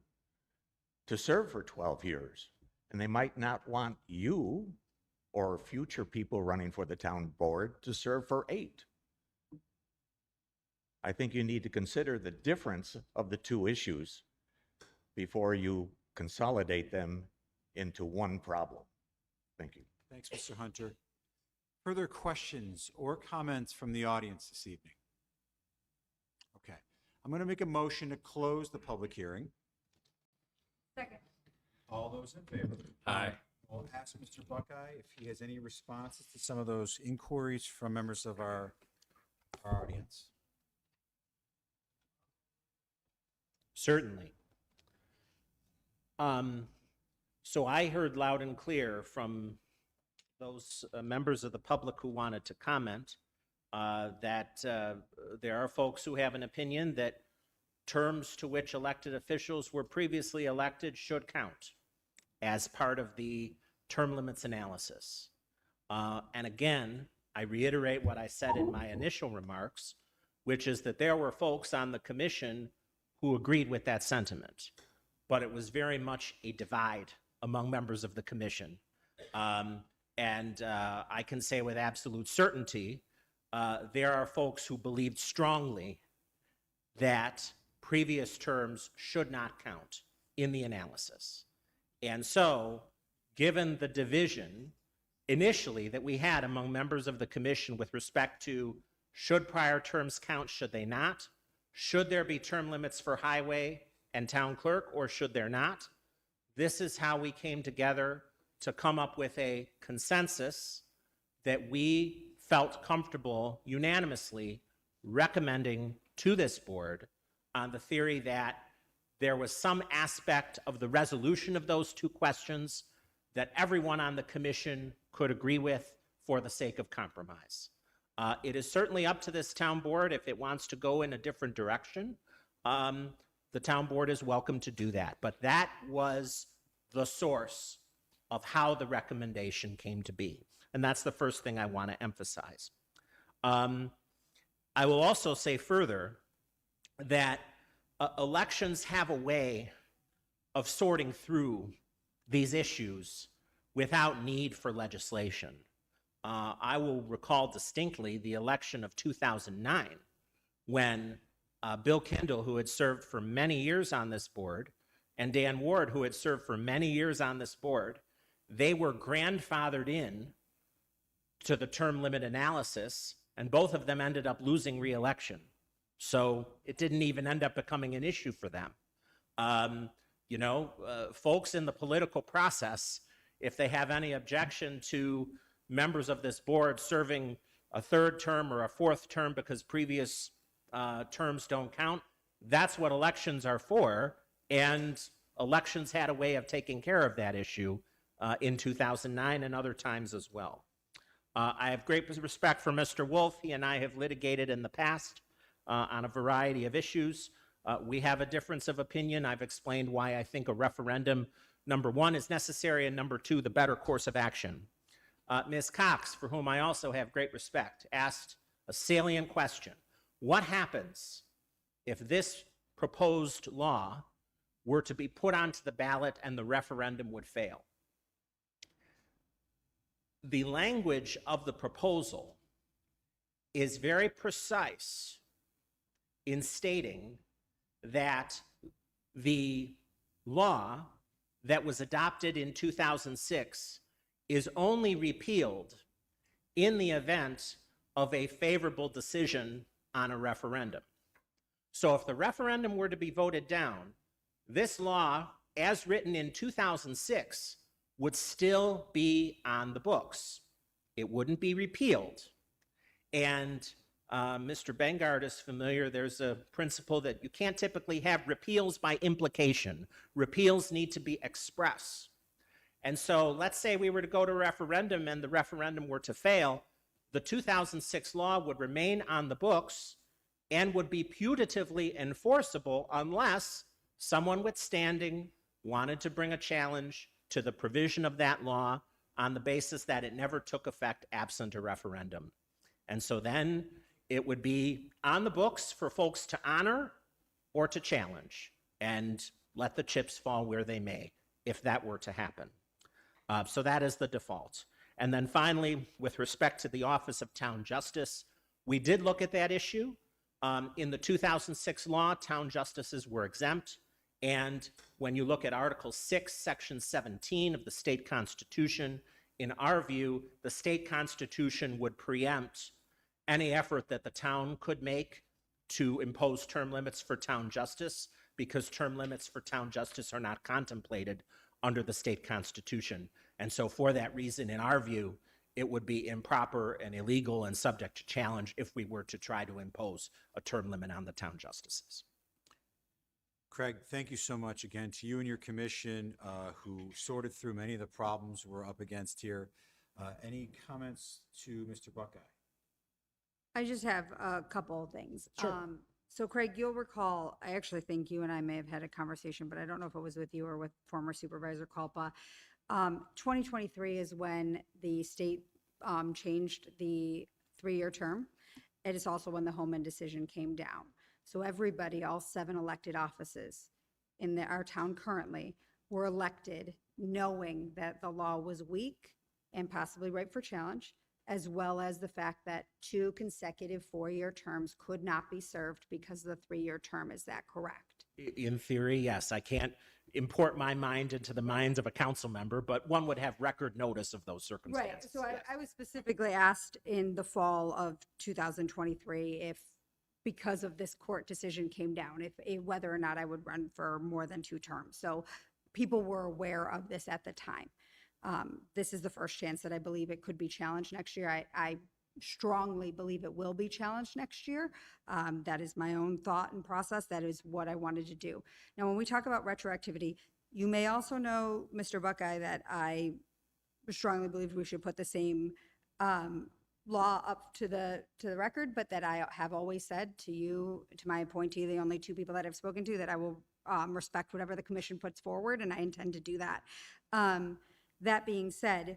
Speaker 11: to serve for 12 years, and they might not want you or future people running for the town board to serve for 8. I think you need to consider the difference of the two issues before you consolidate them into one problem. Thank you.
Speaker 1: Thanks, Mr. Hunter. Further questions or comments from the audience this evening? Okay, I'm going to make a motion to close the public hearing.
Speaker 3: Second.
Speaker 1: All those in favor?
Speaker 2: Aye.
Speaker 1: We'll ask Mr. Buckeye if he has any responses to some of those inquiries from members of our audience.
Speaker 19: Certainly. So I heard loud and clear from those members of the public who wanted to comment that there are folks who have an opinion that terms to which elected officials were previously elected should count as part of the term limits analysis. And again, I reiterate what I said in my initial remarks, which is that there were folks on the commission who agreed with that sentiment, but it was very much a divide among members of the commission. And I can say with absolute certainty, there are folks who believed strongly that previous terms should not count in the analysis. And so, given the division initially that we had among members of the commission with respect to should prior terms count, should they not? Should there be term limits for highway and town clerk, or should there not? This is how we came together to come up with a consensus that we felt comfortable unanimously recommending to this board on the theory that there was some aspect of the resolution of those two questions that everyone on the commission could agree with for the sake of compromise. It is certainly up to this town board if it wants to go in a different direction. The town board is welcome to do that. But that was the source of how the recommendation came to be. And that's the first thing I want to emphasize. I will also say further that elections have a way of sorting through these issues without need for legislation. I will recall distinctly the election of 2009 when Bill Kendall, who had served for many years on this board, and Dan Ward, who had served for many years on this board, they were grandfathered in to the term limit analysis, and both of them ended up losing re-election. So it didn't even end up becoming an issue for them. Folks in the political process, if they have any objection to members of this board serving a third term or a fourth term because previous terms don't count, that's what elections are for. And elections had a way of taking care of that issue in 2009 and other times as well. I have great respect for Mr. Wolf. He and I have litigated in the past on a variety of issues. We have a difference of opinion. I've explained why I think a referendum, number one, is necessary, and number two, the better course of action. Ms. Cox, for whom I also have great respect, asked a salient question. What happens if this proposed law were to be put onto the ballot and the referendum would fail? The language of the proposal is very precise in stating that the law that was adopted in 2006 is only repealed in the event of a favorable decision on a referendum. So if the referendum were to be voted down, this law, as written in 2006, would still be on the books. It wouldn't be repealed. And Mr. Bengard is familiar. There's a principle that you can't typically have repeals by implication. Repeals need to be express. And so let's say we were to go to a referendum and the referendum were to fail, the 2006 law would remain on the books and would be putatively enforceable unless someone with standing wanted to bring a challenge to the provision of that law on the basis that it never took effect absent a referendum. And so then it would be on the books for folks to honor or to challenge and let the chips fall where they may if that were to happen. So that is the default. And then finally, with respect to the Office of Town Justice, we did look at that issue. In the 2006 law, town justices were exempt. And when you look at Article 6, Section 17 of the state constitution, in our view, the state constitution would preempt any effort that the town could make to impose term limits for town justice, because term limits for town justice are not contemplated under the state constitution. And so for that reason, in our view, it would be improper and illegal and subject to challenge if we were to try to impose a term limit on the town justices.
Speaker 1: Craig, thank you so much again to you and your commission who sorted through many of the problems we're up against here. Any comments to Mr. Buckeye?
Speaker 3: I just have a couple of things.
Speaker 1: Sure.
Speaker 3: So Craig, you'll recall, I actually think you and I may have had a conversation, but I don't know if it was with you or with former Supervisor Kalpa. 2023 is when the state changed the 3-year term. It is also when the Holman decision came down. So everybody, all 7 elected offices in our town currently were elected knowing that the law was weak and possibly ripe for challenge, as well as the fact that 2 consecutive 4-year terms could not be served because the 3-year term. Is that correct?
Speaker 19: In theory, yes. I can't import my mind into the minds of a council member, but one would have record notice of those circumstances.
Speaker 3: Right. So I was specifically asked in the fall of 2023 if, because of this court decision came down, if whether or not I would run for more than 2 terms. So people were aware of this at the time. This is the first chance that I believe it could be challenged next year. I strongly believe it will be challenged next year. That is my own thought and process. That is what I wanted to do. Now, when we talk about retroactivity, you may also know, Mr. Buckeye, that I strongly believe we should put the same law up to the record, but that I have always said to you, to my appointee, the only 2 people that I've spoken to, that I will respect whatever the commission puts forward, and I intend to do that. That being said,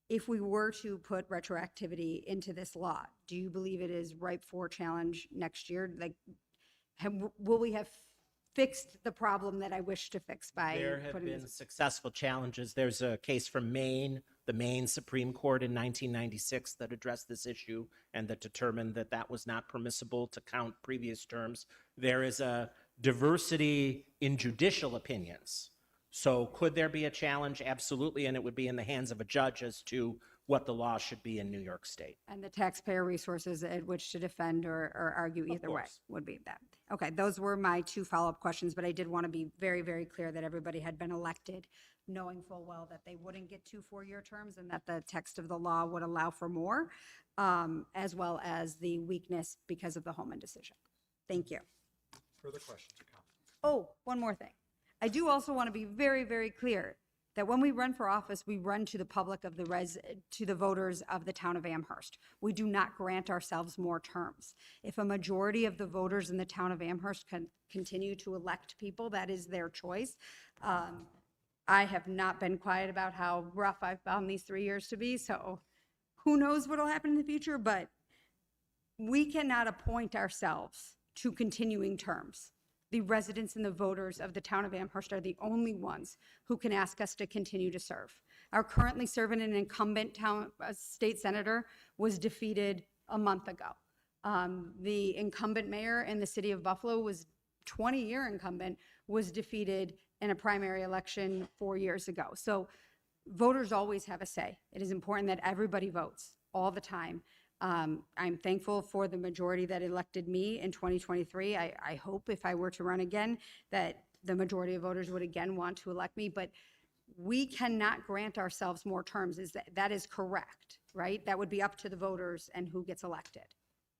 Speaker 3: if we were to put retroactivity into this law, do you believe it is ripe for challenge next year? Like, will we have fixed the problem that I wish to fix by
Speaker 19: There have
Speaker 3: putting
Speaker 19: been
Speaker 3: this?
Speaker 19: successful challenges. There's a case from Maine, the Maine Supreme Court in 1996 that addressed this issue and that determined that that was not permissible to count previous terms. There is a diversity in judicial opinions. So could there be a challenge? Absolutely, and it would be in the hands of a judge as to what the law should be in New York State.
Speaker 3: And the taxpayer resources at which to defend or argue either way would be that. Okay, those were my 2 follow-up questions, but I did want to be very, very clear that everybody had been elected knowing full well that they wouldn't get 2 4-year terms and that the text of the law would allow for more, as well as the weakness because of the Holman decision. Thank you.
Speaker 1: Further questions or comments?
Speaker 3: Oh, one more thing. I do also want to be very, very clear that when we run for office, we run to the public of to the voters of the town of Amherst. We do not grant ourselves more terms. If a majority of the voters in the town of Amherst can continue to elect people, that is their choice. I have not been quiet about how rough I've found these 3 years to be, so who knows what'll happen in the future, but we cannot appoint ourselves to continuing terms. The residents and the voters of the town of Amherst are the only ones who can ask us to continue to serve. Our currently serving an incumbent state senator was defeated a month ago. The incumbent mayor in the city of Buffalo was 20-year incumbent, was defeated in a primary election 4 years ago. So voters always have a say. It is important that everybody votes all the time. I'm thankful for the majority that elected me in 2023. I hope if I were to run again, that the majority of voters would again want to elect me, but we cannot grant ourselves more terms. That is correct, right? That would be up to the voters and who gets elected.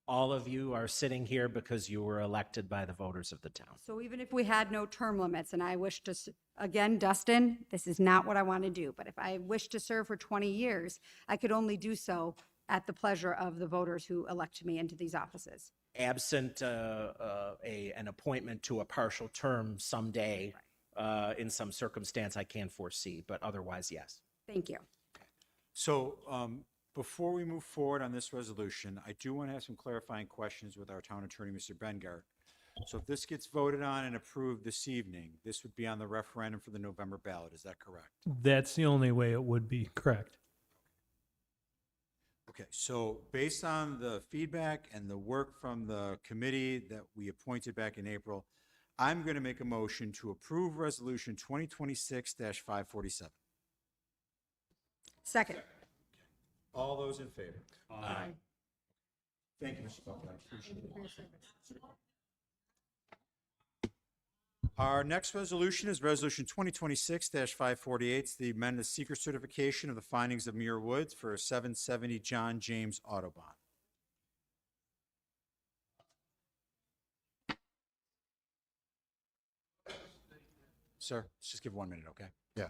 Speaker 19: All of you are sitting here because you were elected by the voters of the town.
Speaker 3: So even if we had no term limits, and I wish to, again, Dustin, this is not what I want to do, but if I wish to serve for 20 years, I could only do so at the pleasure of the voters who elect me into these offices.
Speaker 19: Absent an appointment to a partial term someday, in some circumstance I can't foresee, but otherwise, yes.
Speaker 3: Thank you.
Speaker 1: So before we move forward on this resolution, I do want to have some clarifying questions with our town attorney, Mr. Bengart. So if this gets voted on and approved this evening, this would be on the referendum for the November ballot. Is that correct?
Speaker 20: That's the only way it would be correct.
Speaker 1: Okay, so based on the feedback and the work from the committee that we appointed back in April, I'm going to make a motion to approve Resolution 2026-547.
Speaker 3: Second.
Speaker 1: All those in favor? Aye. Thank you, Mr. Buckland. I appreciate it. Our next resolution is Resolution 2026-548. It's the amended secret certification of the findings of Muir Woods for 770 John James Autobahn. Sir, let's just give 1 minute, okay?
Speaker 23: Yeah.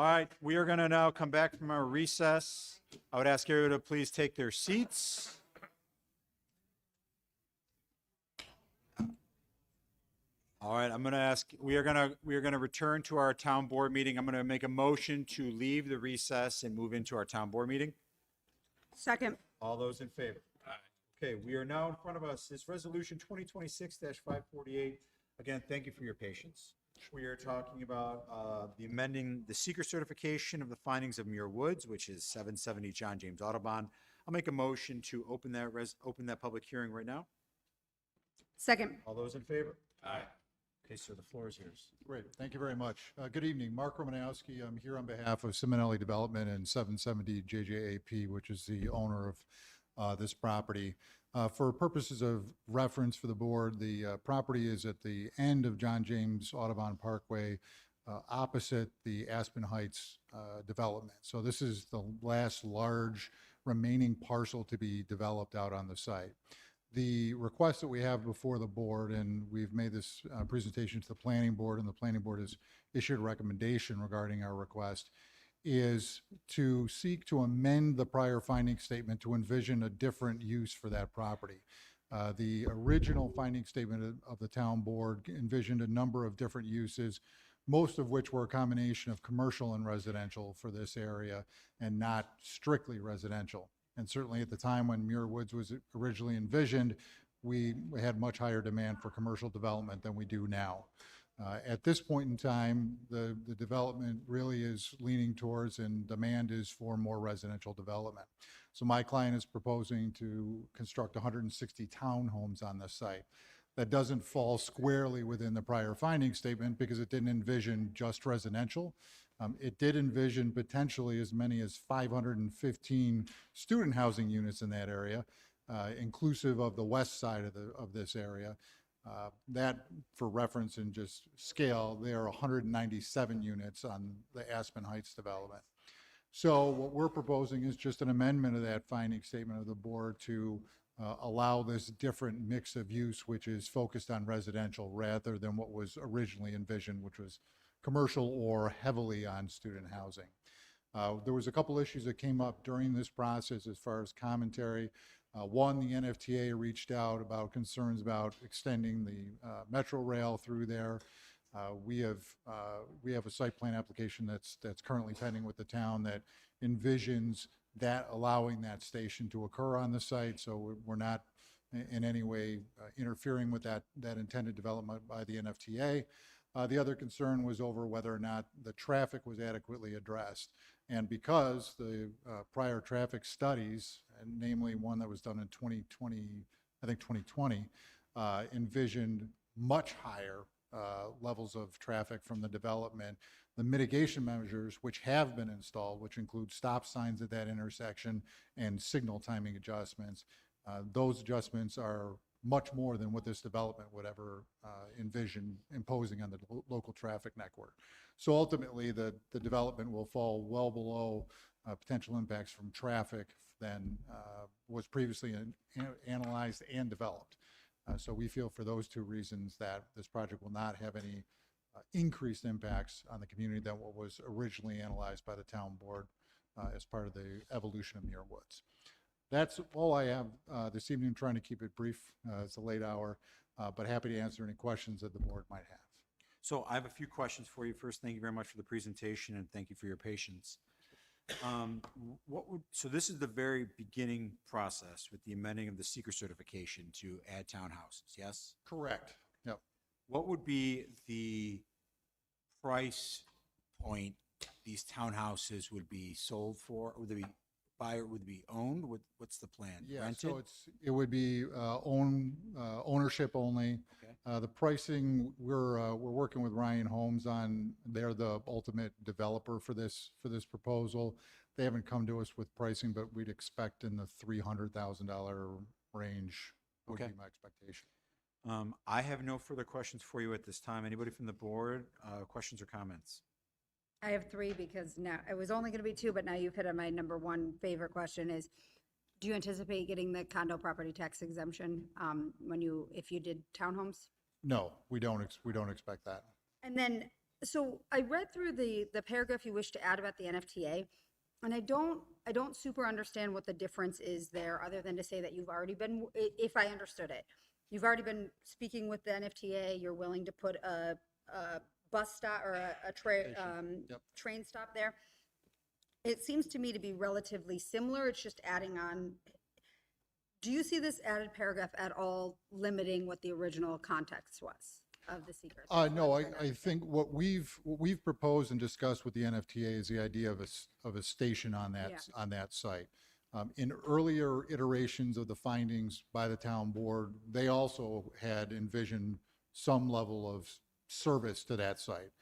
Speaker 1: All right, we are going to now come back from our recess. I would ask everyone to please take their seats. All right, I'm going to ask, we are going to return to our town board meeting. I'm going to make a motion to leave the recess and move into our town board meeting.
Speaker 3: Second.
Speaker 1: All those in favor? Okay, we are now in front of us. This resolution 2026-548. Again, thank you for your patience. We are talking about the amending the seeker certification of the findings of Muir Woods, which is 770 John James Audubon. I'll make a motion to open that public hearing right now.
Speaker 3: Second.
Speaker 1: All those in favor? Aye. Okay, sir, the floor is yours.
Speaker 12: Great, thank you very much. Good evening, Mark Romanowski. I'm here on behalf of Simonelli Development and 770 JJAP, which is the owner of this property. For purposes of reference for the board, the property is at the end of John James Audubon Parkway, opposite the Aspen Heights development. So this is the last large remaining parcel to be developed out on the site. The request that we have before the board, and we've made this presentation to the planning board, and the planning board has issued a recommendation regarding our request, is to seek to amend the prior finding statement to envision a different use for that property. The original finding statement of the town board envisioned a number of different uses, most of which were a combination of commercial and residential for this area and not strictly residential. And certainly at the time when Muir Woods was originally envisioned, we had much higher demand for commercial development than we do now. At this point in time, the development really is leaning towards, and demand is for more residential development. So my client is proposing to construct 160 townhomes on this site. That doesn't fall squarely within the prior finding statement because it didn't envision just residential. It did envision potentially as many as 515 student housing units in that area, inclusive of the west side of this area. That, for reference and just scale, there are 197 units on the Aspen Heights development. So what we're proposing is just an amendment of that finding statement of the board to allow this different mix of use, which is focused on residential rather than what was originally envisioned, which was commercial or heavily on student housing. There was a couple issues that came up during this process as far as commentary. One, the NFTA reached out about concerns about extending the Metro Rail through there. We have a site plan application that's currently pending with the town that envisions that allowing that station to occur on the site. So we're not in any way interfering with that intended development by the NFTA. The other concern was over whether or not the traffic was adequately addressed. And because the prior traffic studies, and namely one that was done in 2020, envisioned much higher levels of traffic from the development, the mitigation measures which have been installed, which include stop signs at that intersection and signal timing adjustments, those adjustments are much more than what this development would ever envision imposing on the local traffic network. So ultimately, the development will fall well below potential impacts from traffic than was previously analyzed and developed. So we feel for those two reasons that this project will not have any increased impacts on the community than what was originally analyzed by the town board as part of the evolution of Muir Woods. That's all I have this evening. I'm trying to keep it brief. It's a late hour, but happy to answer any questions that the board might have.
Speaker 1: So I have a few questions for you. First, thank you very much for the presentation and thank you for your patience. So this is the very beginning process with the amending of the seeker certification to add townhouses, yes?
Speaker 12: Correct. Yep.
Speaker 1: What would be the price point these townhouses would be sold for? Would they be would be owned? What's the plan?
Speaker 12: Yeah,
Speaker 1: Rented?
Speaker 12: so it would be ownership only.
Speaker 1: Okay.
Speaker 12: The pricing, we're working with Ryan Homes on. They're the ultimate developer for this proposal. They haven't come to us with pricing, but we'd expect in the $300,000 range would be my expectation.
Speaker 1: I have no further questions for you at this time. Anybody from the board, questions or comments?
Speaker 3: I have three because now, it was only going to be two, but now you've hit on my number one favorite question is, do you anticipate getting the condo property tax exemption if you did townhomes?
Speaker 12: No, we don't expect that.
Speaker 3: And then So I read through the paragraph you wish to add about the NFTA, and I don't super understand what the difference is there, other than to say that you've already been, if I understood it, you've already been speaking with the NFTA, you're willing to put a bus stop or train stop there. It seems to me to be relatively similar. It's just adding on. Do you see this added paragraph at all limiting what the original context was of the seeker?
Speaker 12: No, I think what we've proposed and discussed with the NFTA is the idea of a station on that site. In earlier iterations of the findings by the town board, they also had envisioned some level of service to that site.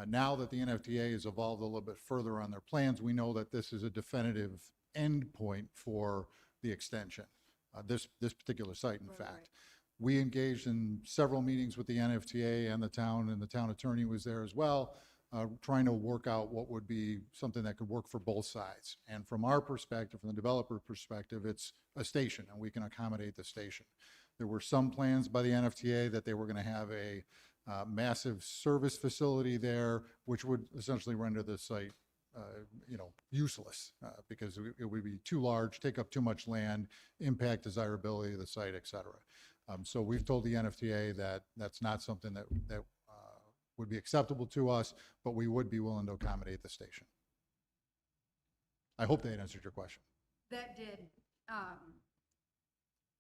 Speaker 12: Now that the NFTA has evolved a little bit further on their plans, we know that this is a definitive endpoint for the extension, this particular site, in fact. We engaged in several meetings with the NFTA and the town attorney was there as well, trying to work out what would be something that could work for both sides. And from our perspective, from the developer perspective, it's a station, and we can accommodate the station. There were some plans by the NFTA that they were going to have a massive service facility there, which would essentially render the site useless because it would be too large, take up too much land, impact desirability of the site, et cetera. So we've told the NFTA that that's not something that would be acceptable to us, but we would be willing to accommodate the station. I hope that answered your question.
Speaker 3: That did.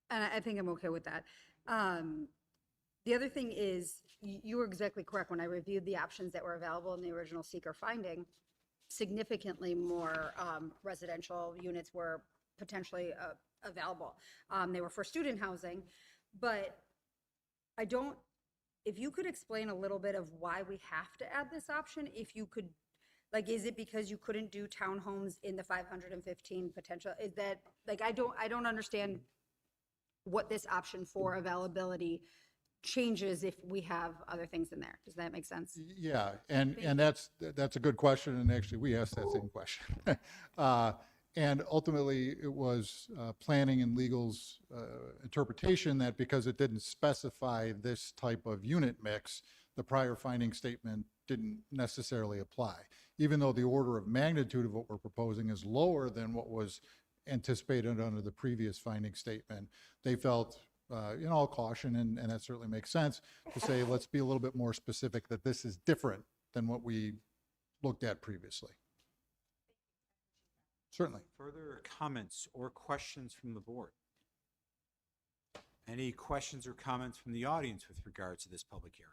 Speaker 3: And I think I'm okay with that. The other thing is, you were exactly correct. When I reviewed the options that were available in the original seeker finding, significantly more residential units were potentially available. They were for student housing, but I don't, if you could explain a little bit of why we have to add this option, if you could, like, is it because you couldn't do townhomes in the 515 potential? Is that, like, I don't understand what this option for availability changes if we have other things in there. Does that make sense?
Speaker 12: Yeah, and that's a good question, and actually we asked that same question. And ultimately, it was planning and legal's interpretation that because it didn't specify this type of unit mix, the prior finding statement didn't necessarily apply. Even though the order of magnitude of what we're proposing is lower than what was anticipated under the previous finding statement, they felt, in all caution, and that certainly makes sense, to say, let's be a little bit more specific that this is different than what we looked at previously. Certainly.
Speaker 1: Further comments or questions from the board? Any questions or comments from the audience with regard to this public hearing?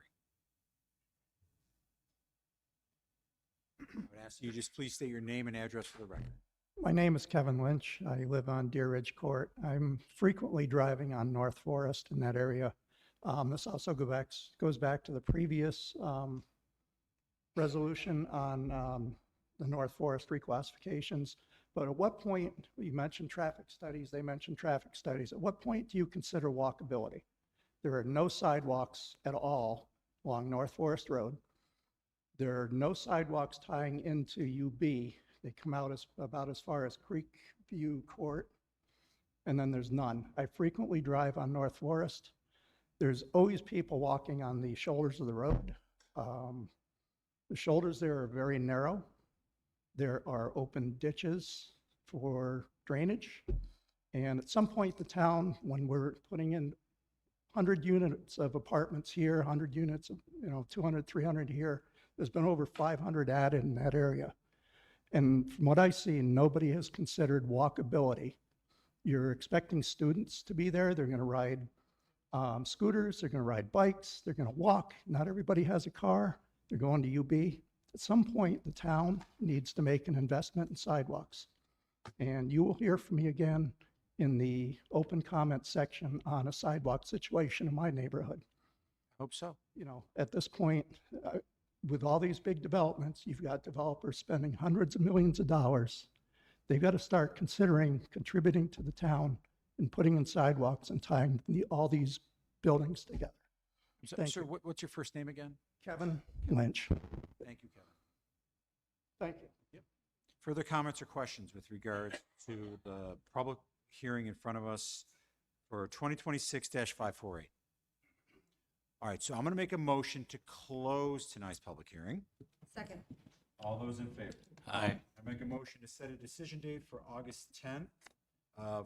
Speaker 1: I would ask you just please state your name and address for the record.
Speaker 10: My name is Kevin Lynch. I live on Deer Ridge Court. I'm frequently driving on North Forest in that area. This also goes back to the previous resolution on the North Forest reclassifications. But at what point, you mentioned traffic studies, they mentioned traffic studies. At what point do you consider walkability? There are no sidewalks at all along North Forest Road. There are no sidewalks tying into UB. They come out about as far as Creek View Court, and then there's none. I frequently drive on North Forest. There's always people walking on the shoulders of the road. The shoulders there are very narrow. There are open ditches for drainage. And at some point, the town, when we're putting in 100 units of apartments here, 100 units of, 200, 300 here, there's been over 500 added in that area. And from what I see, nobody has considered walkability. You're expecting students to be there. They're going to ride scooters. They're going to ride bikes. They're going to walk. Not everybody has a car. They're going to UB. At some point, the town needs to make an investment in sidewalks. And you will hear from me again in the open comment section on a sidewalk situation in my neighborhood.
Speaker 1: Hope so.
Speaker 10: At this point, with all these big developments, you've got developers spending hundreds of millions of dollars. They've got to start considering contributing to the town and putting in sidewalks and tying all these buildings together.
Speaker 1: Sir, what's your first name again?
Speaker 10: Kevin Lynch.
Speaker 1: Thank you, Kevin.
Speaker 10: Thank you.
Speaker 1: Yep. Further comments or questions with regard to the public hearing in front of us for 2026-548? All right, so I'm going to make a motion to close tonight's public hearing.
Speaker 3: Second.
Speaker 1: All those in favor?
Speaker 2: Aye.
Speaker 1: I make a motion to set a decision date for August 10th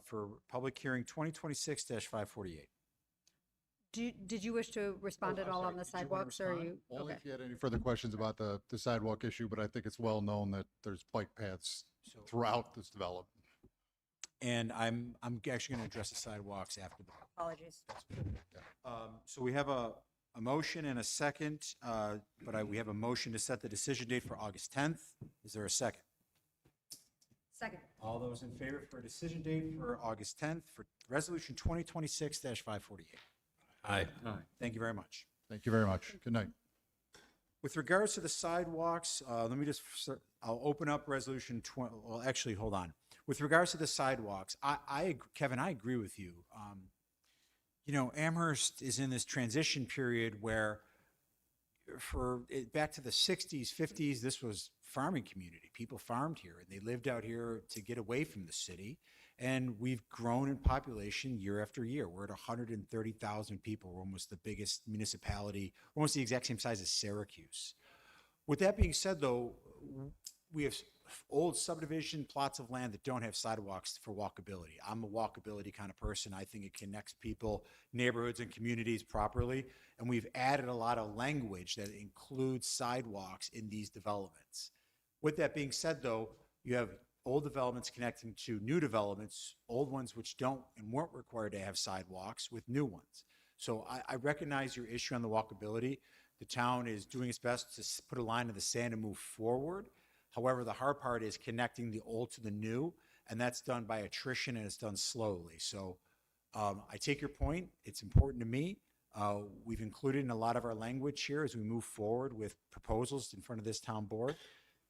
Speaker 1: for public hearing 2026-548.
Speaker 3: Did you wish to respond at all on the sidewalks, or are you?
Speaker 12: Only
Speaker 3: Okay.
Speaker 12: if you had any further questions about the sidewalk issue, but I think it's well known that there's bike paths throughout this development.
Speaker 1: And I'm actually going to address the sidewalks after that.
Speaker 3: Apologies.
Speaker 1: So we have a motion and a second, but we have a motion to set the decision date for August 10th. Is there a second?
Speaker 3: Second.
Speaker 1: All those in favor for a decision date for August 10th for Resolution 2026-548?
Speaker 2: Aye.
Speaker 1: Thank you very much.
Speaker 12: Thank you very much. Good night.
Speaker 1: With regards to the sidewalks, I'll open up Resolution 20, well, actually, hold on. With regards to the sidewalks, Kevin, I agree with you. Amherst is in this transition period where back to the 60s, 50s, this was farming community. People farmed here, and they lived out here to get away from the city. And we've grown in population year after year. We're at 130,000 people. We're almost the biggest municipality, almost the exact same size as Syracuse. With that being said, though, we have old subdivision plots of land that don't have sidewalks for walkability. I'm a walkability kind of person. I think it connects people, neighborhoods, and communities properly. And we've added a lot of language that includes sidewalks in these developments. With that being said, though, you have old developments connecting to new developments, old ones which don't and weren't required to have sidewalks with new ones. So I recognize your issue on the walkability. The town is doing its best to put a line in the sand and move forward. However, the hard part is connecting the old to the new, and that's done by attrition, and it's done slowly. So I take your point. It's important to me. We've included in a lot of our language here as we move forward with proposals in front of this town board.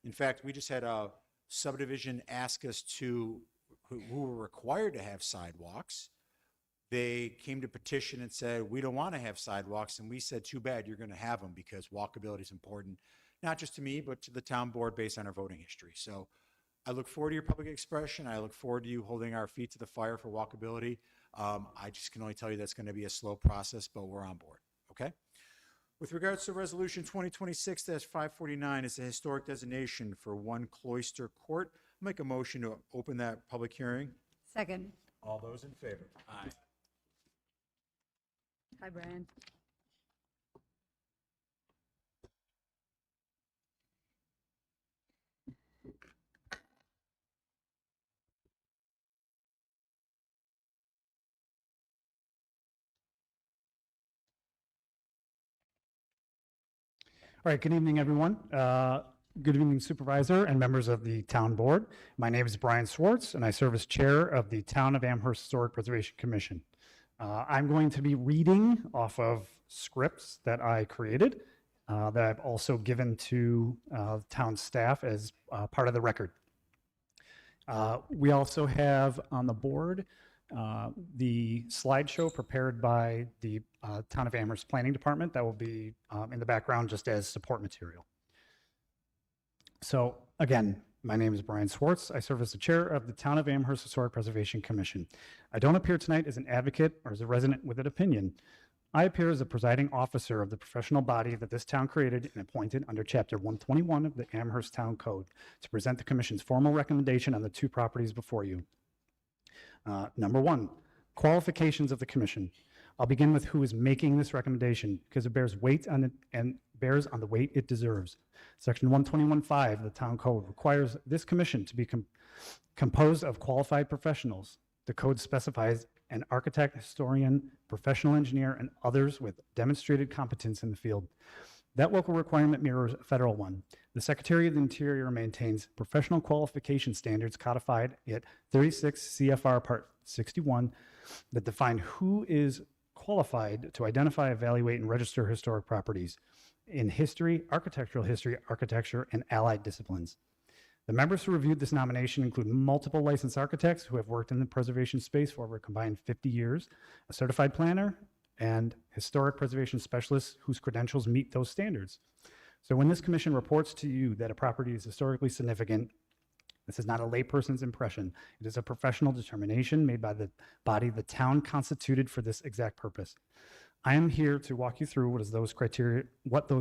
Speaker 1: In fact, we just had a subdivision ask us who were required to have sidewalks. They came to petition and said, we don't want to have sidewalks. And we said, too bad, you're going to have them because walkability is important, not just to me, but to the town board based on our voting history. So I look forward to your public expression. I look forward to you holding our feet to the fire for walkability. I just can only tell you that's going to be a slow process, but we're on board, okay? With regards to Resolution 2026-549, it's a historic designation for 1 Cloister Court. I'll make a motion to open that public hearing.
Speaker 3: Second.
Speaker 1: All those in favor?
Speaker 2: Aye.
Speaker 3: Hi, Brian.
Speaker 13: All right, good evening, everyone. Good evening, Supervisor and members of the Town Board. My name is Brian Swartz, and I serve as Chair of the Town of Amherst Historic Preservation Commission. I'm going to be reading off of scripts that I created that I've also given to town staff as part of the record. We also have on the board the slideshow prepared by the Town of Amherst Planning Department that will be in the background just as support material. So again, my name is Brian Swartz. I serve as the chair of the Town of Amherst Historic Preservation Commission. I don't appear tonight as an advocate or as a resident with an opinion. I appear as the presiding officer of the professional body that this town created and appointed under Chapter 121 of the Amherst Town Code to present the commission's formal recommendation on the 2 properties before you. Number 1, qualifications of the commission. I'll begin with who is making this recommendation because it bears weight on it and bears on the weight it deserves. Section 121.5 of the Town Code requires this commission to be composed of qualified professionals. The code specifies an architect, historian, professional engineer, and others with demonstrated competence in the field. That local requirement mirrors a federal one. The Secretary of the Interior maintains professional qualification standards codified at 36 CFR Part 61 that define who is qualified to identify, evaluate, and register historic properties in history, architectural history, architecture, and allied disciplines. The members who reviewed this nomination include multiple licensed architects who have worked in the preservation space for over a combined 50 years, a certified planner, and historic preservation specialists whose credentials meet those standards. So when this commission reports to you that a property is historically significant, this is not a layperson's impression. It is a professional determination made by the body the town constituted for this exact purpose. I am here to walk you through what those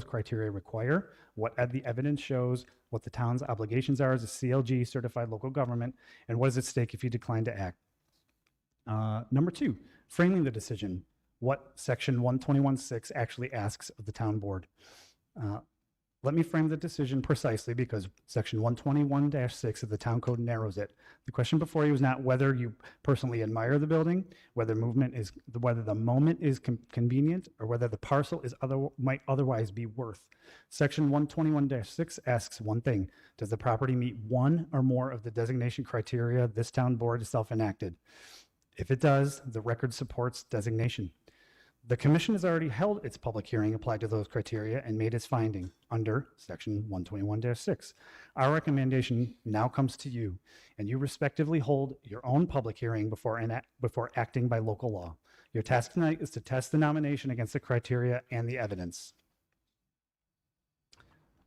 Speaker 13: criteria require, what the evidence shows, what the town's obligations are as a CLG certified local government, and what is at stake if you decline to act. Number 2, framing the decision, what section 121.6 actually asks of the town board. Let me frame the decision precisely because section 121-6 of the town code narrows it. The question before you is not whether you personally admire the building, whether the moment is convenient, or whether the parcel might otherwise be worth. Section 121-6 asks one thing: does the property meet one or more of the designation criteria this town board has self-enacted? If it does, the record supports designation. The commission has already held its public hearing applied to those criteria and made its finding under section 121-6. Our recommendation now comes to you, and you respectively hold your own public hearing before acting by local law. Your task tonight is to test the nomination against the criteria and the evidence.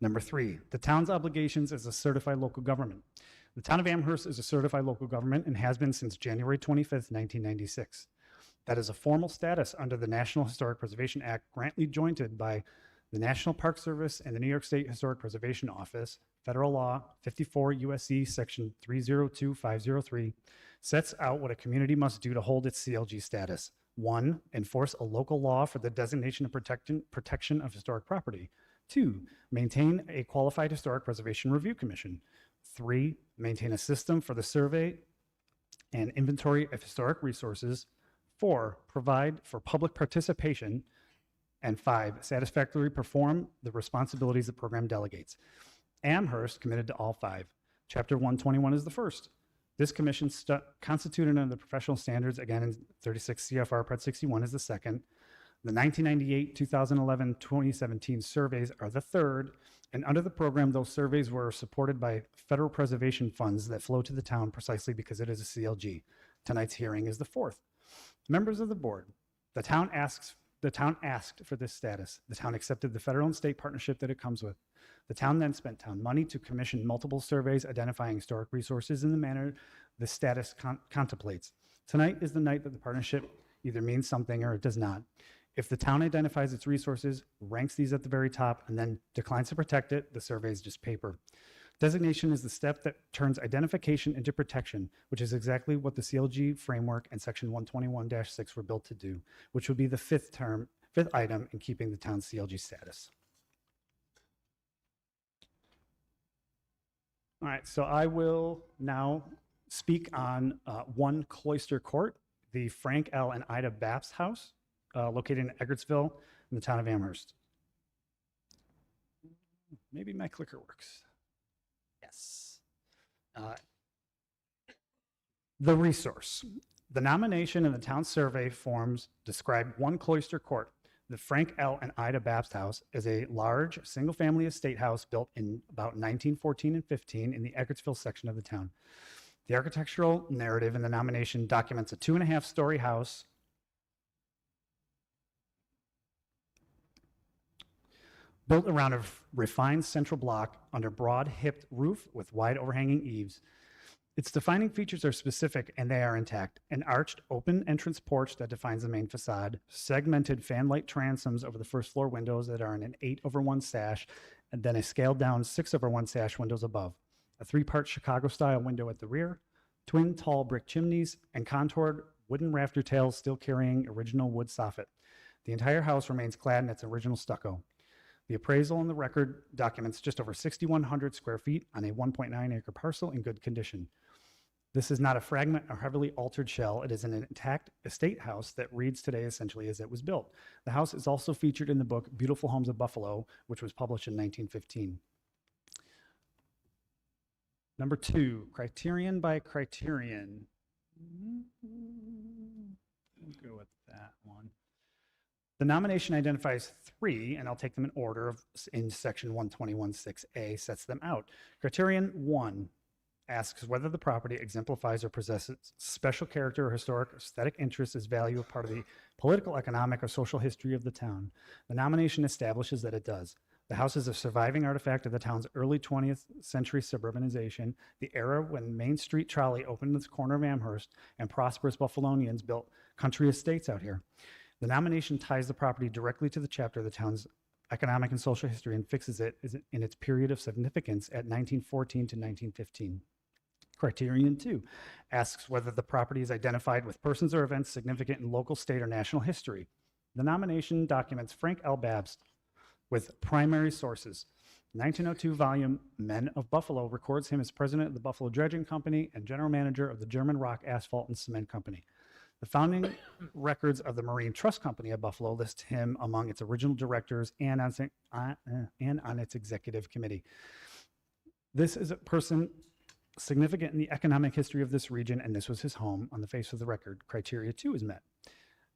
Speaker 13: Number 3, the town's obligations as a certified local government. The town of Amherst is a certified local government and has been since January 25th, 1996. That is a formal status under the National Historic Preservation Act, grantly jointed by the National Park Service and the New York State Historic Preservation Office. Federal Law 54 U.S.C. Section 302503 sets out what a community must do to hold its CLG status. 1, enforce a local law for the designation and protection of historic property. 2, maintain a qualified historic preservation review commission. 3, maintain a system for the survey and inventory of historic resources. 4, provide for public participation. And 5, satisfactorily perform the responsibilities the program delegates. Amherst committed to all 5. Chapter 121 is the first. This commission constituted under the professional standards, again in 36 CFR Part 61, is the second. The 1998, 2011, 2017 surveys are the third. And under the program, those surveys were supported by federal preservation funds that flow to the town precisely because it is a CLG. Tonight's hearing is the fourth. Members of the board, the town asked for this status. The town accepted the federal and state partnership that it comes with. The town then spent town money to commission multiple surveys identifying historic resources in the manner the status contemplates. Tonight is the night that the partnership either means something or it does not. If the town identifies its resources, ranks these at the very top, and then declines to protect it, the survey is just paper. Designation is the step that turns identification into protection, which is exactly what the CLG framework and section 121-6 were built to do, which would be the fifth item in keeping the town's CLG status. All right, so I will now speak on 1 Cloister Court, the Frank L. and Ida Baps house, located in Eggertsville in the town of Amherst. Maybe my clicker works. Yes. The resource. The nomination in the town survey forms describe 1 Cloister Court. The Frank L. and Ida Baps house is a large single-family estate house built in about 1914 and 15 in the Eggertsville section of the town. The architectural narrative in the nomination documents a 2.5-story house built around a refined central block under broad-hipped roof with wide overhanging eaves. Its defining features are specific, and they are intact. An arched open entrance porch that defines the main facade, segmented fanlight transoms over the first floor windows that are in an 8/1 sash, and then a scaled-down 6/1 sash windows above. A 3-part Chicago-style window at the rear, twin tall brick chimneys, and contoured wooden rafter tails still carrying original wood soffit. The entire house remains clad in its original stucco. The appraisal in the record documents just over 6,100 square feet on a 1.9-acre parcel in good condition. This is not a fragment or heavily altered shell. It is an intact estate house that reads today essentially as it was built. The house is also featured in the book Beautiful Homes of Buffalo, which was published in 1915. Number 2, criterion by criterion. Let's go with that one. The nomination identifies 3, and I'll take them in order in section 121-6A, sets them out. Criterion 1 asks whether the property exemplifies or possesses special character or historic or aesthetic interest as value of part of the political, economic, or social history of the town. The nomination establishes that it does. The house is a surviving artifact of the town's early 20th century suburbanization, the era when Main Street Trolley opened at the corner of Amherst and prosperous Buffalonians built country estates out here. The nomination ties the property directly to the chapter of the town's economic and social history and fixes it in its period of significance at 1914 to 1915. Criterion 2 asks whether the property is identified with persons or events significant in local, state, or national history. The nomination documents Frank L. Babst with primary sources. 1902 volume Men of Buffalo records him as president of the Buffalo Dredging Company and general manager of the German Rock Asphalt and Cement Company. The founding records of the Marine Trust Company of Buffalo list him among its original directors and on its executive committee. This is a person significant in the economic history of this region, and this was his home. On the face of the record, criteria 2 is met.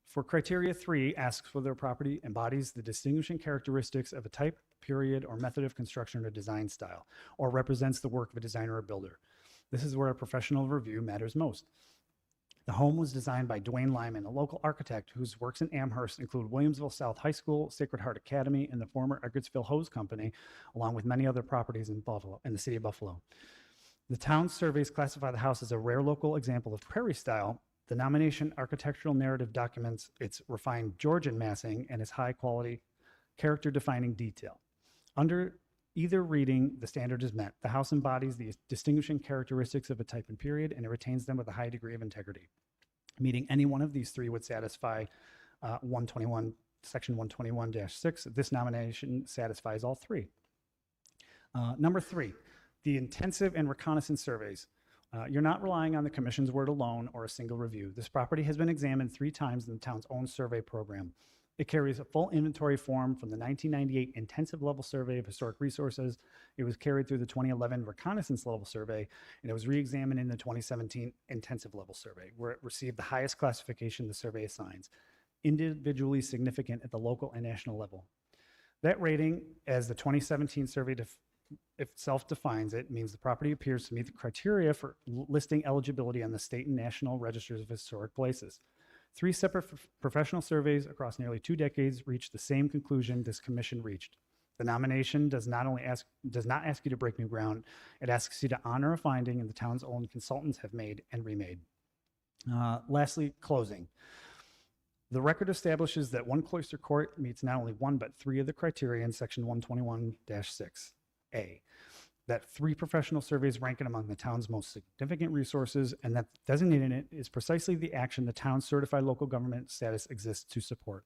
Speaker 13: For criteria 3, asks whether a property embodies the distinguishing characteristics of a type, period, or method of construction or design style, or represents the work of a designer or builder. This is where a professional review matters most. The home was designed by Dwayne Lyman, a local architect whose works in Amherst include Williamsville South High School, Sacred Heart Academy, and the former Edgartsville Hose Company, along with many other properties in the city of Buffalo. The town's surveys classify the house as a rare local example of prairie style. The nomination architectural narrative documents its refined Georgian massing and its high quality, character defining detail. Under either reading, the standard is met. The house embodies the distinguishing characteristics of a type and period, and it retains them with a high degree of integrity. Meeting any one of these three would satisfy section 121-6. This nomination satisfies all three. Number 3, the intensive and reconnaissance surveys. You're not relying on the commission's word alone or a single review. This property has been examined 3 times in the town's own survey program. It carries a full inventory form from the 1998 intensive level survey of historic resources. It was carried through the 2011 reconnaissance level survey, and it was re-examined in the 2017 intensive level survey, where it received the highest classification the survey assigns, individually significant at the local and national level. That rating, as the 2017 survey itself defines it, means the property appears to meet the criteria for listing eligibility on the state and national registers of historic places. 3 separate professional surveys across nearly 2 decades reached the same conclusion this commission reached. The nomination does not ask you to break new ground, it asks you to honor a finding the town's own consultants have made and remade. Lastly, closing. The record establishes that One Cloister Court meets not only 1 but 3 of the criteria in section 121-6A. That 3 professional surveys rank it among the town's most significant resources, and that designating it is precisely the action the town's certified local government status exists to support.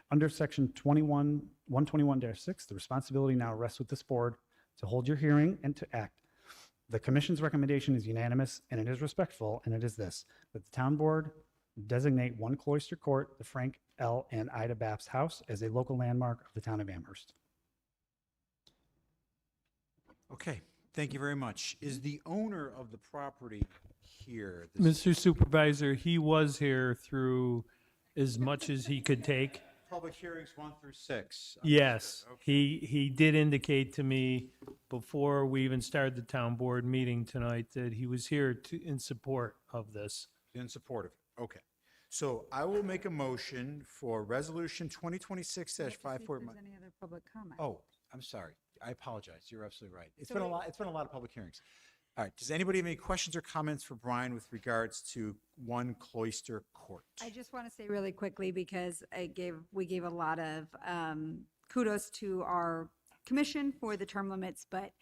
Speaker 13: Under section 121-6, the responsibility now rests with this board to hold your hearing and to act. The commission's recommendation is unanimous, and it is respectful, and it is this: that the town board designate One Cloister Court, the Frank L. and Ida Babst House, as a local landmark of the town of Amherst.
Speaker 1: Okay, thank you very much. Is the owner of the property here?
Speaker 20: Mr. Supervisor, he was here through as much as he could take.
Speaker 1: Public hearings 1 through 6.
Speaker 20: Yes, he did indicate to me before we even started the town board meeting tonight that he was here in support of this.
Speaker 1: In support of it, okay. So I will make a motion for resolution 2026-54.
Speaker 3: Any other public comment?
Speaker 1: Oh, I'm sorry. I apologize. You're absolutely right. It's
Speaker 3: So
Speaker 1: been a
Speaker 3: wait-
Speaker 1: lot. It's been a lot of public hearings. All right. Does anybody have any questions or comments for Brian with regards to One Cloister Court?
Speaker 3: I just want to say really quickly, because we gave a lot of kudos to our commission for the term limits, but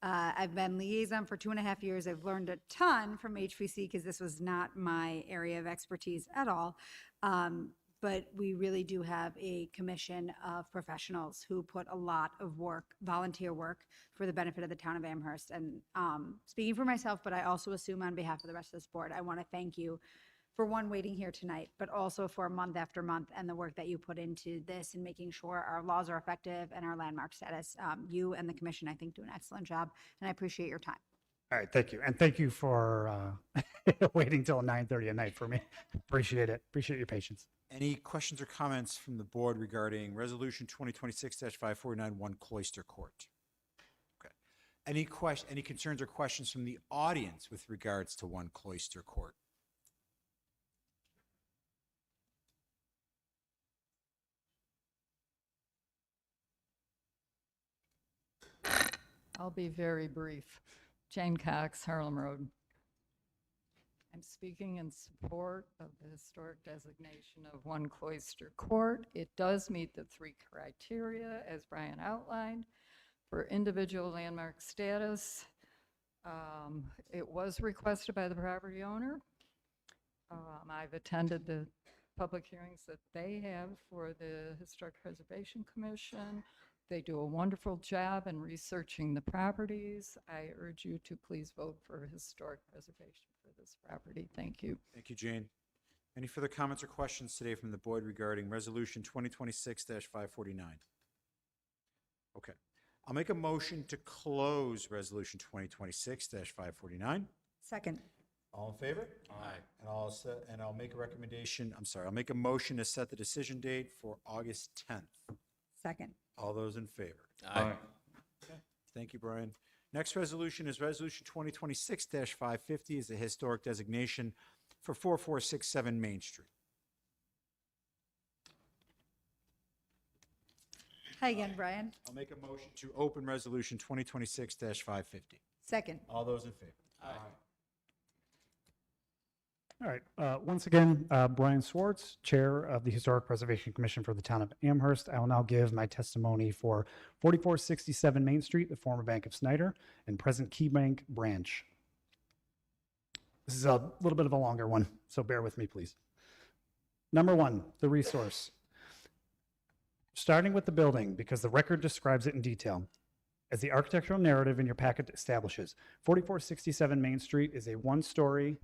Speaker 3: I've been liaison for 2.5 years. I've learned a ton from HPC because this was not my area of expertise at all. But we really do have a commission of professionals who put a lot of work, volunteer work, for the benefit of the town of Amherst. And speaking for myself, but I also assume on behalf of the rest of this board, I want to thank you for waiting here tonight, but also for month after month and the work that you put into this and making sure our laws are effective and our landmark status. You and the commission, I think, do an excellent job, and I appreciate your time.
Speaker 13: All right, thank you. And thank you for waiting till 9:30 at night for me. Appreciate it. Appreciate your patience.
Speaker 1: Any questions or comments from the board regarding resolution 2026-549 One Cloister Court? Okay. Any concerns or questions from the audience with regards to One Cloister Court?
Speaker 18: I'll be very brief. Jane Cox, Harlem Road. I'm speaking in support of the historic designation of One Cloister Court. It does meet the 3 criteria, as Brian outlined, for individual landmark status. It was requested by the property owner. I've attended the public hearings that they have for the Historic Preservation Commission. They do a wonderful job in researching the properties. I urge you to please vote for historic preservation for this property. Thank you.
Speaker 1: Thank you, Jane. Any further comments or questions today from the board regarding Resolution 2026-549? Okay. I'll make a motion to close Resolution 2026-549.
Speaker 3: Second.
Speaker 1: All in favor? Aye. And I'll make a recommendation, I'll make a motion to set the decision date for August 10th.
Speaker 3: Second.
Speaker 1: All those in favor?
Speaker 2: Aye.
Speaker 1: Okay. Thank you, Brian. Next resolution is Resolution 2026-550, is a historic designation for 4467 Main Street.
Speaker 3: Hi again, Brian.
Speaker 1: I'll make a motion to open Resolution 2026-550.
Speaker 3: Second.
Speaker 1: All those in favor?
Speaker 2: Aye.
Speaker 13: All right. Once again, Brian Swartz, Chair of the Historic Preservation Commission for the town of Amherst. I will now give my testimony for 4467 Main Street, the former Bank of Snyder, and present Key Bank branch. This is a little bit of a longer one, so bear with me, please. Number 1, the resource. Starting with the building, because the record describes it in detail. As the architectural narrative in your packet establishes, 4467 Main Street is a 1-story,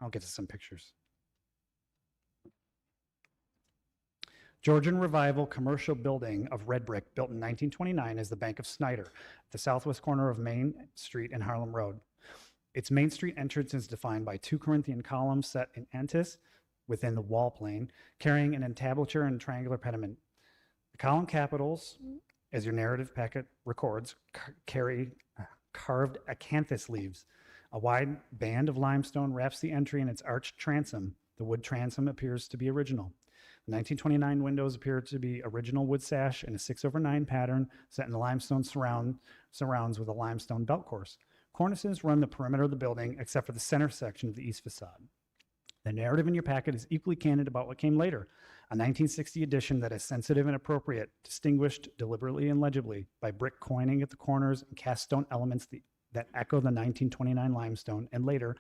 Speaker 13: I'll get to some pictures, Georgian Revival commercial building of red brick built in 1929 as the Bank of Snyder at the southwest corner of Main Street and Harlem Road. Its Main Street entrance is defined by 2 Corinthian columns set in antis within the wall plane, carrying an entablature and triangular pediment. The column capitals, as your narrative packet records, carry carved acanthus leaves. A wide band of limestone wraps the entry in its arched transom. The wood transom appears to be original. The 1929 windows appear to be original wood sash in a 6/9 pattern set in the limestone surrounds with a limestone belt course. Cornices run the perimeter of the building except for the center section of the east facade. The narrative in your packet is equally candid about what came later, a 1960 edition that is sensitive and appropriate, distinguished deliberately and legibly by brick coining at the corners and cast stone elements that echo the 1929 limestone, and later,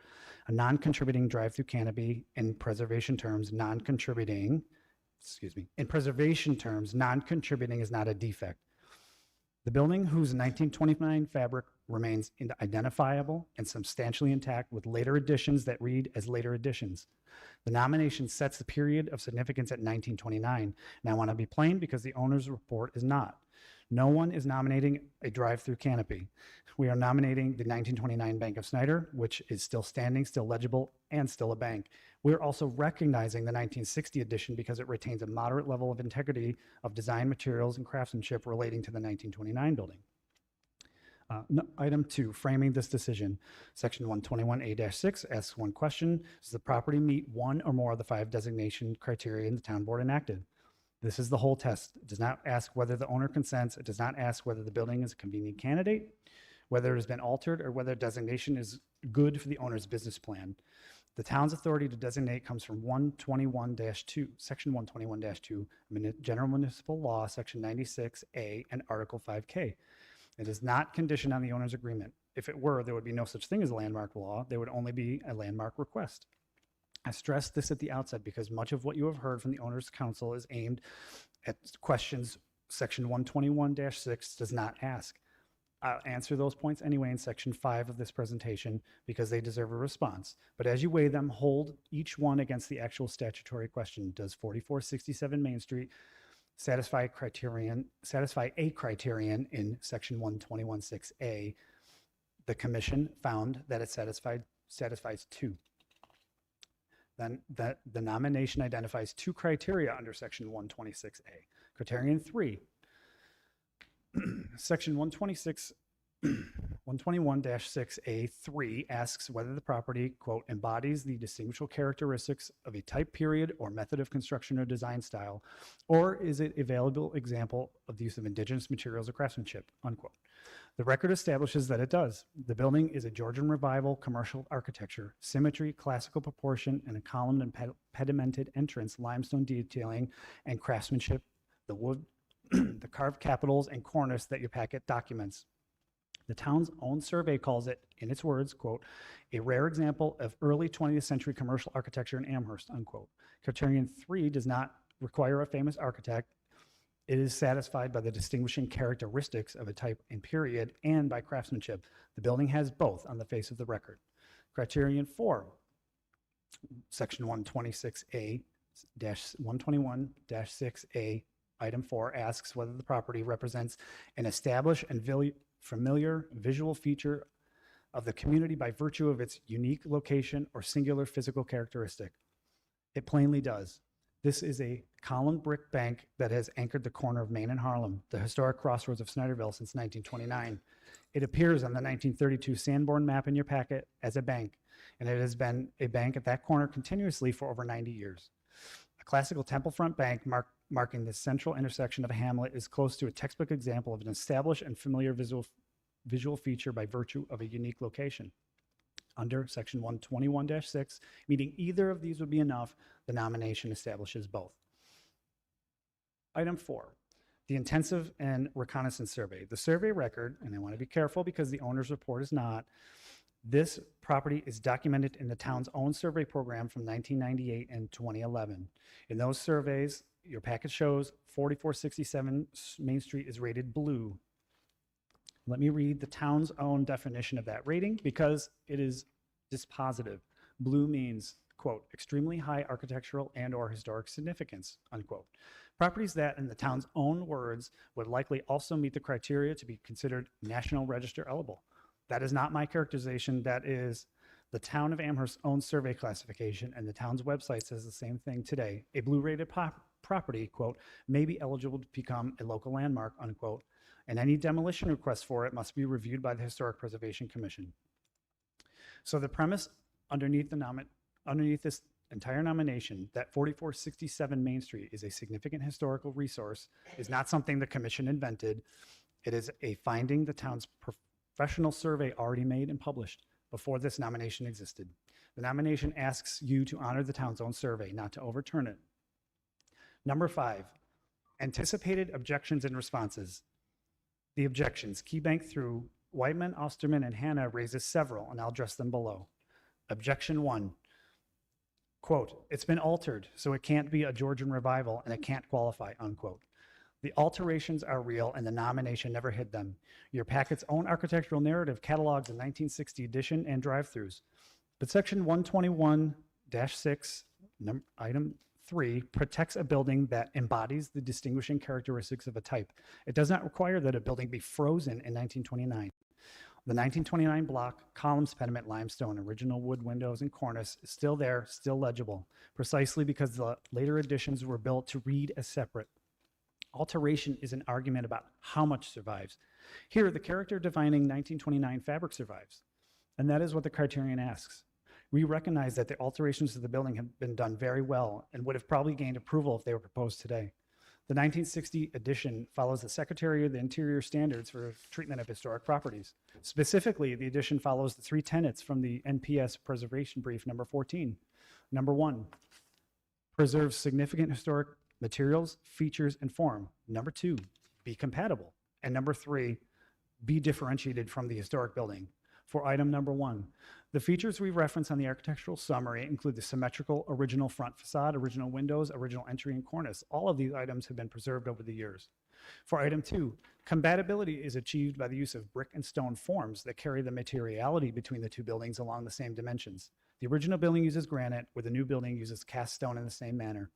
Speaker 13: a non-contributing drive-through canopy. In preservation terms, non-contributing is not a defect. The building, whose 1929 fabric remains identifiable and substantially intact with later additions that read as later additions. The nomination sets the period of significance at 1929, and I want to be plain because the owner's report is not. No one is nominating a drive-through canopy. We are nominating the 1929 Bank of Snyder, which is still standing, still legible, and still a bank. We're also recognizing the 1960 edition because it retains a moderate level of integrity of design, materials, and craftsmanship relating to the 1929 building. Item 2, framing this decision. Section 121A-6 asks one question: does the property meet one or more of the 5 designation criteria in the town board enacted? This is the whole test. It does not ask whether the owner consents. It does not ask whether the building is a convenient candidate, whether it has been altered, or whether designation is good for the owner's business plan. The town's authority to designate comes from 121-2, Section 121-2, General Municipal Law, Section 96A, and Article 5K. It is not conditioned on the owner's agreement. If it were, there would be no such thing as a landmark law. There would only be a landmark request. I stress this at the outset because much of what you have heard from the owner's counsel is aimed at questions Section 121-6 does not ask. I'll answer those points anyway in Section 5 of this presentation because they deserve a response. But as you weigh them, hold each one against the actual statutory question. Does 4467 Main Street satisfy a criterion in Section 121-6A? The commission found that it satisfies 2. Then the nomination identifies 2 criteria under Section 126A. Criterion 3, Section 121-6A3 asks whether the property, quote, embodies the distinguishable characteristics of a type, period, or method of construction or design style, or is it a valuable example of the use of indigenous materials or craftsmanship, unquote. The record establishes that it does. The building is a Georgian Revival commercial architecture, symmetry, classical proportion, and a columned and pedimented entrance, limestone detailing, and craftsmanship, the wood, the carved capitals and cornice that your packet documents. The town's own survey calls it, in its words, quote, a rare example of early 20th century commercial architecture in Amherst, unquote. Criterion 3 does not require a famous architect. It is satisfied by the distinguishing characteristics of a type and period and by craftsmanship. The building has both on the face of the record. Criterion 4, section 121-6A, item 4 asks whether the property represents an established and familiar visual feature of the community by virtue of its unique location or singular physical characteristic. It plainly does. This is a column brick bank that has anchored the corner of Main and Harlem, the historic crossroads of Snyderville, since 1929. It appears on the 1932 Sanborn map in your packet as a bank, and it has been a bank at that corner continuously for over 90 years. A classical temple front bank marking the central intersection of a hamlet is close to a textbook example of an established and familiar visual feature by virtue of a unique location. Under section 121-6, meaning either of these would be enough, the nomination establishes both. Item 4, the intensive and reconnaissance survey. The survey record, and I want to be careful because the owner's report is not, this property is documented in the town's own survey program from 1998 and 2011. In those surveys, your packet shows 4467 Main Street is rated blue. Let me read the town's own definition of that rating because it is dispositive. Blue means, quote, extremely high architectural and or historic significance, unquote. Properties that, in the town's own words, would likely also meet the criteria to be considered National Register eligible. That is not my characterization. That is the town of Amherst's own survey classification, and the town's website says the same thing today. A blue rated property, quote, may be eligible to become a local landmark, unquote, and any demolition request for it must be reviewed by the Historic Preservation Commission. So the premise underneath this entire nomination that 4467 Main Street is a significant historical resource is not something the commission invented. It is a finding the town's professional survey already made and published before this nomination existed. The nomination asks you to honor the town's own survey, not to overturn it. Number 5, anticipated objections and responses. The objections, KeyBank through Whiteman, Osterman, and Hanna raises several, and I'll address them below. Objection 1, quote, it's been altered, so it can't be a Georgian revival and it can't qualify, unquote. The alterations are real and the nomination never hid them. Your packet's own architectural narrative catalogs a 1960 addition and drive-throughs. But section 121-6, item 3, protects a building that embodies the distinguishing characteristics of a type. It does not require that a building be frozen in 1929. The 1929 block, columns, pediment, limestone, original wood windows, and cornice is still there, still legible, precisely because the later additions were built to read as separate. Alteration is an argument about how much survives. Here, the character-defining 1929 fabric survives, and that is what the criterion asks. We recognize that the alterations to the building have been done very well and would have probably gained approval if they were proposed today. The 1960 addition follows the Secretary of the Interior standards for treatment of historic properties. Specifically, the addition follows the 3 tenets from the NPS Preservation Brief number 14. Number 1, preserve significant historic materials, features, and form. Number 2, be compatible. And number 3, be differentiated from the historic building. For item number 1, the features we reference on the architectural summary include the symmetrical original front facade, original windows, original entry, and cornice. All of these items have been preserved over the years. For item 2, compatibility is achieved by the use of brick and stone forms that carry the materiality between the two buildings along the same dimensions. The original building uses granite, where the new building uses cast stone in the same manner.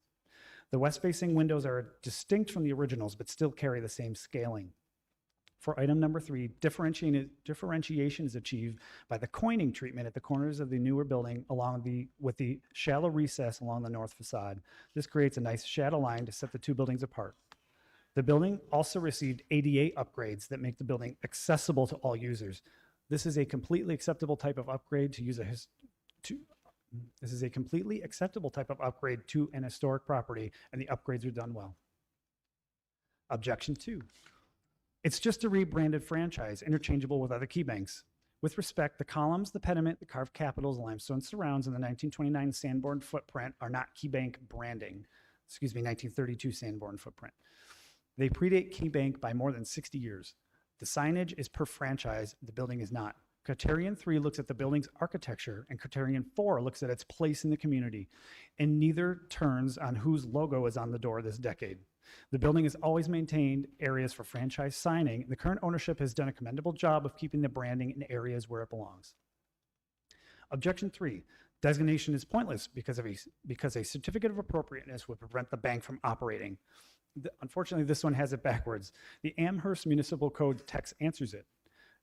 Speaker 13: The west-facing windows are distinct from the originals, but still carry the same scaling. For item number 3, differentiation is achieved by the coining treatment at the corners of the newer building with the shallow recess along the north facade. This creates a nice shadow line to set the two buildings apart. The building also received ADA upgrades that make the building accessible to all users. This is a completely acceptable type of upgrade to an historic property, and the upgrades are done well. Objection 2. It's just a rebranded franchise, interchangeable with other key banks. With respect, the columns, the pediment, the carved capitals, limestone surrounds, and the 1929 Sanborn footprint are not key bank branding. 1932 Sanborn footprint. They predate key bank by more than 60 years. The signage is per franchise, the building is not. Criterion 3 looks at the building's architecture, and Criterion 4 looks at its place in the community, and neither turns on whose logo is on the door this decade. The building has always maintained areas for franchise signing, and the current ownership has done a commendable job of keeping the branding in areas where it belongs. Objection 3, designation is pointless because a certificate of appropriateness would prevent the bank from operating. Unfortunately, this one has it backwards. The Amherst Municipal Code text answers it.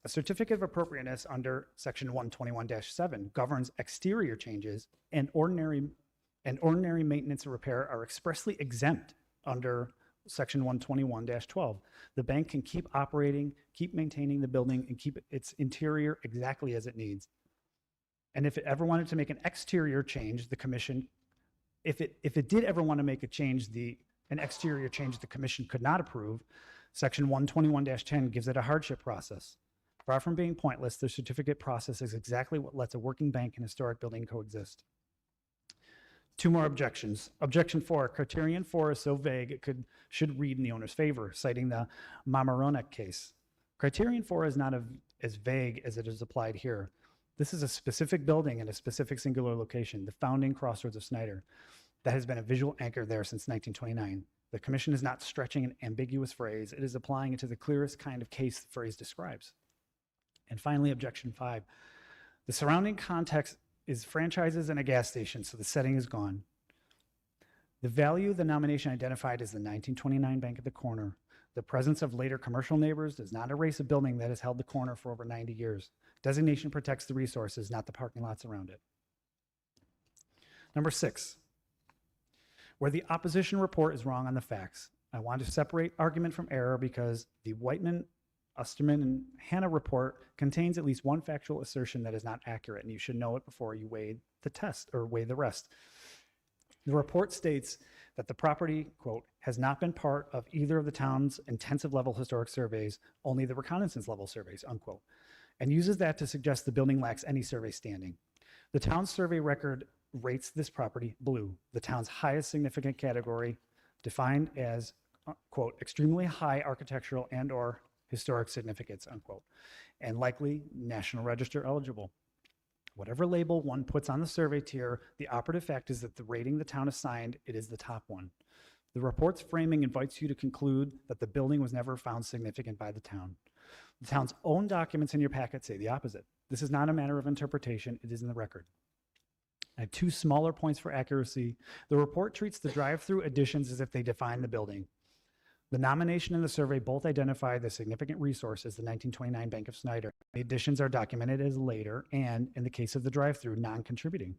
Speaker 13: A certificate of appropriateness under Section 121-7 governs exterior changes, and ordinary maintenance and repair are expressly exempt under Section 121-12. The bank can keep operating, keep maintaining the building, and keep its interior exactly as it needs. And if it ever wanted to make an exterior change, the commission, if it did ever want to make an exterior change the commission could not approve, Section 121-10 gives it a hardship process. Far from being pointless, the certificate process is exactly what lets a working bank and historic building coexist. 2 more objections. Objection 4, Criterion 4 is so vague it should read in the owner's favor, citing the Mamaroneck case. Criterion 4 is not as vague as it is applied here. This is a specific building in a specific singular location, the founding crossroads of Snyder, that has been a visual anchor there since 1929. The commission is not stretching an ambiguous phrase, it is applying it to the clearest kind of case the phrase describes. And finally, objection 5. The surrounding context is franchises and a gas station, so the setting is gone. The value the nomination identified is the 1929 bank at the corner. The presence of later commercial neighbors does not erase a building that has held the corner for over 90 years. Designation protects the resources, not the parking lots around it. Number 6, where the opposition report is wrong on the facts. I want to separate argument from error because the Whiteman, Osterman, and Hanna report contains at least one factual assertion that is not accurate, and you should know it before you weigh the test or weigh the rest. The report states that the property, quote, has not been part of either of the town's intensive level historic surveys, only the reconnaissance level surveys, unquote, and uses that to suggest the building lacks any survey standing. The town's survey record rates this property blue, the town's highest significant category, defined as, quote, extremely high architectural and or historic significance, unquote, and likely National Register eligible. Whatever label one puts on the survey tier, the operative fact is that the rating the town assigned, it is the top one. The report's framing invites you to conclude that the building was never found significant by the town. The town's own documents in your packet say the opposite. This is not a matter of interpretation, it is in the record. I have 2 smaller points for accuracy. The report treats the drive-through additions as if they define the building. The nomination and the survey both identify the significant resource as the 1929 Bank of Snyder. The additions are documented as later and, in the case of the drive-through, non-contributing.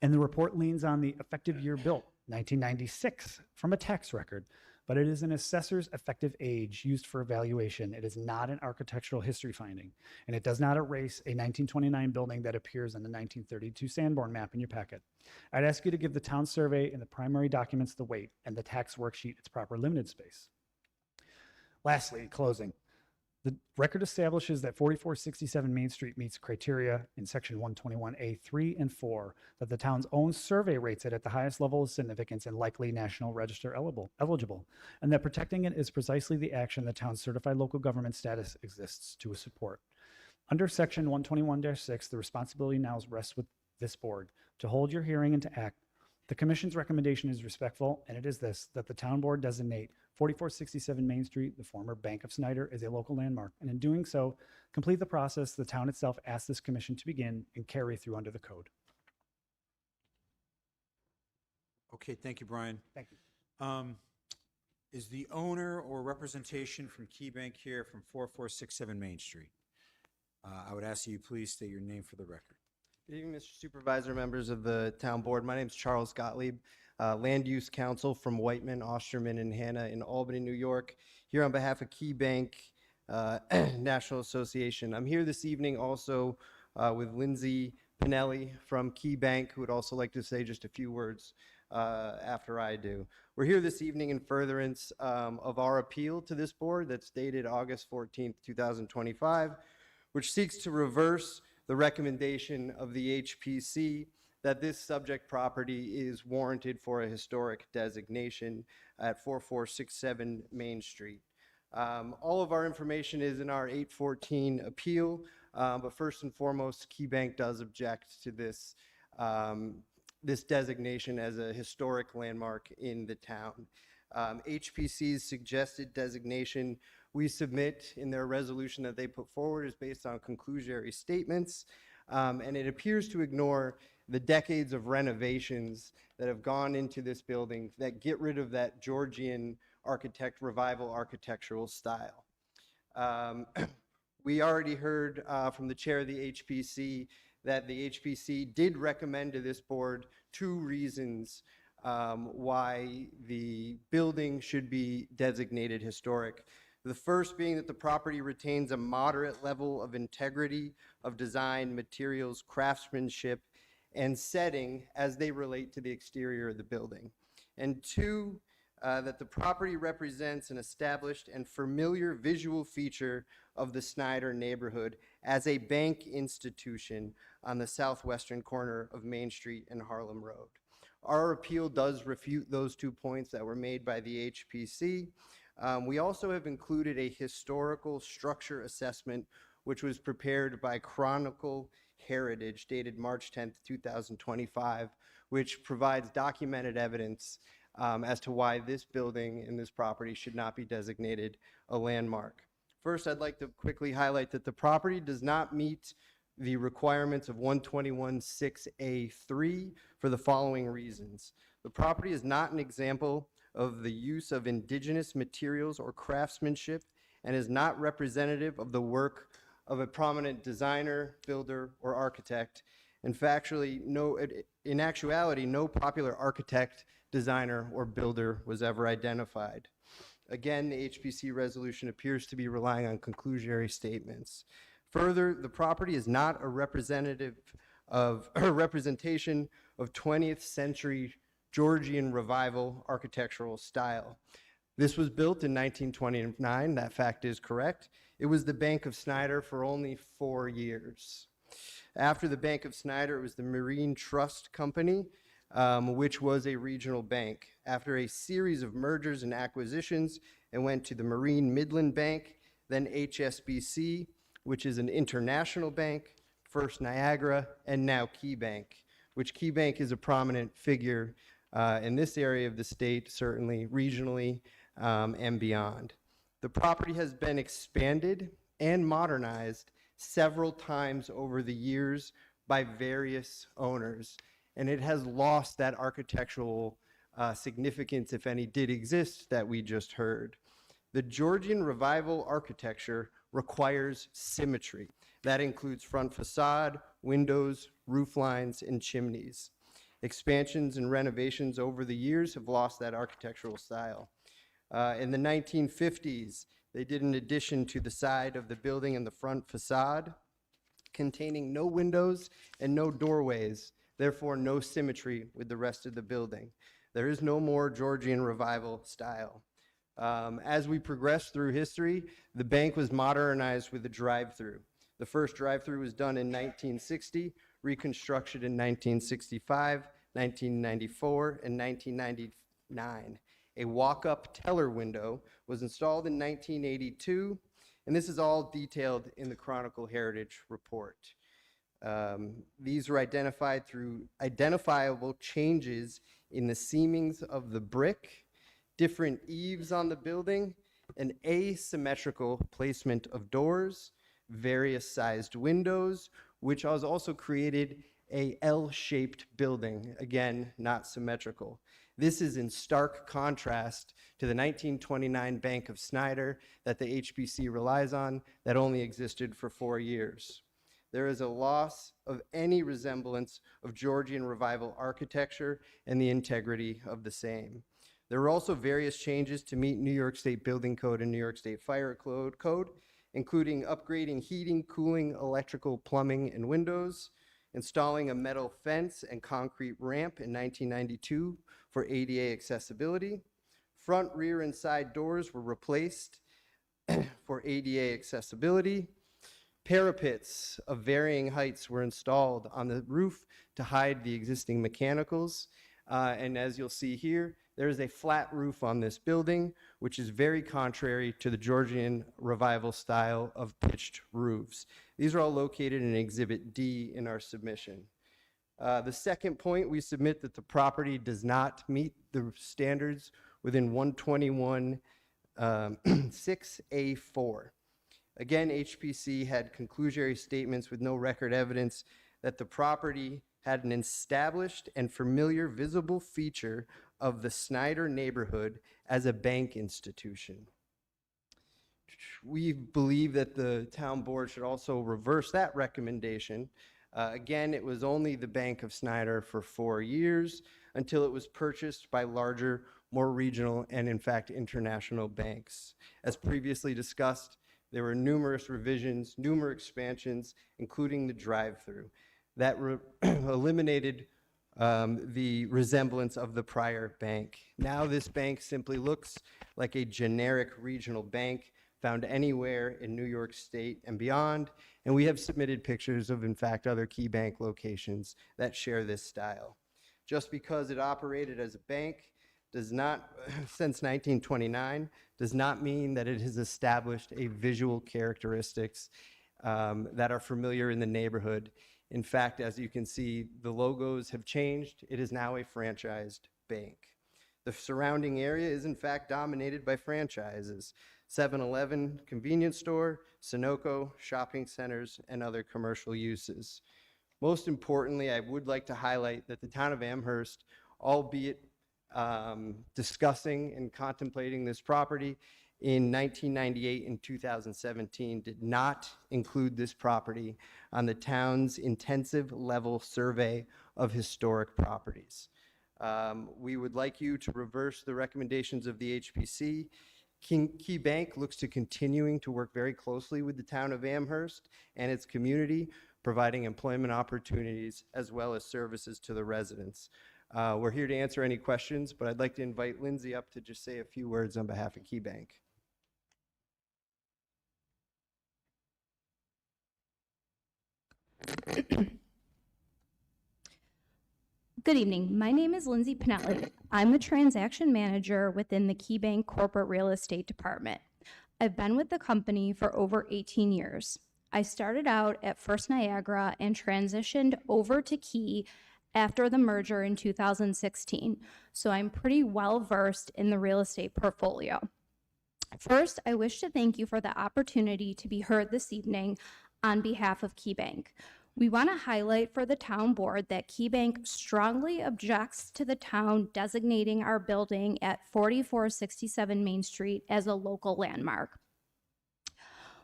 Speaker 13: And the report leans on the effective year built, 1996, from a tax record, but it is an assessor's effective age used for evaluation. It is not an architectural history finding, and it does not erase a 1929 building that appears on the 1932 Sanborn map in your packet. I'd ask you to give the town survey and the primary documents the weight and the tax worksheet its proper limited space. Lastly, closing. The record establishes that 4467 Main Street meets criteria in section 121A3 and 4, that the town's own survey rates it at the highest level of significance and likely National Register eligible, and that protecting it is precisely the action the town's certified local government status exists to support. Under section 121-6, the responsibility now rests with this board to hold your hearing and to act. The commission's recommendation is respectful, and it is this, that the town board designate 4467 Main Street, the former Bank of Snyder, as a local landmark, and in doing so, complete the process the town itself asked this commission to begin and carry through under the code.
Speaker 1: Okay, thank you, Brian.
Speaker 13: Thank you.
Speaker 1: Is the owner or representation from Key Bank here from 4467 Main Street? I would ask that you please state your name for the record.
Speaker 14: Good evening, Mr. Supervisor, members of the town board. My name is Charles Gottlieb, Land Use Counsel from Whiteman, Osterman, and Hanna in Albany, New York, here on behalf of Key Bank National Association. I'm here this evening also with Lindsay Pinelli from Key Bank, who would also like to say just a few words after I do. We're here this evening in furtherance of our appeal to this board that's dated August 14th, 2025, which seeks to reverse the recommendation of the HPC that this subject property is warranted for a historic designation at 4467 Main Street. All of our information is in our 814 appeal, but first and foremost, KeyBank does object to this, this designation as a historic landmark in the town. HPC's suggested designation we submit in their resolution that they put forward is based on conclusionary statements, and it appears to ignore the decades of renovations that have gone into this building that get rid of that Georgian revival architectural style. We already heard from the chair of the HPC that the HPC did recommend to this board 2 reasons why the building should be designated historic. The first being that the property retains a moderate level of integrity of design, materials, craftsmanship, and setting as they relate to the exterior of the building. And 2, that the property represents an established and familiar visual feature of the Snyder neighborhood as a bank institution on the southwestern corner of Main Street and Harlem Road. Our appeal does refute those 2 points that were made by the HPC. We also have included a historical structure assessment which was prepared by Chronicle Heritage dated March 10th, 2025, which provides documented evidence as to why this building and this property should not be designated a landmark. First, I'd like to quickly highlight that the property does not meet the requirements of 121-6A3 for the following reasons. The property is not an example of the use of indigenous materials or craftsmanship and is not representative of the work of a prominent designer, builder, or architect. In actuality, no popular architect, designer, or builder was ever identified. Again, the HPC resolution appears to be relying on conclusionary statements. Further, the property is not a representation of 20th century Georgian revival architectural style. This was built in 1929, that fact is correct. It was the Bank of Snyder for only 4 years. After the Bank of Snyder, it was the Marine Trust Company, which was a regional bank. After a series of mergers and acquisitions, it went to the Marine Midland Bank, then HSBC, which is an international bank, First Niagara, and now KeyBank, which KeyBank is a prominent figure in this area of the state, certainly regionally and beyond. The property has been expanded and modernized several times over the years by various owners, and it has lost that architectural significance, if any did exist, that we just heard. The Georgian revival architecture requires symmetry. That includes front facade, windows, roof lines, and chimneys. Expansions and renovations over the years have lost that architectural style. In the 1950s, they did an addition to the side of the building and the front facade, containing no windows and no doorways, therefore no symmetry with the rest of the building. There is no more Georgian revival style. As we progress through history, the bank was modernized with a drive-through. The first drive-through was done in 1960, reconstruction in 1965, 1994, and 1999. A walk-up teller window was installed in 1982, and this is all detailed in the Chronicle Heritage report. These were identified through identifiable changes in the seamings of the brick, different eaves on the building, an asymmetrical placement of doors, various sized windows, which has also created a L-shaped building, again, not symmetrical. This is in stark contrast to the 1929 Bank of Snyder that the HBC relies on that only existed for 4 years. There is a loss of any resemblance of Georgian revival architecture and the integrity of the same. There were also various changes to meet New York State Building Code and New York State Fire Code, including upgrading heating, cooling, electrical, plumbing, and windows, installing a metal fence and concrete ramp in 1992 for ADA accessibility. Front, rear, and side doors were replaced for ADA accessibility. Parapets of varying heights were installed on the roof to hide the existing mechanicals. And as you'll see here, there is a flat roof on this building, which is very contrary to the Georgian revival style of pitched roofs. These are all located in Exhibit D in our submission. The second point, we submit that the property does not meet the standards within 121 6A4. Again, HPC had conclusory statements with no record evidence that the property had an established and familiar visible feature of the Snyder neighborhood as a bank institution. We believe that the town board should also reverse that recommendation. Again, it was only the Bank of Snyder for 4 years until it was purchased by larger, more regional, and in fact, international banks. As previously discussed, there were numerous revisions, numerous expansions, including the drive-through, that eliminated the resemblance of the prior bank. Now this bank simply looks like a generic regional bank found anywhere in New York State and beyond, and we have submitted pictures of, in fact, other key bank locations that share this style. Just because it operated as a bank does not, since 1929, does not mean that it has established a visual characteristics that are familiar in the neighborhood. In fact, as you can see, the logos have changed. It is now a franchised bank. The surrounding area is in fact dominated by franchises: 7-Eleven convenience store, Sunoco, shopping centers, and other commercial uses. Most importantly, I would like to highlight that the town of Amherst, albeit discussing and contemplating this property in 1998 and 2017, did not include this property on the town's intensive level survey of historic properties. We would like you to reverse the recommendations of the HPC. Key Bank looks to continuing to work very closely with the town of Amherst and its community, providing employment opportunities as well as services to the residents. We're here to answer any questions, but I'd like to invite Lindsay up to just say a few words on behalf of Key Bank.
Speaker 15: Good evening. My name is Lindsay Pinelli. I'm the transaction manager within the Key Bank Corporate Real Estate Department. I've been with the company for over 18 years. I started out at First Niagara and transitioned over to Key after the merger in 2016, so I'm pretty well versed in the real estate portfolio. First, I wish to thank you for the opportunity to be heard this evening on behalf of Key Bank. We want to highlight for the town board that Key Bank strongly objects to the town designating our building at 4467 Main Street as a local landmark.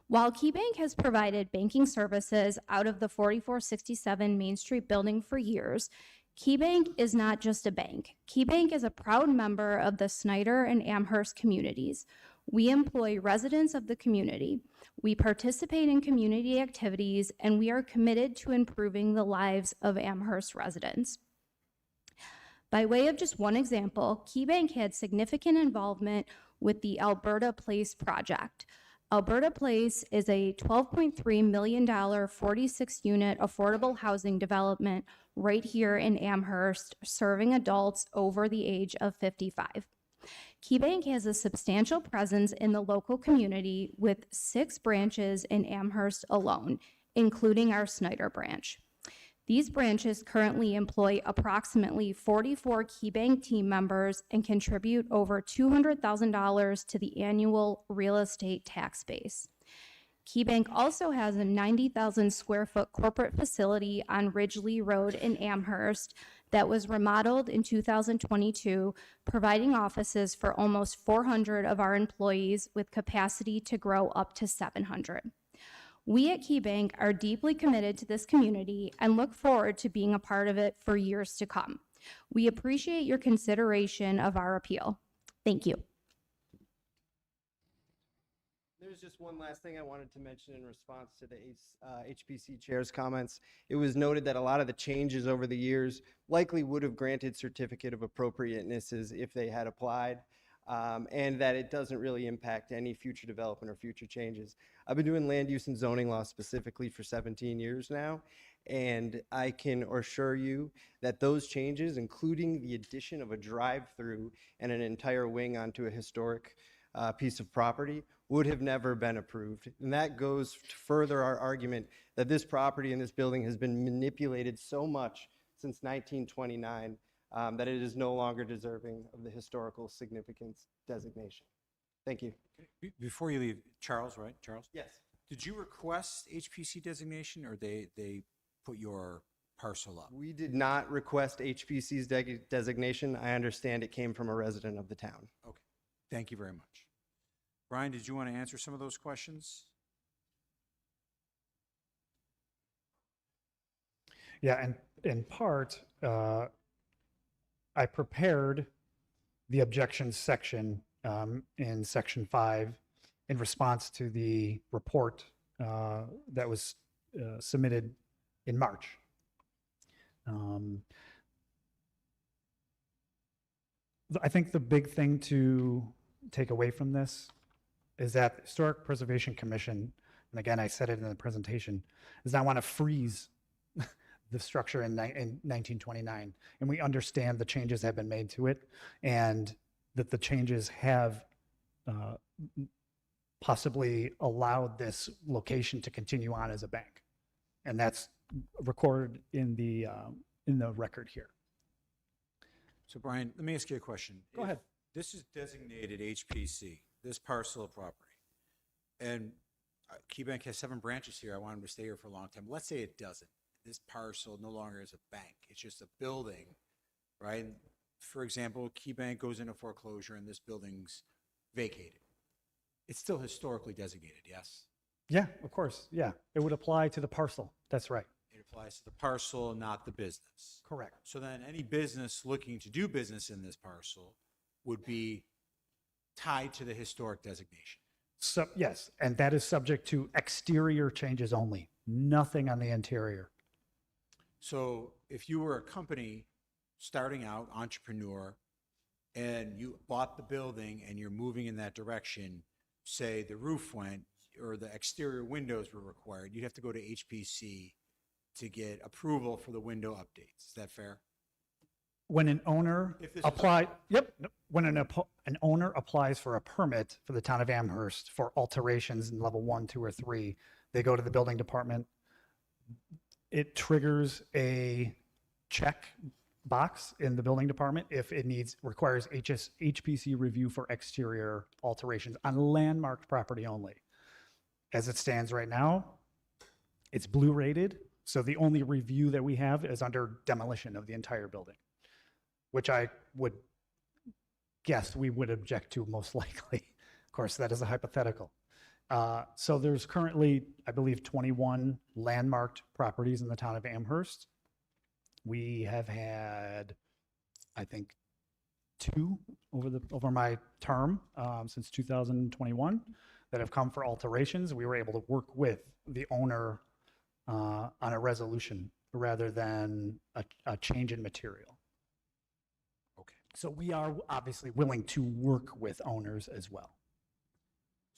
Speaker 15: While Key Bank has provided banking services out of the 4467 Main Street building for years, Key Bank is not just a bank. Key Bank is a proud member of the Snyder and Amherst communities. We employ residents of the community. We participate in community activities, and we are committed to improving the lives of Amherst residents. By way of just one example, Key Bank had significant involvement with the Alberta Place project. Alberta Place is a $12.3 million 46-unit affordable housing development right here in Amherst, serving adults over the age of 55. Key Bank has a substantial presence in the local community with 6 branches in Amherst alone, including our Snyder branch. These branches currently employ approximately 44 Key Bank team members and contribute over $200,000 to the annual real estate tax base. Key Bank also has a 90,000 square foot corporate facility on Ridgely Road in Amherst that was remodeled in 2022, providing offices for almost 400 of our employees with capacity to grow up to 700. We at Key Bank are deeply committed to this community and look forward to being a part of it for years to come. We appreciate your consideration of our appeal. Thank you.
Speaker 14: There's just one last thing I wanted to mention in response to the HPC chair's comments. It was noted that a lot of the changes over the years likely would have granted certificate of appropriatenesses if they had applied, and that it doesn't really impact any future development or future changes. I've been doing land use and zoning law specifically for 17 years now, and I can assure you that those changes, including the addition of a drive-through and an entire wing onto a historic piece of property, would have never been approved. And that goes to further our argument that this property and this building has been manipulated so much since 1929 that it is no longer deserving of the historical significance designation. Thank you.
Speaker 1: Before you leave, Charles, right? Charles?
Speaker 14: Yes.
Speaker 1: Did you request HPC designation, or they put your parcel up?
Speaker 14: We did not request HPC's designation. I understand it came from a resident of the town.
Speaker 1: Okay. Thank you very much. Brian, did you want to answer some of those questions?
Speaker 13: Yeah, and in part, I prepared the objections section in section 5 in response to the report that was submitted in March. I think the big thing to take away from this is that the Historic Preservation Commission, and again, I said it in the presentation, does not want to freeze the structure in 1929. And we understand the changes have been made to it, and that the changes have possibly allowed this location to continue on as a bank. And that's recorded in the record here.
Speaker 1: So Brian, let me ask you a question.
Speaker 13: Go ahead.
Speaker 1: This is designated HPC, this parcel of property, and KeyBank has 7 branches here. I want them to stay here for a long time. Let's say it doesn't. This parcel no longer is a bank. It's just a building, right? For example, KeyBank goes into foreclosure and this building's vacated. It's still historically designated, yes?
Speaker 13: Yeah, of course. Yeah, it would apply to the parcel. That's right.
Speaker 1: It applies to the parcel, not the business.
Speaker 13: Correct.
Speaker 1: So then any business looking to do business in this parcel would be tied to the historic designation.
Speaker 13: So, yes, and that is subject to exterior changes only, nothing on the interior.
Speaker 1: So if you were a company starting out, entrepreneur, and you bought the building and you're moving in that direction, say the roof went or the exterior windows were required, you'd have to go to HPC to get approval for the window updates. Is that fair?
Speaker 13: When an owner when an owner applies for a permit for the town of Amherst for alterations in level 1, 2, or 3, they go to the building department. It triggers a check box in the building department if it requires HPC review for exterior alterations on landmarked property only. As it stands right now, it's blue rated, so the only review that we have is under demolition of the entire building, which I would guess we would object to most likely. Of course, that is a hypothetical. So there's currently, I believe, 21 landmarked properties in the town of Amherst. We have had, I think, 2 over my term since 2021 that have come for alterations. We were able to work with the owner on a resolution rather than a change in material.
Speaker 1: Okay.
Speaker 13: So we are obviously willing to work with owners as well.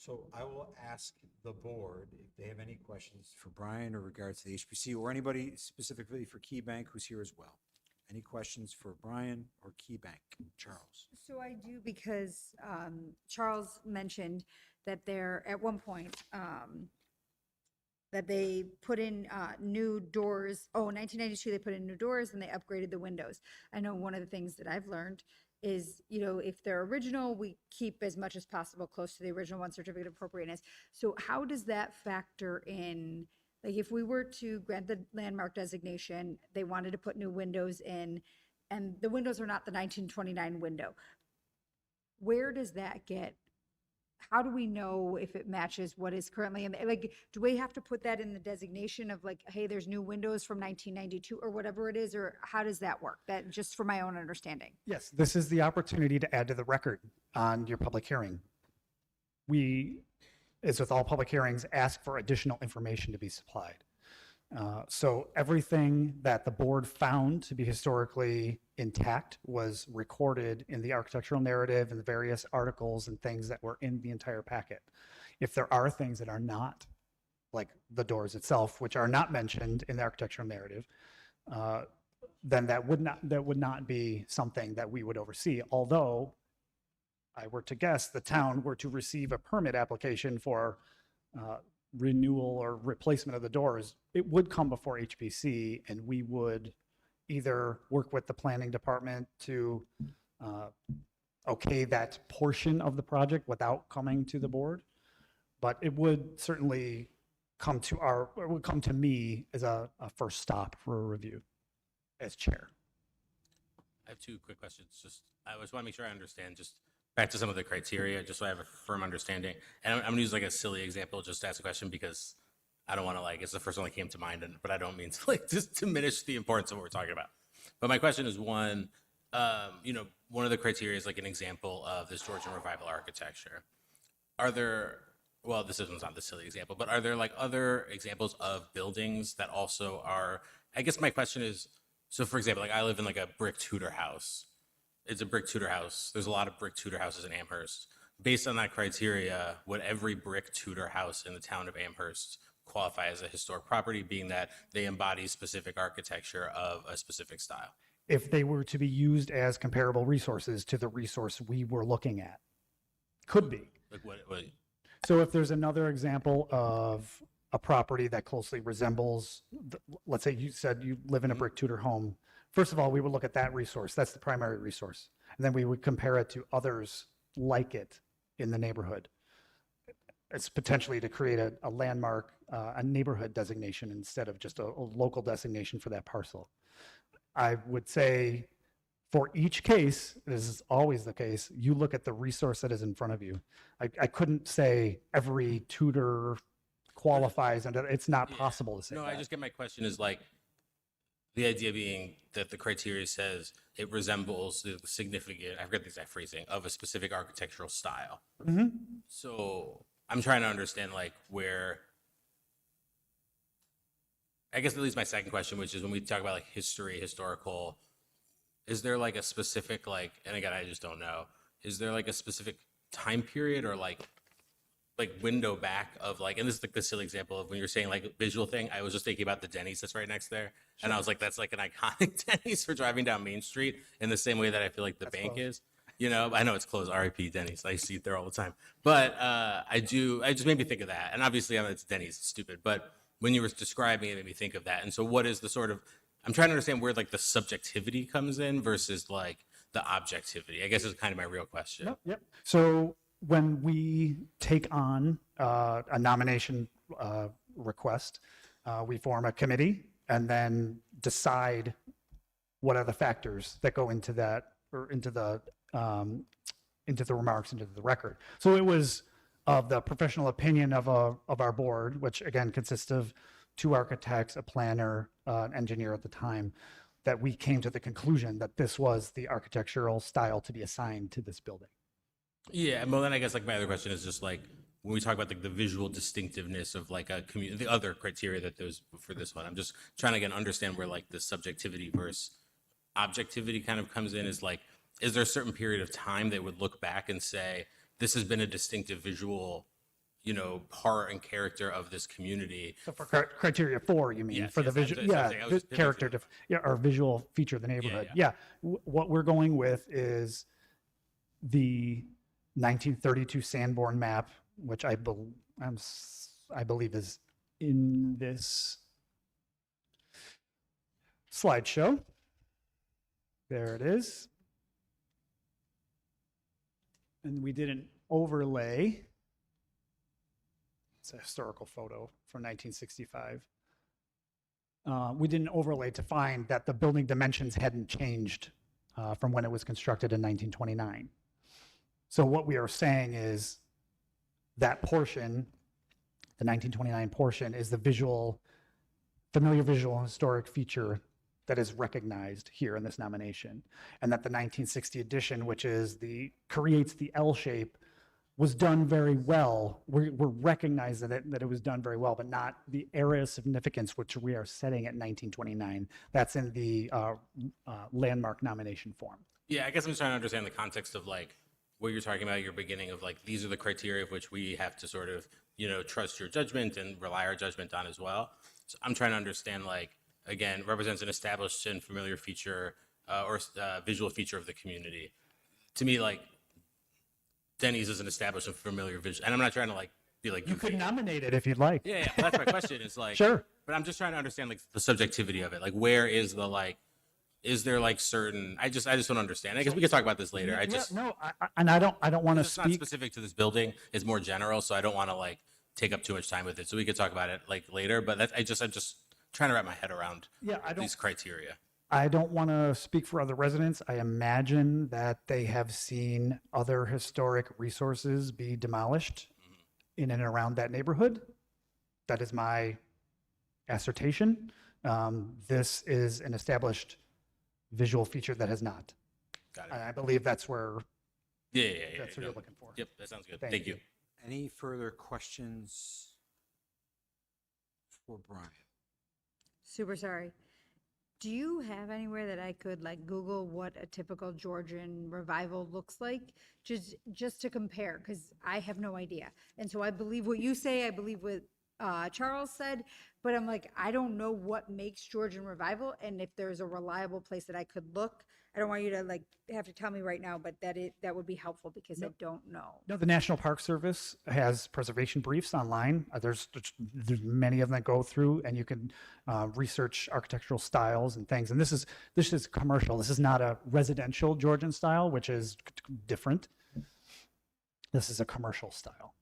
Speaker 1: So I will ask the board if they have any questions for Brian or regards to the HPC or anybody specifically for KeyBank who's here as well. Any questions for Brian or KeyBank? Charles?
Speaker 3: So I do, because Charles mentioned that they're, at one point, that they put in new doors. Oh, in 1992, they put in new doors and they upgraded the windows. I know one of the things that I've learned is, if they're original, we keep as much as possible close to the original one, certificate of appropriateness. So how does that factor in? Like, if we were to grant the landmark designation, they wanted to put new windows in, and the windows are not the 1929 window. Where does that get? How do we know if it matches what is currently in like, do we have to put that in the designation of like, hey, there's new windows from 1992 or whatever it is, or how does that work? That just for my own understanding.
Speaker 13: Yes, this is the opportunity to add to the record on your public hearing. We is with all public hearings, ask for additional information to be supplied. So everything that the board found to be historically intact was recorded in the architectural narrative and the various articles and things that were in the entire packet. If there are things that are not, like the doors itself, which are not mentioned in the architectural narrative, then that would not be something that we would oversee. Although I were to guess the town were to receive a permit application for renewal or replacement of the doors, it would come before HPC, and we would either work with the planning department to okay that portion of the project without coming to the board, but it would certainly come to me as a first stop for a review as chair.
Speaker 2: I have two quick questions. Just, I just want to make sure I understand, just back to some of the criteria, just so I have a firm understanding. And I'm gonna use like a silly example just to ask a question, because I don't want to, like, it's the first one that came to mind, but I don't mean to like just diminish the importance of what we're talking about. But my question is, one, one of the criteria is like an example of this Georgian Revival architecture. Are there, well, this one's not the silly example, but are there like other examples of buildings that also are, I guess my question is, so for example, like I live in like a brick Tudor house. It's a brick Tudor house. There's a lot of brick Tudor houses in Amherst. Based on that criteria, would every brick Tudor house in the town of Amherst qualify as a historic property, being that they embody specific architecture of a specific style?
Speaker 13: If they were to be used as comparable resources to the resource we were looking at, could be.
Speaker 2: Like what
Speaker 13: So if there's another example of a property that closely resembles, let's say you said you live in a brick Tudor home. First of all, we would look at that resource. That's the primary resource. And then we would compare it to others like it in the neighborhood. It's potentially to create a landmark, a neighborhood designation instead of just a local designation for that parcel. I would say for each case, this is always the case, you look at the resource that is in front of you. I couldn't say every Tudor qualifies, and it's not possible to say
Speaker 2: No,
Speaker 13: that.
Speaker 2: I just get my question is like, the idea being that the criteria says it resembles the significant, I forget the exact phrasing, of a specific architectural style.
Speaker 13: Mm-hmm.
Speaker 2: So I'm trying to understand like where, I guess that leads my second question, which is when we talk about like history, historical, is there like a specific like, and again, I just don't know, is there like a specific time period or like window back of like, and this is like the silly example of when you're saying like visual thing, I was just thinking about the Denny's that's right next there. And I was like, that's like an iconic Denny's for driving down Main Street in the same way that I feel like the bank is. You know, I know it's closed, RIP Denny's. I see it there all the time. But I just made me think of that. And obviously, it's Denny's, it's stupid. But when you were describing it, it made me think of that. And so what is the sort of, I'm trying to understand where like the subjectivity comes in versus like the objectivity, I guess is kind of my real question.
Speaker 13: Yep. So when we take on a nomination request, we form a committee and then decide what are the factors that go into that, or into the remarks, into the record. So it was of the professional opinion of our board, which again consists of 2 architects, a planner, an engineer at the time, that we came to the conclusion that this was the architectural style to be assigned to this building.
Speaker 2: Yeah, well then I guess like my other question is just like, when we talk about like the visual distinctiveness of like a community, the other criteria that there's for this one, I'm just trying to again understand where like the subjectivity versus objectivity kind of comes in. Is like, is there a certain period of time that would look back and say, this has been a distinctive visual, part and character of this community?
Speaker 13: So for criteria 4, you mean,
Speaker 2: Yes,
Speaker 13: for the
Speaker 2: yes,
Speaker 13: visual,
Speaker 2: that's
Speaker 13: yeah,
Speaker 2: something I was
Speaker 13: the character, or visual feature of the neighborhood. Yeah. What we're going with is the 1932 Sanborn map, which I believe is in this slideshow. There it is. And we did an overlay. It's a historical photo from 1965. We did an overlay to find that the building dimensions hadn't changed from when it was constructed in 1929. So what we are saying is that portion, the 1929 portion, is the familiar visual historic feature that is recognized here in this nomination. And that the 1960 edition, which is creates the L shape, was done very well. We're recognizing that it was done very well, but not the area of significance which we are setting at 1929. That's in the landmark nomination form.
Speaker 2: Yeah, I guess I'm just trying to understand the context of like what you're talking about at your beginning of like, these are the criteria of which we have to sort of, trust your judgment and rely our judgment on as well. So I'm trying to understand, like, again, represents an established and familiar feature or visual feature of the community. To me, like, Denny's is an established and familiar visual, and I'm not trying to like be like
Speaker 13: You could nominate it if you'd like.
Speaker 2: Yeah, well, that's my question. Is like,
Speaker 13: Sure.
Speaker 2: But I'm just trying to understand like the subjectivity of it. Like, where is the like? Is there like certain? I just don't understand. I guess we could talk about this later. I just
Speaker 13: I don't want to
Speaker 2: it's not
Speaker 13: speak.
Speaker 2: specific to this building. It's more general, so I don't want to like take up too much time with it. So we could talk about it like later. But I'm just trying to wrap my head around these criteria.
Speaker 13: I don't want to speak for other residents. I imagine that they have seen other historic resources be demolished in and around that neighborhood. That is my assertion. This is an established visual feature that has not.
Speaker 2: Got it.
Speaker 13: And I believe that's where
Speaker 2: That's
Speaker 13: what you're looking for.
Speaker 2: Yep, that sounds good.
Speaker 13: Thank
Speaker 2: Thank you.
Speaker 1: Any further questions for Brian?
Speaker 3: Super sorry. Do you have anywhere that I could like Google what a typical Georgian revival looks like? Just to compare, because I have no idea. And so I believe what you say, I believe what Charles said, but I'm like, I don't know what makes Georgian revival, and if there's a reliable place that I could look. I don't want you to like have to tell me right now, but that would be helpful because I don't know.
Speaker 13: No, the National Park Service has preservation briefs online. There's many of them that go through, and you can research architectural styles and things. And this is commercial. This is not a residential Georgian style, which is different. This is a commercial style.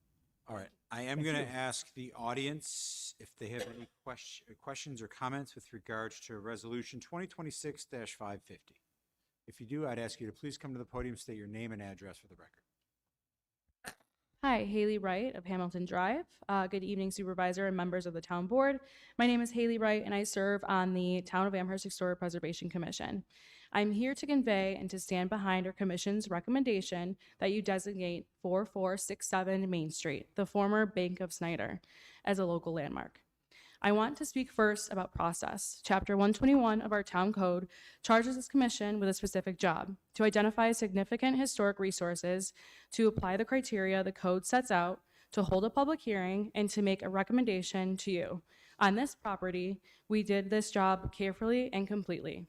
Speaker 1: All right. I am going to ask the audience if they have any questions or comments with regards to Resolution 2026-550. If you do, I'd ask you to please come to the podium, state your name and address for the record.
Speaker 4: Hi, Haley Wright of Hamilton Drive. Good evening, Supervisor and members of the Town Board. My name is Haley Wright, and I serve on the Town of Amherst Historic Preservation Commission. I'm here to convey and to stand behind our Commission's recommendation that you designate 4467 Main Street, the former Bank of Snyder, as a local landmark. I want to speak first about process. Chapter 121 of our town code charges this commission with a specific job: to identify significant historic resources, to apply the criteria the code sets out, to hold a public hearing, and to make a recommendation to you. On this property, we did this job carefully and completely.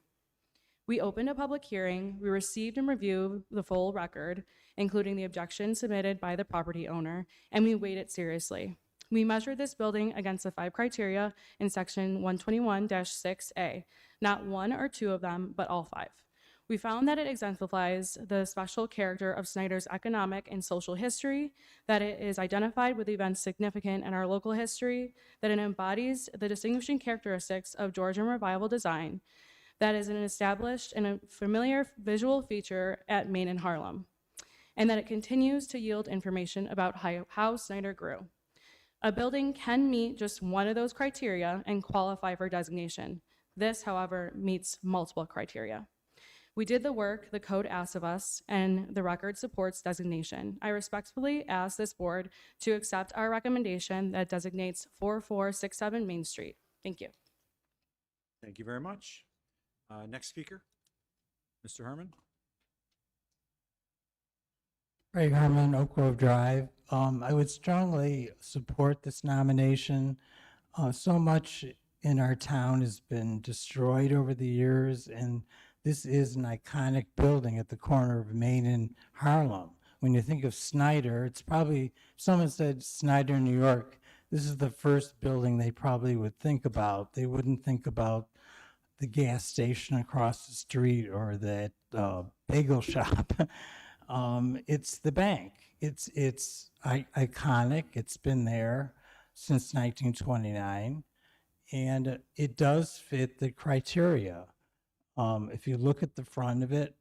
Speaker 4: We opened a public hearing, we received and reviewed the full record, including the objections submitted by the property owner, and we weighed it seriously. We measured this building against the 5 criteria in section 121-6A, not 1 or 2 of them, but all 5. We found that it exemplifies the special character of Snyder's economic and social history, that it is identified with events significant in our local history, that it embodies the distinguishing characteristics of Georgian revival design, that is an established and a familiar visual feature at Main and Harlem, and that it continues to yield information about how Snyder grew. A building can meet just one of those criteria and qualify for designation. This, however, meets multiple criteria. We did the work the code asks of us, and the record supports designation. I respectfully ask this board to accept our recommendation that designates 4467 Main Street. Thank you.
Speaker 1: Thank you very much. Next speaker, Mr. Herman.
Speaker 9: Craig Herman, Oak Grove Drive. I would strongly support this nomination. So much in our town has been destroyed over the years, and this is an iconic building at the corner of Main and Harlem. When you think of Snyder, it's probably, someone said Snyder, New York, this is the first building they probably would think about. They wouldn't think about the gas station across the street or that bagel shop. It's the bank. It's iconic. It's been there since 1929, and it does fit the criteria. If you look at the front of it,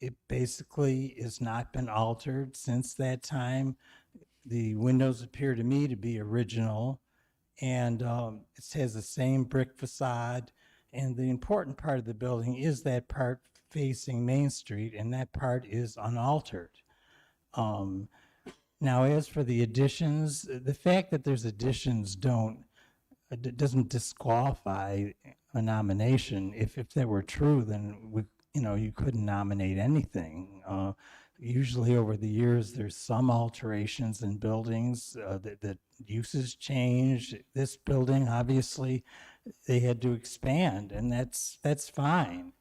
Speaker 9: it basically has not been altered since that time. The windows appear to me to be original, and it has the same brick facade. And the important part of the building is that part facing Main Street, and that part is unaltered. Now, as for the additions, the fact that there's additions doesn't disqualify a nomination. If that were true, then you couldn't nominate anything. Usually over the years, there's some alterations in buildings that uses change. This building, obviously, they had to expand, and that's fine.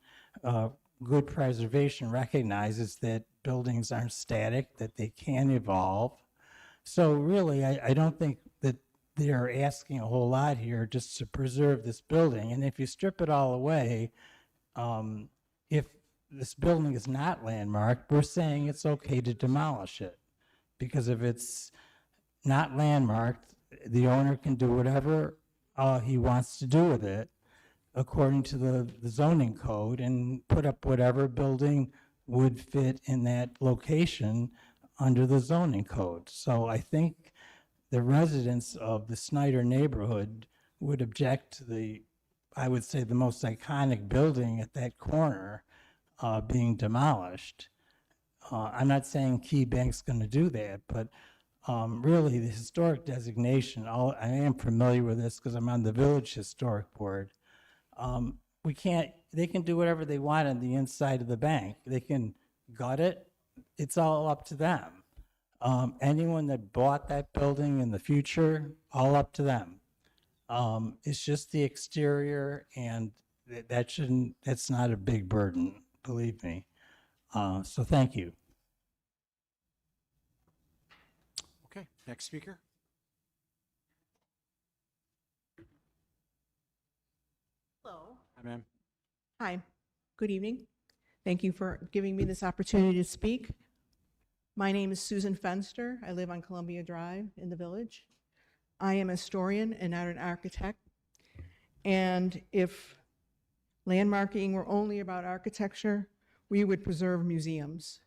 Speaker 9: Good preservation recognizes that buildings aren't static, that they can evolve. So really, I don't think that they're asking a whole lot here just to preserve this building. And if you strip it all away, if this building is not landmarked, we're saying it's okay to demolish it. Because if it's not landmarked, the owner can do whatever he wants to do with it according to the zoning code and put up whatever building would fit in that location under the zoning code. So I think the residents of the Snyder neighborhood would object to I would say, the most iconic building at that corner being demolished. I'm not saying Key Bank's going to do that, but really the historic designation, I am familiar with this because I'm on the Village Historic Board. They can do whatever they want on the inside of the bank. They can gut it. It's all up to them. Anyone that bought that building in the future, all up to them. It's just the exterior, and that's not a big burden, believe me. So thank you.
Speaker 1: Okay, next speaker.
Speaker 5: Hello.
Speaker 1: Hi, ma'am.
Speaker 5: Hi, good evening. Thank you for giving me this opportunity to speak. My name is Susan Fenster. I live on Columbia Drive in the Village. I am a historian and not an architect. And if landmarking were only about architecture, we would preserve museums.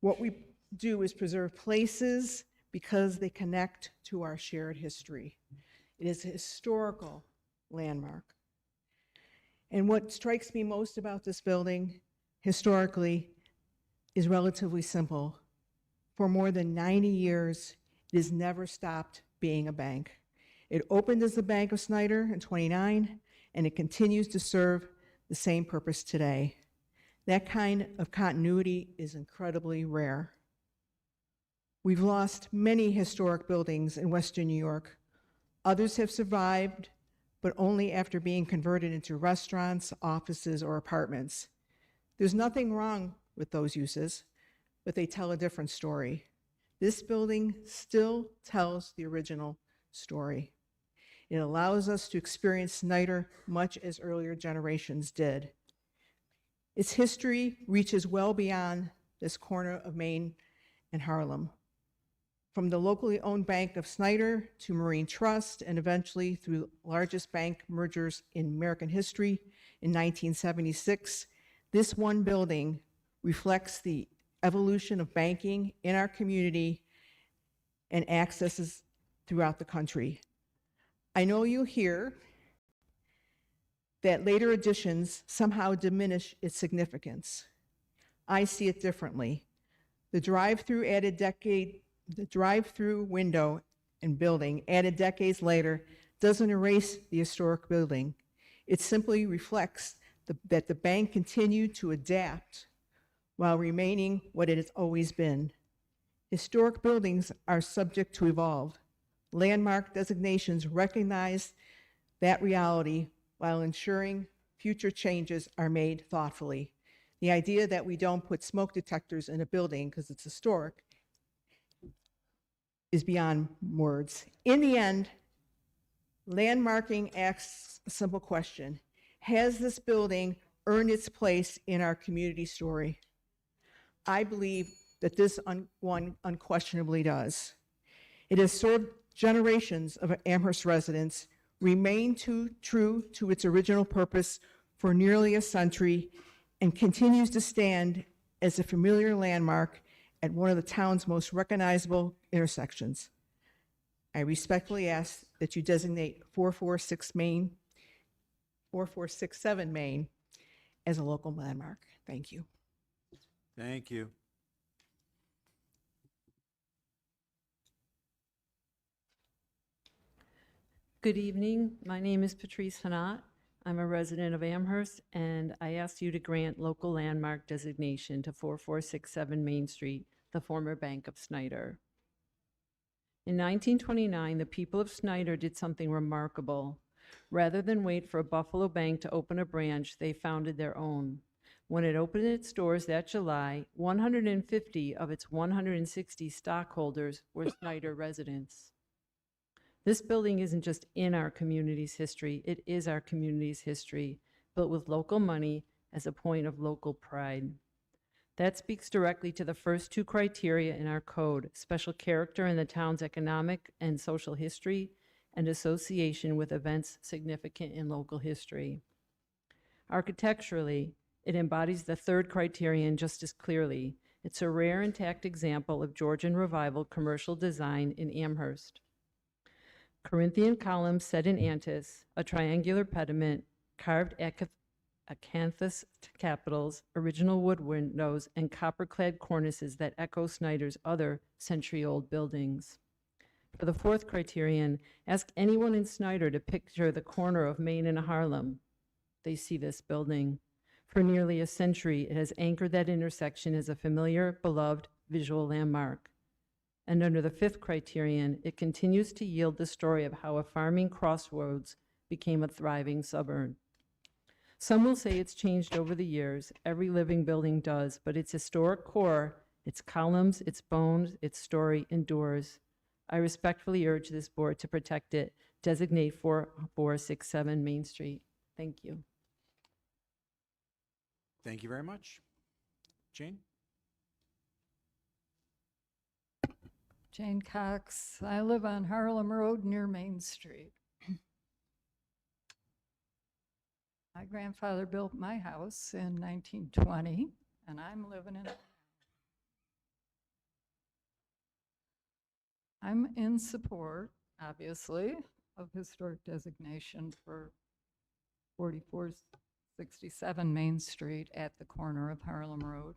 Speaker 5: What we do is preserve places because they connect to our shared history. It is a historical landmark. And what strikes me most about this building, historically, is relatively simple. For more than 90 years, it has never stopped being a bank. It opened as the Bank of Snyder in '29, and it continues to serve the same purpose today. That kind of continuity is incredibly rare. We've lost many historic buildings in Western New York. Others have survived, but only after being converted into restaurants, offices, or apartments. There's nothing wrong with those uses, but they tell a different story. This building still tells the original story. It allows us to experience Snyder much as earlier generations did. Its history reaches well beyond this corner of Main and Harlem. From the locally owned Bank of Snyder to Marine Trust, and eventually through largest bank mergers in American history in 1976, this one building reflects the evolution of banking in our community and accesses throughout the country. I know you'll hear that later additions somehow diminish its significance. I see it differently. The drive-through window and building added decades later doesn't erase the historic building. It simply reflects that the bank continued to adapt while remaining what it has always been. Historic buildings are subject to evolve. Landmark designations recognize that reality while ensuring future changes are made thoughtfully. The idea that we don't put smoke detectors in a building because it's historic is beyond words. In the end, landmarking asks a simple question: has this building earned its place in our community story? I believe that this one unquestionably does. It has served generations of Amherst residents, remained true to its original purpose for nearly a century, and continues to stand as a familiar landmark at one of the town's most recognizable intersections. I respectfully ask that you designate 4467 Main as a local landmark. Thank you.
Speaker 1: Thank you.
Speaker 16: Good evening. My name is Patrice Hanat. I'm a resident of Amherst, and I asked you to grant local landmark designation to 4467 Main Street, the former Bank of Snyder. In 1929, the people of Snyder did something remarkable. Rather than wait for a Buffalo bank to open a branch, they founded their own. When it opened its doors that July, 150 of its 160 stockholders were Snyder residents. This building isn't just in our community's history, it is our community's history, built with local money as a point of local pride. That speaks directly to the first two criteria in our code: special character in the town's economic and social history, and association with events significant in local history. Architecturally, it embodies the third criterion just as clearly. It's a rare intact example of Georgian Revival commercial design in Amherst. Corinthian columns set in antis, a triangular pediment, carved acanthus capitals, original wood windows, and copper-clad cornices that echo Snyder's other century-old buildings. For the fourth criterion, ask anyone in Snyder to picture the corner of Main and Harlem. They see this building. For nearly a century, it has anchored that intersection as a familiar, beloved visual landmark. And under the fifth criterion, it continues to yield the story of how a farming crossroads became a thriving suburb. Some will say it's changed over the years. Every living building does, but its historic core, its columns, its bones, its story endures. I respectfully urge this board to protect it. Designate 4467 Main Street. Thank you.
Speaker 1: Thank you very much. Jane?
Speaker 18: Jane Cox. I live on Harlem Road near Main Street. My grandfather built my house in 1920, and I'm living in it. I'm in support, obviously, of historic designation for 4467 Main Street at the corner of Harlem Road.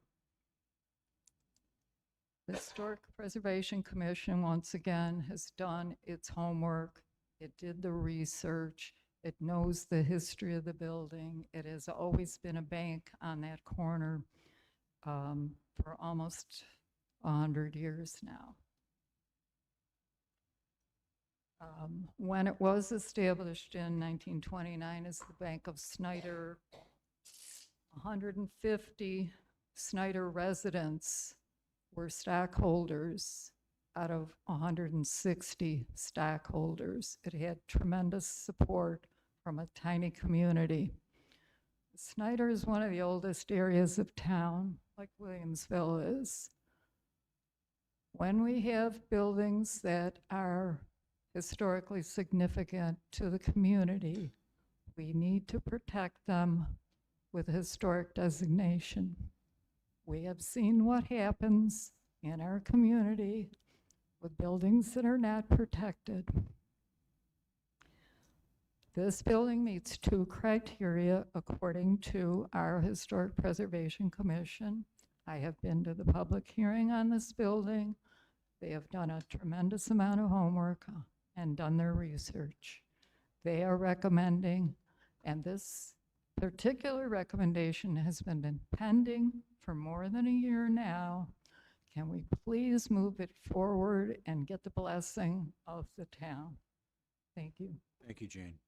Speaker 18: The Historic Preservation Commission, once again, has done its homework. It did the research. It knows the history of the building. It has always been a bank on that corner for almost 100 years now. When it was established in 1929 as the Bank of Snyder, 150 Snyder residents were stockholders out of 160 stockholders. It had tremendous support from a tiny community. Snyder is one of the oldest areas of town, like Williamsville is. When we have buildings that are historically significant to the community, we need to protect them with historic designation. We have seen what happens in our community with buildings that are not protected. This building meets two criteria according to our Historic Preservation Commission. I have been to the public hearing on this building. They have done a tremendous amount of homework and done their research. They are recommending, and this particular recommendation has been pending for more than a year now. Can we please move it forward and get the blessing of the town? Thank you.
Speaker 1: Thank you, Jane.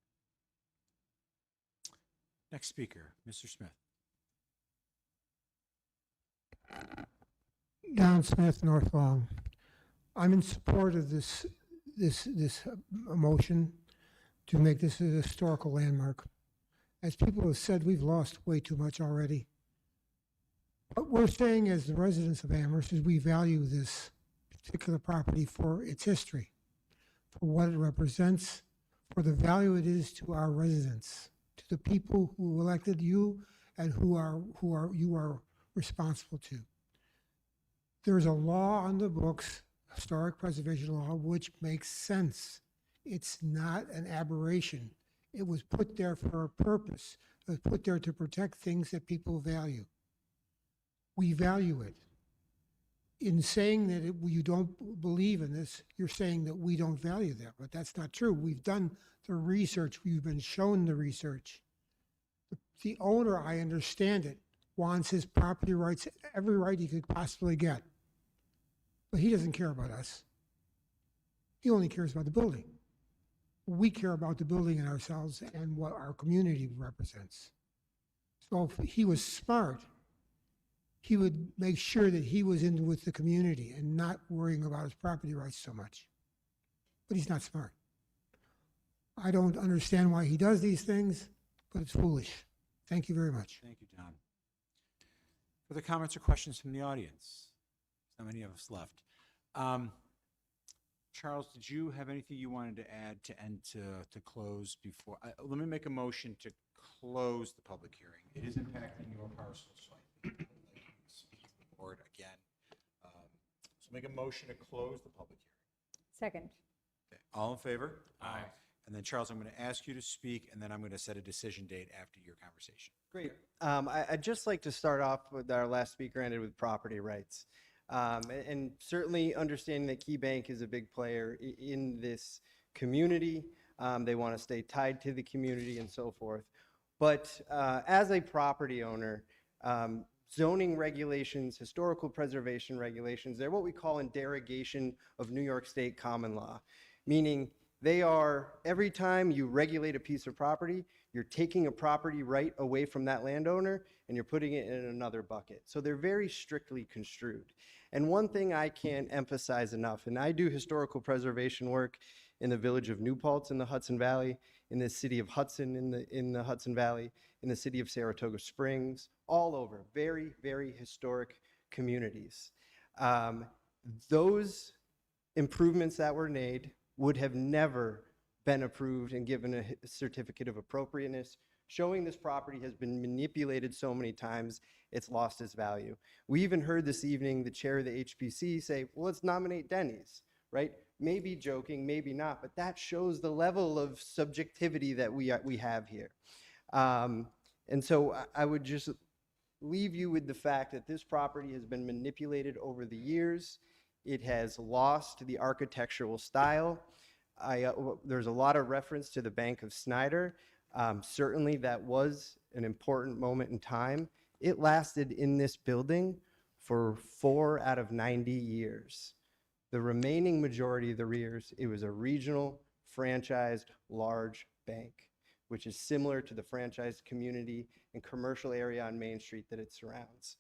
Speaker 1: Next speaker, Mr. Smith.
Speaker 8: Don Smith, North Long. I'm in support of this motion to make this a historical landmark. As people have said, we've lost way too much already. What we're saying as the residents of Amherst is we value this particular property for its history, for what it represents, for the value it is to our residents, to the people who elected you and who you are responsible to. There's a law on the books, historic preservation law, which makes sense. It's not an aberration. It was put there for a purpose. It was put there to protect things that people value. We value it. in saying that you don't believe in this, you're saying that we don't value that, but that's not true. We've done the research, we've been shown the research. The owner, I understand it, wants his property rights, every right he could possibly get. But he doesn't care about us. He only cares about the building. We care about the building and ourselves and what our community represents. So if he was smart, he would make sure that he was in with the community and not worrying about his property rights so much. But he's not smart. I don't understand why he does these things, but it's foolish. Thank you very much.
Speaker 1: Thank you, Don. Further comments or questions from the audience? Not many of us left. Charles, did you have anything you wanted to add to close before? Let me make a motion to close the public hearing. It is impacting your parcel, so I think I'd like to speak to the board again. So make a motion to close the public hearing.
Speaker 3: Second.
Speaker 1: Okay. All in favor? Aye. And then Charles, I'm going to ask you to speak, and then I'm going to set a decision date after your conversation.
Speaker 14: Great. I'd just like to start off with our last speaker ended with property rights. And certainly understanding that Key Bank is a big player in this community. They want to stay tied to the community and so forth. But as a property owner, zoning regulations, historical preservation regulations, they're what we call in derogation of New York State common law, meaning they are, every time you regulate a piece of property, you're taking a property right away from that landowner and you're putting it in another bucket. So they're very strictly construed. And one thing I can't emphasize enough, and I do historical preservation work in the village of New Paltz in the Hudson Valley, in the city of Hudson in the Hudson Valley, in the city of Saratoga Springs, all over, very, very historic communities. Those improvements that were made would have never been approved and given a certificate of appropriateness, showing this property has been manipulated so many times it's lost its value. We even heard this evening the chair of the HPC say, well, let's nominate Denny's, right? Maybe joking, maybe not, but that shows the level of subjectivity that we have here. And so I would just leave you with the fact that this property has been manipulated over the years. It has lost the architectural style. There's a lot of reference to the Bank of Snyder. Certainly that was an important moment in time. It lasted in this building for 4 out of 90 years. The remaining majority of the years, it was a regional, franchised, large bank, which is similar to the franchised community and commercial area on Main Street that it surrounds.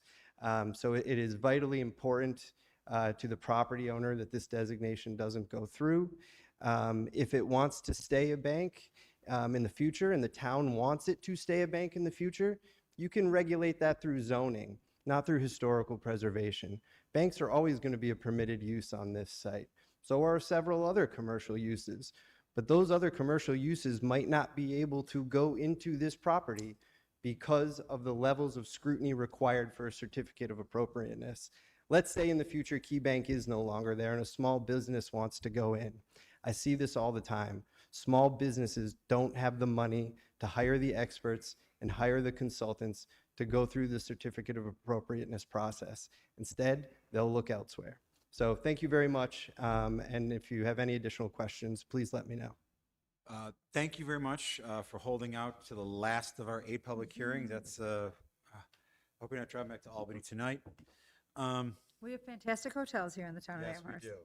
Speaker 14: So it is vitally important to the property owner that this designation doesn't go through. If it wants to stay a bank in the future and the town wants it to stay a bank in the future, you can regulate that through zoning, not through historical preservation. Banks are always going to be a permitted use on this site. So are several other commercial uses. But those other commercial uses might not be able to go into this property because of the levels of scrutiny required for a certificate of appropriateness. Let's say in the future Key Bank is no longer there and a small business wants to go in. I see this all the time. Small businesses don't have the money to hire the experts and hire the consultants to go through the certificate of appropriateness process. Instead, they'll look elsewhere. So thank you very much. And if you have any additional questions, please let me know.
Speaker 1: Thank you very much for holding out to the last of our 8 public hearings. That's hope you're not driving back to Albany tonight.
Speaker 17: We have fantastic hotels here in the town of Amherst.
Speaker 1: Yes, we do.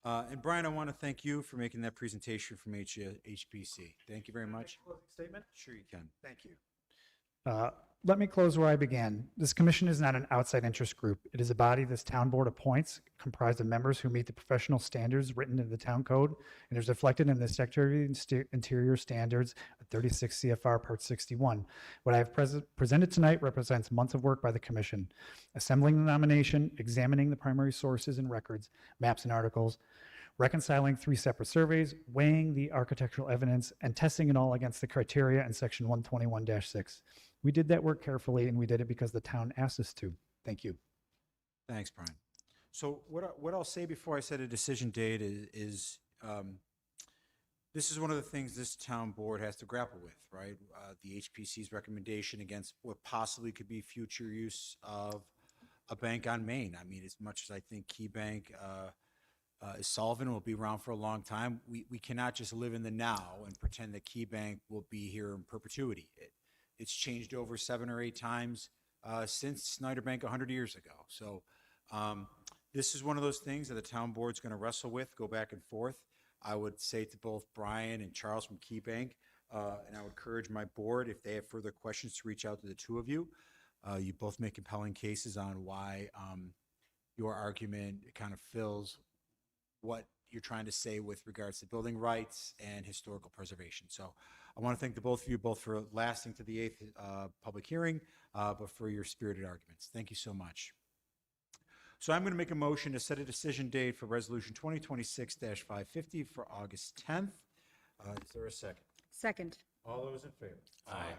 Speaker 1: And Brian, I want to thank you for making that presentation from HPC. Thank you very much.
Speaker 13: Statement?
Speaker 1: Sure you can.
Speaker 13: Thank you. Let me close where I began. This commission is not an outside interest group. It is a body this town board appoints, comprised of members who meet the professional standards written in the town code, and is reflected in the Secretary of Interior Standards, 36 CFR Part 61. What I have presented tonight represents months of work by the commission, assembling the nomination, examining the primary sources and records, maps and articles, reconciling 3 separate surveys, weighing the architectural evidence, and testing it all against the criteria in section 121-6. We did that work carefully, and we did it because the town asked us to. Thank you.
Speaker 1: Thanks, Brian. So what I'll say before I set a decision date is this is one of the things this town board has to grapple with, right? The HPC's recommendation against what possibly could be future use of a bank on Main. I mean, as much as I think Key Bank is solvent and will be around for a long time, we cannot just live in the now and pretend that Key Bank will be here in perpetuity. It's changed over 7 or 8 times since Snyder Bank 100 years ago. So this is one of those things that the town board's going to wrestle with, go back and forth. I would say to both Brian and Charles from Key Bank, and I would encourage my board, if they have further questions, to reach out to the two of you. You both make compelling cases on why your argument kind of fills what you're trying to say with regards to building rights and historical preservation. So I want to thank the both of you both for lasting to the 8th public hearing, but for your spirited arguments. Thank you so much. So I'm going to make a motion to set a decision date for Resolution 2026-550 for August 10th. Is there a second?
Speaker 3: Second.
Speaker 1: All those in favor? Aye.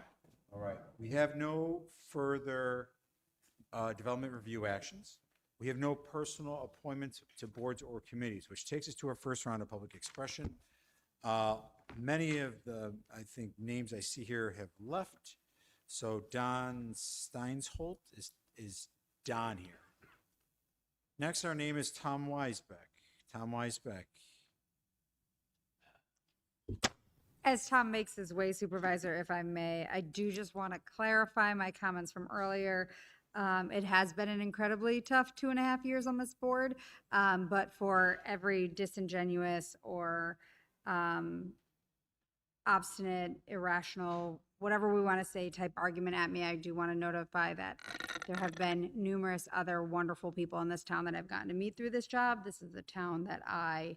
Speaker 1: All right. We have no further development review actions. We have no personal appointments to boards or committees, which takes us to our first round of public expression. Many of the, I think, names I see here have left. So Don Steinsholt, is Don here? Next, our name is Tom Weisbeck. Tom Weisbeck.
Speaker 17: As Tom makes his way, Supervisor, if I may, I do just want to clarify my comments from earlier. It has been an incredibly tough 2.5 years on this board, but for every disingenuous or obstinate, irrational, whatever we want to say type argument at me, I do want to notify that there have been numerous other wonderful people in this town that I've gotten to meet through this job. This is a town that I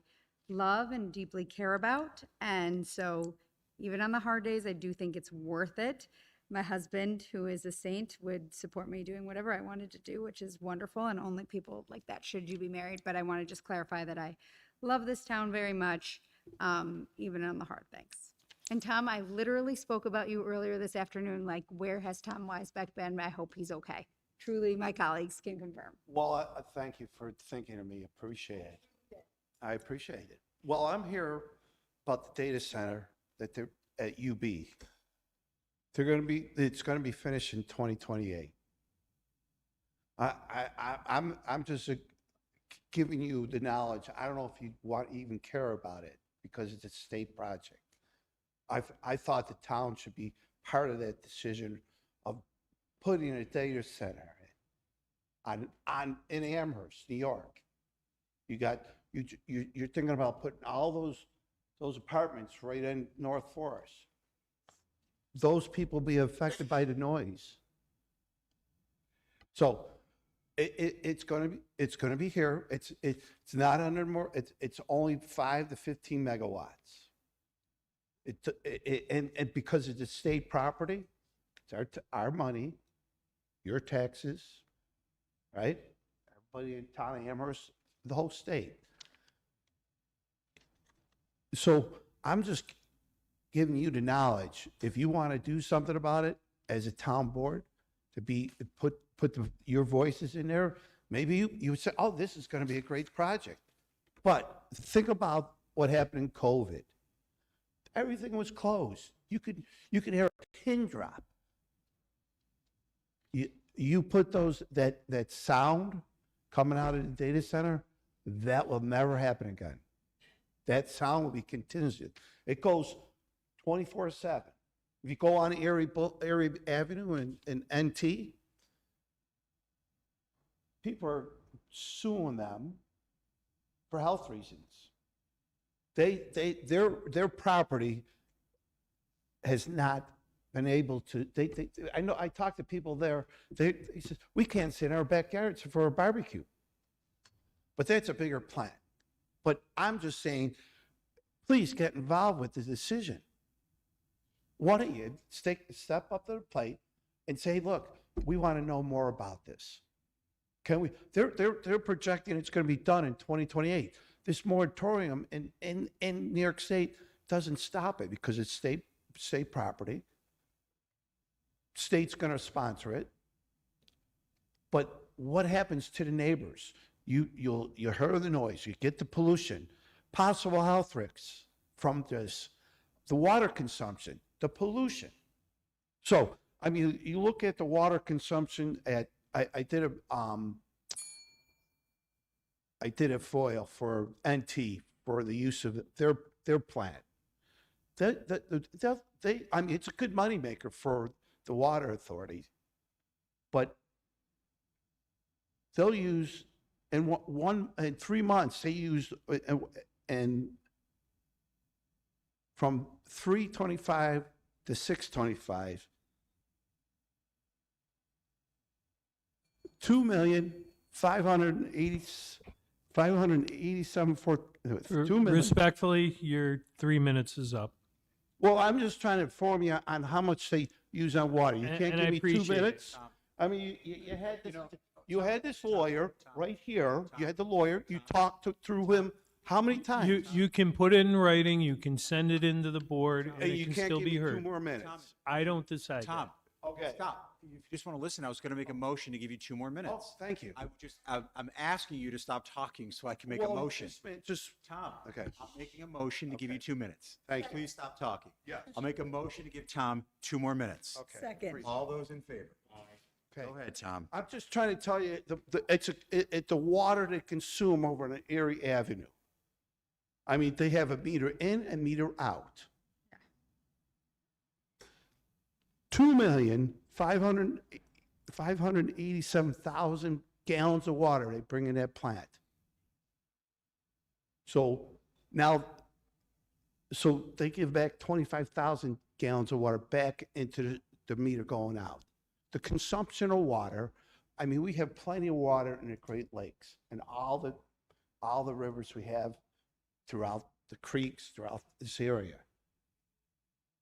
Speaker 17: love and deeply care about. And so even on the hard days, I do think it's worth it. My husband, who is a saint, would support me doing whatever I wanted to do, which is wonderful, and only people like that should you be married. But I want to just clarify that I love this town very much, even on the hard things. And Tom, I literally spoke about you earlier this afternoon, like, where has Tom Weisbeck been? I hope he's okay. Truly, my colleagues can confirm.
Speaker 6: Well, I thank you for thinking of me. Appreciate it. I appreciate it. Well, I'm here about the data center that they're at UB. It's going to be finished in 2028. I'm just giving you the knowledge. I don't know if you even care about it because it's a state project. I thought the town should be part of that decision of putting a data center in Amherst, New York. You're thinking about putting all those apartments right in North Forest. Those people be affected by the noise. So it's going to be here. It's not under more. It's only 5 to 15 megawatts. And because it's a state property, it's our money, your taxes, right? Everybody in town of Amherst, the whole state. So I'm just giving you the knowledge. If you want to do something about it as a town board, to put your voices in there, maybe you would say, oh, this is going to be a great project. But think about what happened in COVID. Everything was closed. You could hear a pin drop. You put that sound coming out of the data center, that will never happen again. That sound will be continuous. It goes 24/7. If you go on Erie Avenue in NT, people are suing them for health reasons. Their property has not been able to. I know. I talked to people there. They said we can't sit in our backyards for a barbecue. But that's a bigger plan. But I'm just saying, please get involved with the decision. Why don't you step up to the plate and say, look, we want to know more about this. Can we? They're projecting it's going to be done in 2028. This moratorium in New York State doesn't stop it because it's state property. State's going to sponsor it. But what happens to the neighbors? You hear the noise, you get the pollution, possible health risks from this, the water consumption, the pollution. So, I mean, you look at the water consumption at I did a FOIL for NT for the use of their plant. I mean, it's a good moneymaker for the water authority, but they'll use in 3 months they use and from 325 to 625, 587 for 2 million.
Speaker 20: Respectfully, your 3 minutes is up.
Speaker 6: Well, I'm just trying to inform you on how much they use on water. You can't
Speaker 20: And
Speaker 6: give
Speaker 20: I
Speaker 6: me 2
Speaker 20: appreciate it.
Speaker 6: minutes. I mean, you had this lawyer right here. You had the lawyer. You talked through him how many times?
Speaker 20: You can put it in writing, you can send it into the board, and
Speaker 6: And
Speaker 20: it
Speaker 6: you
Speaker 20: can
Speaker 6: can't
Speaker 20: still
Speaker 6: give
Speaker 20: be
Speaker 6: me 2
Speaker 20: heard.
Speaker 6: more minutes.
Speaker 20: I don't decide that.
Speaker 1: Tom,
Speaker 6: Okay.
Speaker 1: stop. If you just want to listen, I was going to make a motion to give you 2 more
Speaker 6: Oh,
Speaker 1: minutes.
Speaker 6: thank you.
Speaker 1: I'm asking you to stop talking so I can make a
Speaker 6: Well,
Speaker 1: motion.
Speaker 6: Just
Speaker 1: Tom,
Speaker 6: okay.
Speaker 1: I'm making a motion to give you 2 minutes.
Speaker 6: Thank you.
Speaker 1: Please stop talking.
Speaker 6: Yes.
Speaker 1: I'll make a motion to give Tom 2 more minutes.
Speaker 6: Okay.
Speaker 3: Second.
Speaker 1: All those in favor?
Speaker 6: Okay.
Speaker 1: Go ahead, Tom.
Speaker 6: I'm just trying to tell you, it's the water they consume over on Erie Avenue. I mean, they have a meter in and meter out. 2,587,000 gallons of water they bring in that plant. So they give back 25,000 gallons of water back into the meter going out. The consumption of water, I mean, we have plenty of water in the Great Lakes and all the rivers we have throughout the creeks, throughout this area.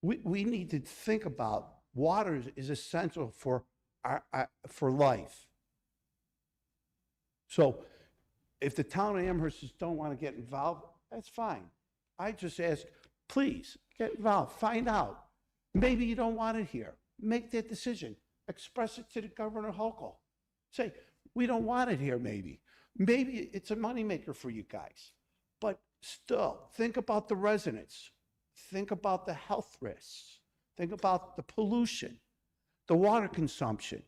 Speaker 6: We need to think about water is essential for for life. So if the town of Amherst just don't want to get involved, that's fine. I just ask, please get involved, find out. Maybe you don't want it here. Make that decision. Express it to the Governor Hochul. Say, we don't want it here, maybe. Maybe it's a moneymaker for you guys. But still, think about the residents. Think about the health risks. Think about the pollution, the water consumption.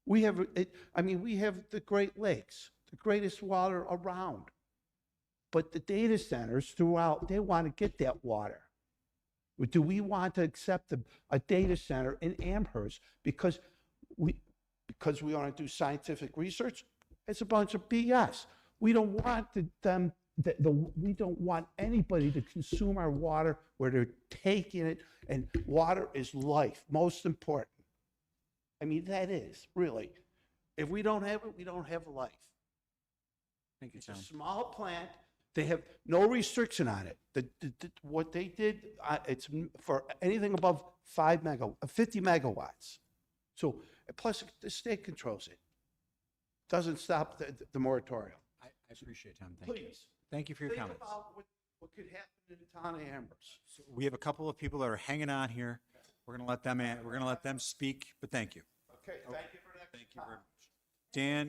Speaker 6: We have the Great Lakes, the greatest water around. But the data centers throughout, they want to get that water. Do we want to accept a data center in Amherst because we want to do scientific research? It's a bunch of BS. We don't want we don't want anybody to consume our water where they're taking it, and water is life, most important. I mean, that is, really. If we don't have it, we don't have life.
Speaker 1: Thank you,
Speaker 6: It's
Speaker 1: Tom.
Speaker 6: a small plant. They have no restriction on it. What they did, it's for anything above 50 megawatts. So, plus the state controls it. Doesn't stop the moratorium.
Speaker 1: I appreciate it, Tom. Thank you.
Speaker 6: Please.
Speaker 1: Thank you for your
Speaker 6: Think
Speaker 1: comments.
Speaker 6: about what could happen in the town of Amherst.
Speaker 1: So we have a couple of people that are hanging on here. We're going to let them speak, but thank you.
Speaker 6: Okay, thank you for that.
Speaker 1: Thank you very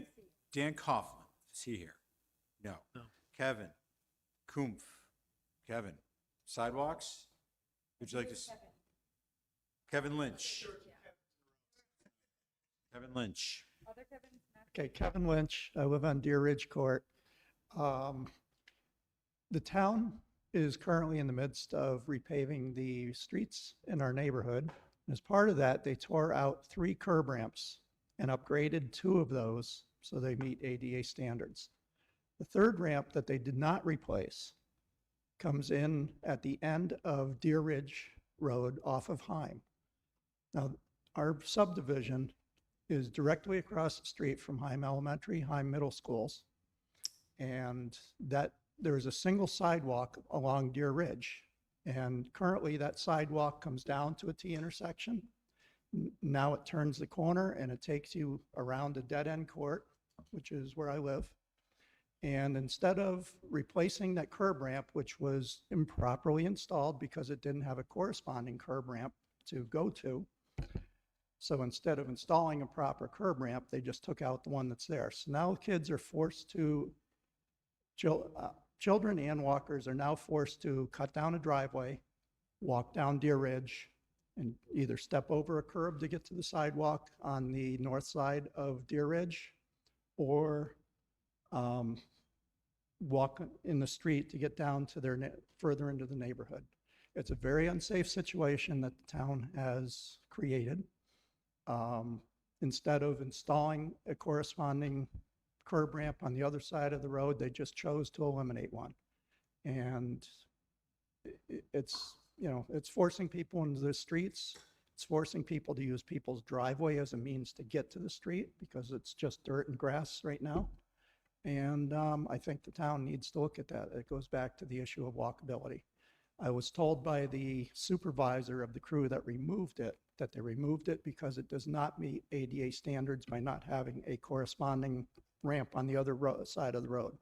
Speaker 1: much. Dan Kaufman, is he here? No. Kevin Kumpf. Kevin. Sidewalks? Would you like to? Kevin Lynch. Kevin Lynch.
Speaker 10: Okay, Kevin Lynch. I live on Deer Ridge Court. The town is currently in the midst of repaving the streets in our neighborhood. As part of that, they tore out 3 curb ramps and upgraded 2 of those so they meet ADA standards. The 3rd ramp that they did not replace comes in at the end of Deer Ridge Road off of Heim. Now, our subdivision is directly across the street from Heim Elementary, Heim Middle Schools, and that there is a single sidewalk along Deer Ridge. And currently that sidewalk comes down to a T intersection. Now it turns the corner and it takes you around a dead-end court, which is where I live. And instead of replacing that curb ramp, which was improperly installed because it didn't have a corresponding curb ramp to go to, so instead of installing a proper curb ramp, they just took out the one that's there. So now kids are forced to, children and walkers are now forced to cut down a driveway, walk down Deer Ridge, and either step over a curb to get to the sidewalk on the north side of Deer Ridge, or walk in the street to get down to further into the neighborhood. It's a very unsafe situation that the town has created. Instead of installing a corresponding curb ramp on the other side of the road, they just chose to eliminate one. And it's, it's forcing people into the streets. It's forcing people to use people's driveway as a means to get to the street because it's just dirt and grass right now. And I think the town needs to look at that. It goes back to the issue of walkability. I was told by the supervisor of the crew that removed it, that they removed it because it does not meet ADA standards by not having a corresponding ramp on the other side of the road.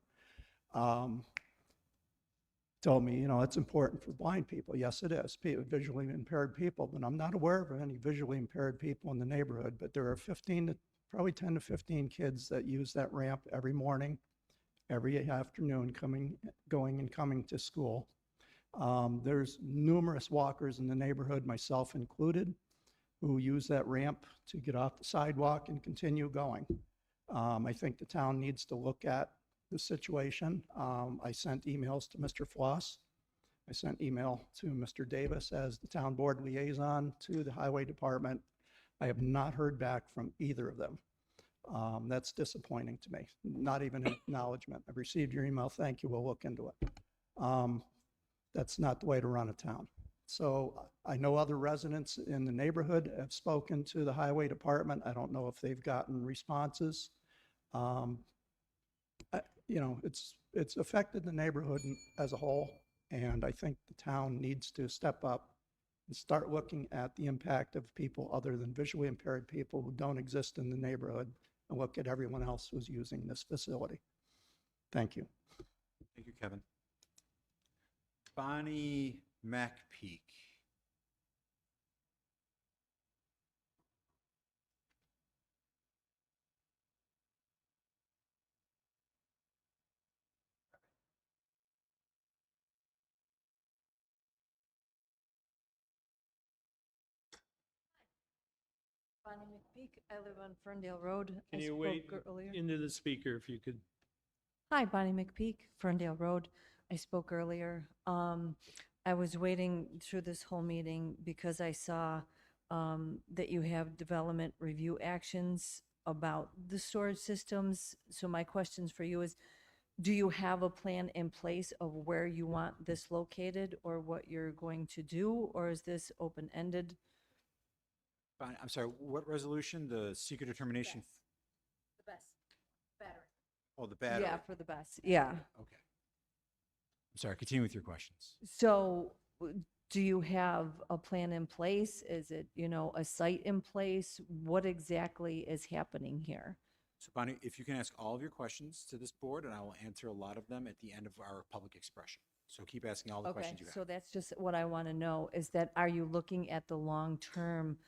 Speaker 10: Told me, it's important for blind people. Yes, it is, visually impaired people, but I'm not aware of any visually impaired people in the neighborhood. But there are probably 10 to 15 kids that use that ramp every morning, every afternoon, going and coming to school. There's numerous walkers in the neighborhood, myself included, who use that ramp to get off the sidewalk and continue going. I think the town needs to look at the situation. I sent emails to Mr. Floss. I sent email to Mr. Davis as the town board liaison to the highway department. I have not heard back from either of them. That's disappointing to me. Not even an acknowledgement. I've received your email. Thank you. We'll look into it. That's not the way to run a town. So I know other residents in the neighborhood have spoken to the highway department. I don't know if they've gotten responses. It's affected the neighborhood as a whole, and I think the town needs to step up and start looking at the impact of people other than visually impaired people who don't exist in the neighborhood and look at everyone else who's using this facility. Thank you.
Speaker 1: Thank you, Kevin. Bonnie McPeak.
Speaker 7: Bonnie McPeak. I live on Ferndale Road.
Speaker 20: Can
Speaker 7: I
Speaker 20: you
Speaker 7: spoke
Speaker 20: wait
Speaker 7: earlier.
Speaker 20: into the speaker if you could?
Speaker 7: Hi, Bonnie McPeak, Ferndale Road. I spoke earlier. I was waiting through this whole meeting because I saw that you have development review actions about the storage systems. So my questions for you is, do you have a plan in place of where you want this located or what you're going to do, or is this open-ended?
Speaker 1: I'm sorry, what resolution? The secret determination?
Speaker 7: The best battery.
Speaker 1: Oh, the battery.
Speaker 7: Yeah, for the best, yeah.
Speaker 1: Okay. I'm sorry, continue with your questions.
Speaker 7: So do you have a plan in place? Is it, a site in place? What exactly is happening here?
Speaker 1: So Bonnie, if you can ask all of your questions to this board, and I will answer a lot of them at the end of our public expression. So keep asking all the questions you have.
Speaker 7: So that's just what I want to know, is that are you looking at the long-term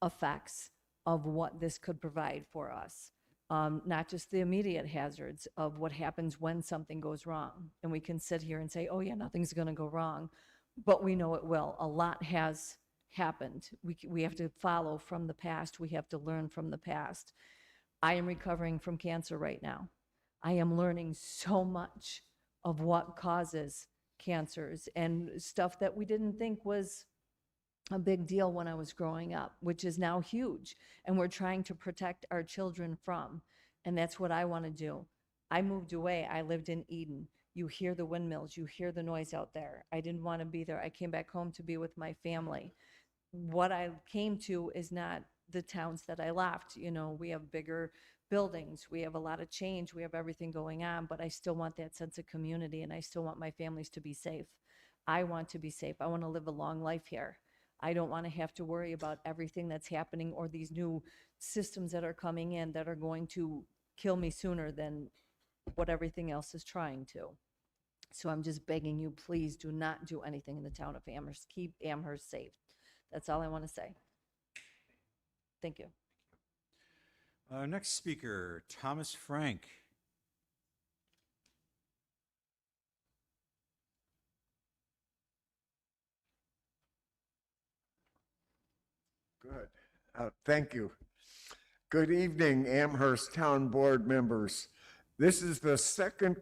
Speaker 7: effects of what this could provide for us? Not just the immediate hazards of what happens when something goes wrong. And we can sit here and say, oh yeah, nothing's going to go wrong, but we know it will. A lot has happened. We have to follow from the past. We have to learn from the past. I am recovering from cancer right now. I am learning so much of what causes cancers and stuff that we didn't think was a big deal when I was growing up, which is now huge. And we're trying to protect our children from. And that's what I want to do. I moved away. I lived in Eden. You hear the windmills. You hear the noise out there. I didn't want to be there. I came back home to be with my family. What I came to is not the towns that I left. We have bigger buildings. We have a lot of change. We have everything going on, but I still want that sense of community, and I still want my families to be safe. I want to be safe. I want to live a long life here. I don't want to have to worry about everything that's happening or these new systems that are coming in that are going to kill me sooner than what everything else is trying to. So I'm just begging you, please do not do anything in the town of Amherst. Keep Amherst safe. That's all I want to say. Thank you.
Speaker 1: Next speaker, Thomas Frank.
Speaker 11: Thank you. Good evening, Amherst Town Board members. This is the second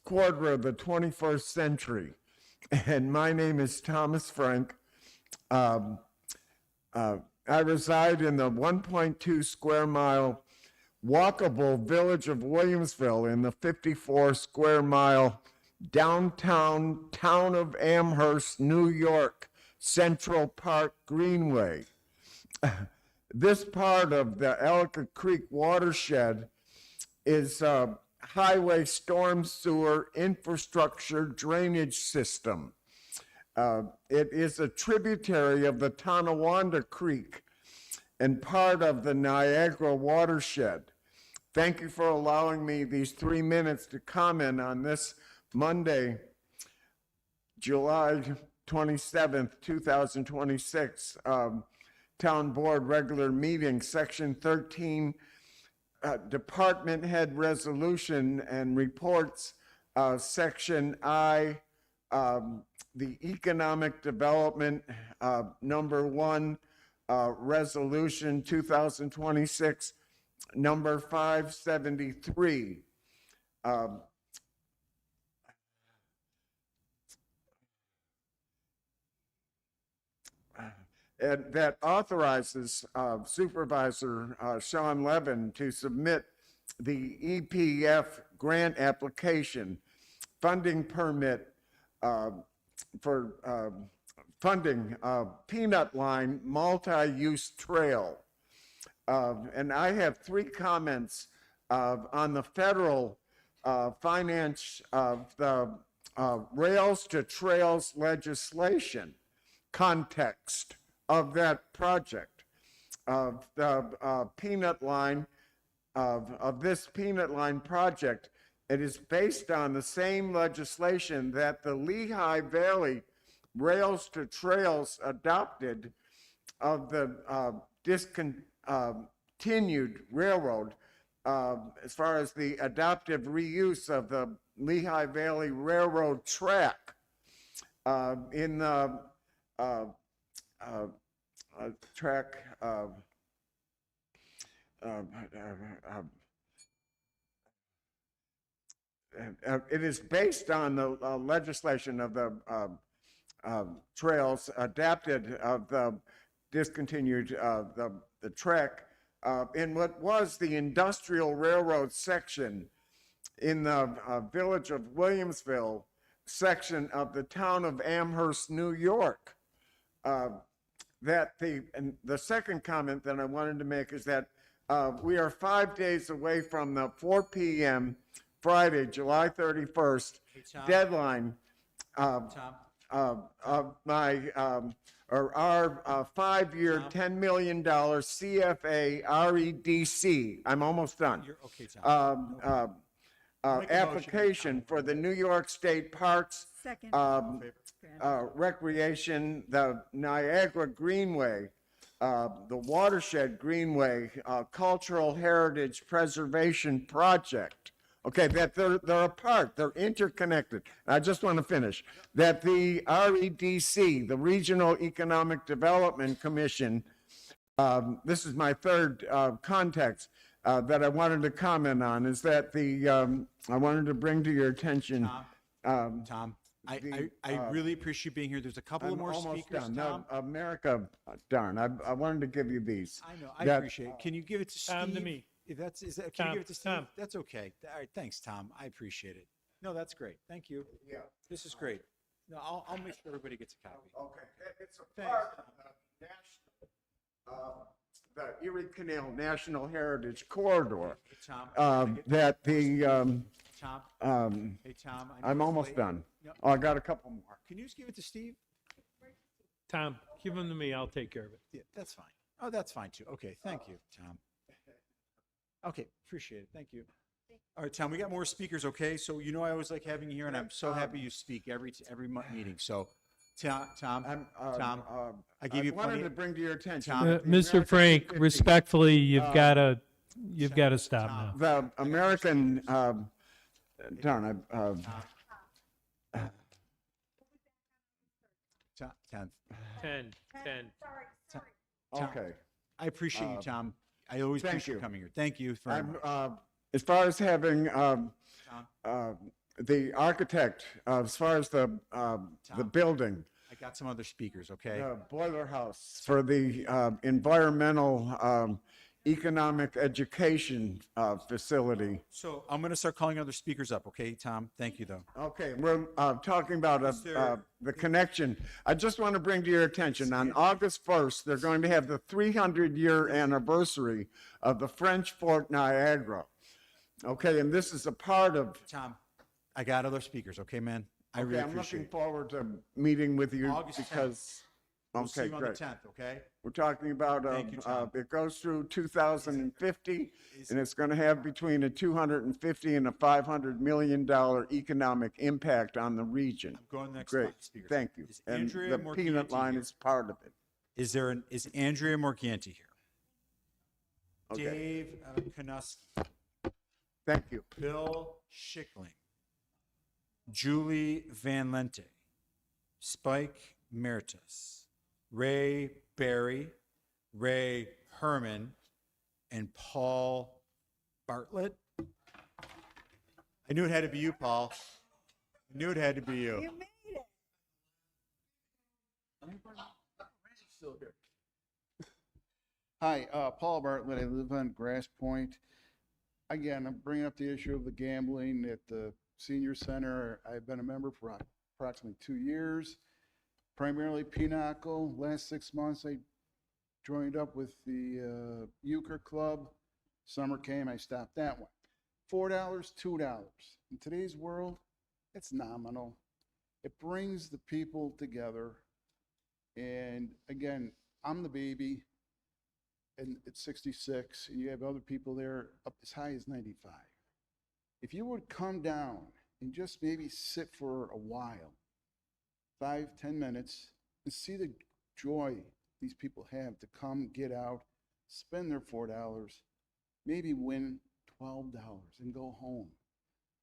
Speaker 11: quarter of the 21st century, and my name is Thomas Frank. I reside in the 1.2 square mile walkable village of Williamsville in the 54 square mile downtown town of Amherst, New York, Central Park Greenway. This part of the Ellicott Creek watershed is a highway storm sewer infrastructure drainage system. It is a tributary of the Tonawanda Creek and part of the Niagara watershed. Thank you for allowing me these 3 minutes to comment on this Monday, July 27th, 2026, Town Board regular meeting, Section 13, Department Head Resolution and Reports, Section I, the Economic Development, number 1, Resolution 2026, number 573. And that authorizes Supervisor Sean Levin to submit the EPF grant application funding permit for funding Peanut Line multi-use trail. And I have 3 comments on the federal finance of the Rails to Trails legislation context of that project, of the Peanut Line, of this Peanut Line project. It is based on the same legislation that the Lehigh Valley Rails to Trails adopted of the discontinued railroad, as far as the adaptive reuse of the Lehigh Valley Railroad track in the track it is based on the legislation of the trails adapted of the discontinued the track in what was the industrial railroad section in the village of Williamsville section of the town of Amherst, New York. And the second comment that I wanted to make is that we are 5 days away from the 4 p.m. Friday, July 31st deadline of my or our 5-year, $10 million CFA REDC. I'm almost done.
Speaker 1: You're okay, Tom.
Speaker 11: Application for the New York State Parks Recreation, the Niagara Greenway, the Watershed Greenway Cultural Heritage Preservation Project. Okay, that they're apart, they're interconnected. I just want to finish. That the REDC, the Regional Economic Development Commission, this is my third context that I wanted to comment on, is that I wanted to bring to your attention.
Speaker 1: Tom, I really appreciate being here. There's a couple of more speakers,
Speaker 11: done.
Speaker 1: Tom.
Speaker 11: No, America, darn, I wanted to give you these.
Speaker 1: I know, I appreciate it. Can you give it to Steve?
Speaker 20: Tom, to me.
Speaker 1: If can
Speaker 20: Tom,
Speaker 1: you give it to Steve?
Speaker 20: Tom.
Speaker 1: That's okay. All right, thanks, Tom. I appreciate it. No, that's great. Thank you. Yeah. This is great. No, I'll make sure everybody gets a copy.
Speaker 11: Okay, it's a part of the Erie Canal National Heritage Corridor.
Speaker 1: Tom,
Speaker 11: That the,
Speaker 1: Tom. Hey, Tom. I know
Speaker 11: I'm
Speaker 1: it's
Speaker 11: almost
Speaker 1: late.
Speaker 11: done.
Speaker 1: No.
Speaker 11: Oh, I got a couple more.
Speaker 1: Can you just give it to Steve?
Speaker 20: Tom, give them to me. I'll take care of it.
Speaker 1: Yeah, that's fine. Oh, that's fine too. Okay, thank you, Tom. Okay, appreciate it. Thank you. All right, Tom, we got more speakers, okay? So you know I always like having you here, and I'm so happy you speak every meeting. So, Tom, I give you
Speaker 11: wanted
Speaker 1: plenty.
Speaker 11: to bring to your attention.
Speaker 1: Tom,
Speaker 11: that the
Speaker 20: Mr.
Speaker 11: American
Speaker 20: Frank,
Speaker 11: 50
Speaker 20: respectfully, you've got to stop now.
Speaker 11: The American, darn,
Speaker 1: Tom.
Speaker 20: 10.
Speaker 11: okay.
Speaker 1: I appreciate you, Tom. I always
Speaker 11: thank
Speaker 1: appreciate
Speaker 11: you.
Speaker 1: coming here. Thank you very much.
Speaker 11: As far as having the architect, as far as the building,
Speaker 1: I got some other speakers, okay?
Speaker 11: the boiler house for the environmental economic education facility.
Speaker 1: So I'm going to start calling other speakers up, okay, Tom? Thank you, though.
Speaker 11: Okay, we're talking about the connection. I just want to bring to your attention, on August 1st, they're going to have the 300-year anniversary of the French Fort Niagara. Okay, and this is a part of...
Speaker 1: Tom, I got other speakers, okay, man? I
Speaker 11: Okay,
Speaker 1: really
Speaker 11: I'm
Speaker 1: appreciate
Speaker 11: looking
Speaker 1: it.
Speaker 11: forward to meeting with you
Speaker 1: August 10th.
Speaker 11: because...
Speaker 1: We'll see
Speaker 11: Okay,
Speaker 1: you on the
Speaker 11: great.
Speaker 1: 10th, okay?
Speaker 11: We're talking about,
Speaker 1: Thank you, Tom.
Speaker 11: it goes through 2050, and it's going to have between a 250 and a $500 million economic impact on the region.
Speaker 1: I'm going next
Speaker 11: Great,
Speaker 1: speaker.
Speaker 11: thank you.
Speaker 1: Is
Speaker 11: And
Speaker 1: Andrea
Speaker 11: the
Speaker 1: Morganti
Speaker 11: peanut line
Speaker 1: here?
Speaker 11: is part of it.
Speaker 1: Is Andrea Morganti here?
Speaker 11: Okay.
Speaker 1: Dave Kanuski.
Speaker 11: Thank you.
Speaker 1: Bill Schickling. Julie Van Lente. Spike Meritus. Ray Barry. Ray Herman. And Paul Bartlett. I knew it had to be you, Paul. I knew it had to be you.
Speaker 3: You made it.
Speaker 19: Hi, Paul Bartlett. I live on Grass Point. Again, I'm bringing up the issue of the gambling at the senior center. I've been a member for approximately 2 years, primarily Pinochle. Last 6 months, I joined up with the Euchre Club. Summer came, I stopped that one. $4, $2. In today's world, it's nominal. It brings the people together. And again, I'm the baby, and it's 66, and you have other people there up as high as 95. If you would come down and just maybe sit for a while, 5, 10 minutes, and see the joy these people have to come, get out, spend their $4, maybe win $12 and go home.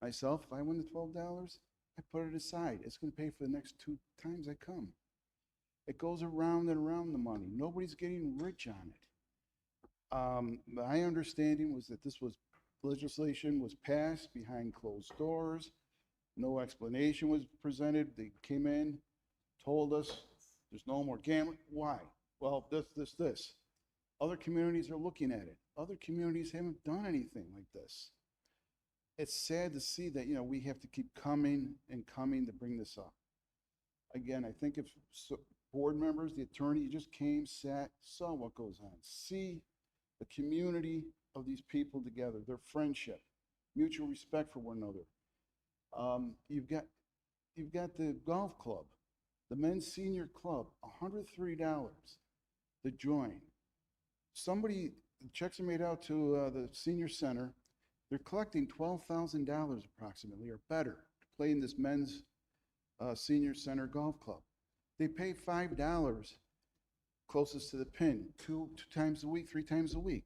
Speaker 19: Myself, if I win the $12, I put it aside. It's going to pay for the next 2 times I come. It goes around and around the money. Nobody's getting rich on it. My understanding was that this legislation was passed behind closed doors. No explanation was presented. They came in, told us there's no more gambling. Why? Well, this. Other communities are looking at it. Other communities haven't done anything like this. It's sad to see that, we have to keep coming and coming to bring this up. Again, I think if board members, the attorney just came, sat, saw what goes on, see the community of these people together, their friendship, mutual respect for one another. You've got the golf club, the men's senior club, $103 to join. The checks are made out to the senior center. They're collecting $12,000 approximately or better to play in this men's senior center golf club. They pay $5 closest to the pin, two times a week, 3 times a week.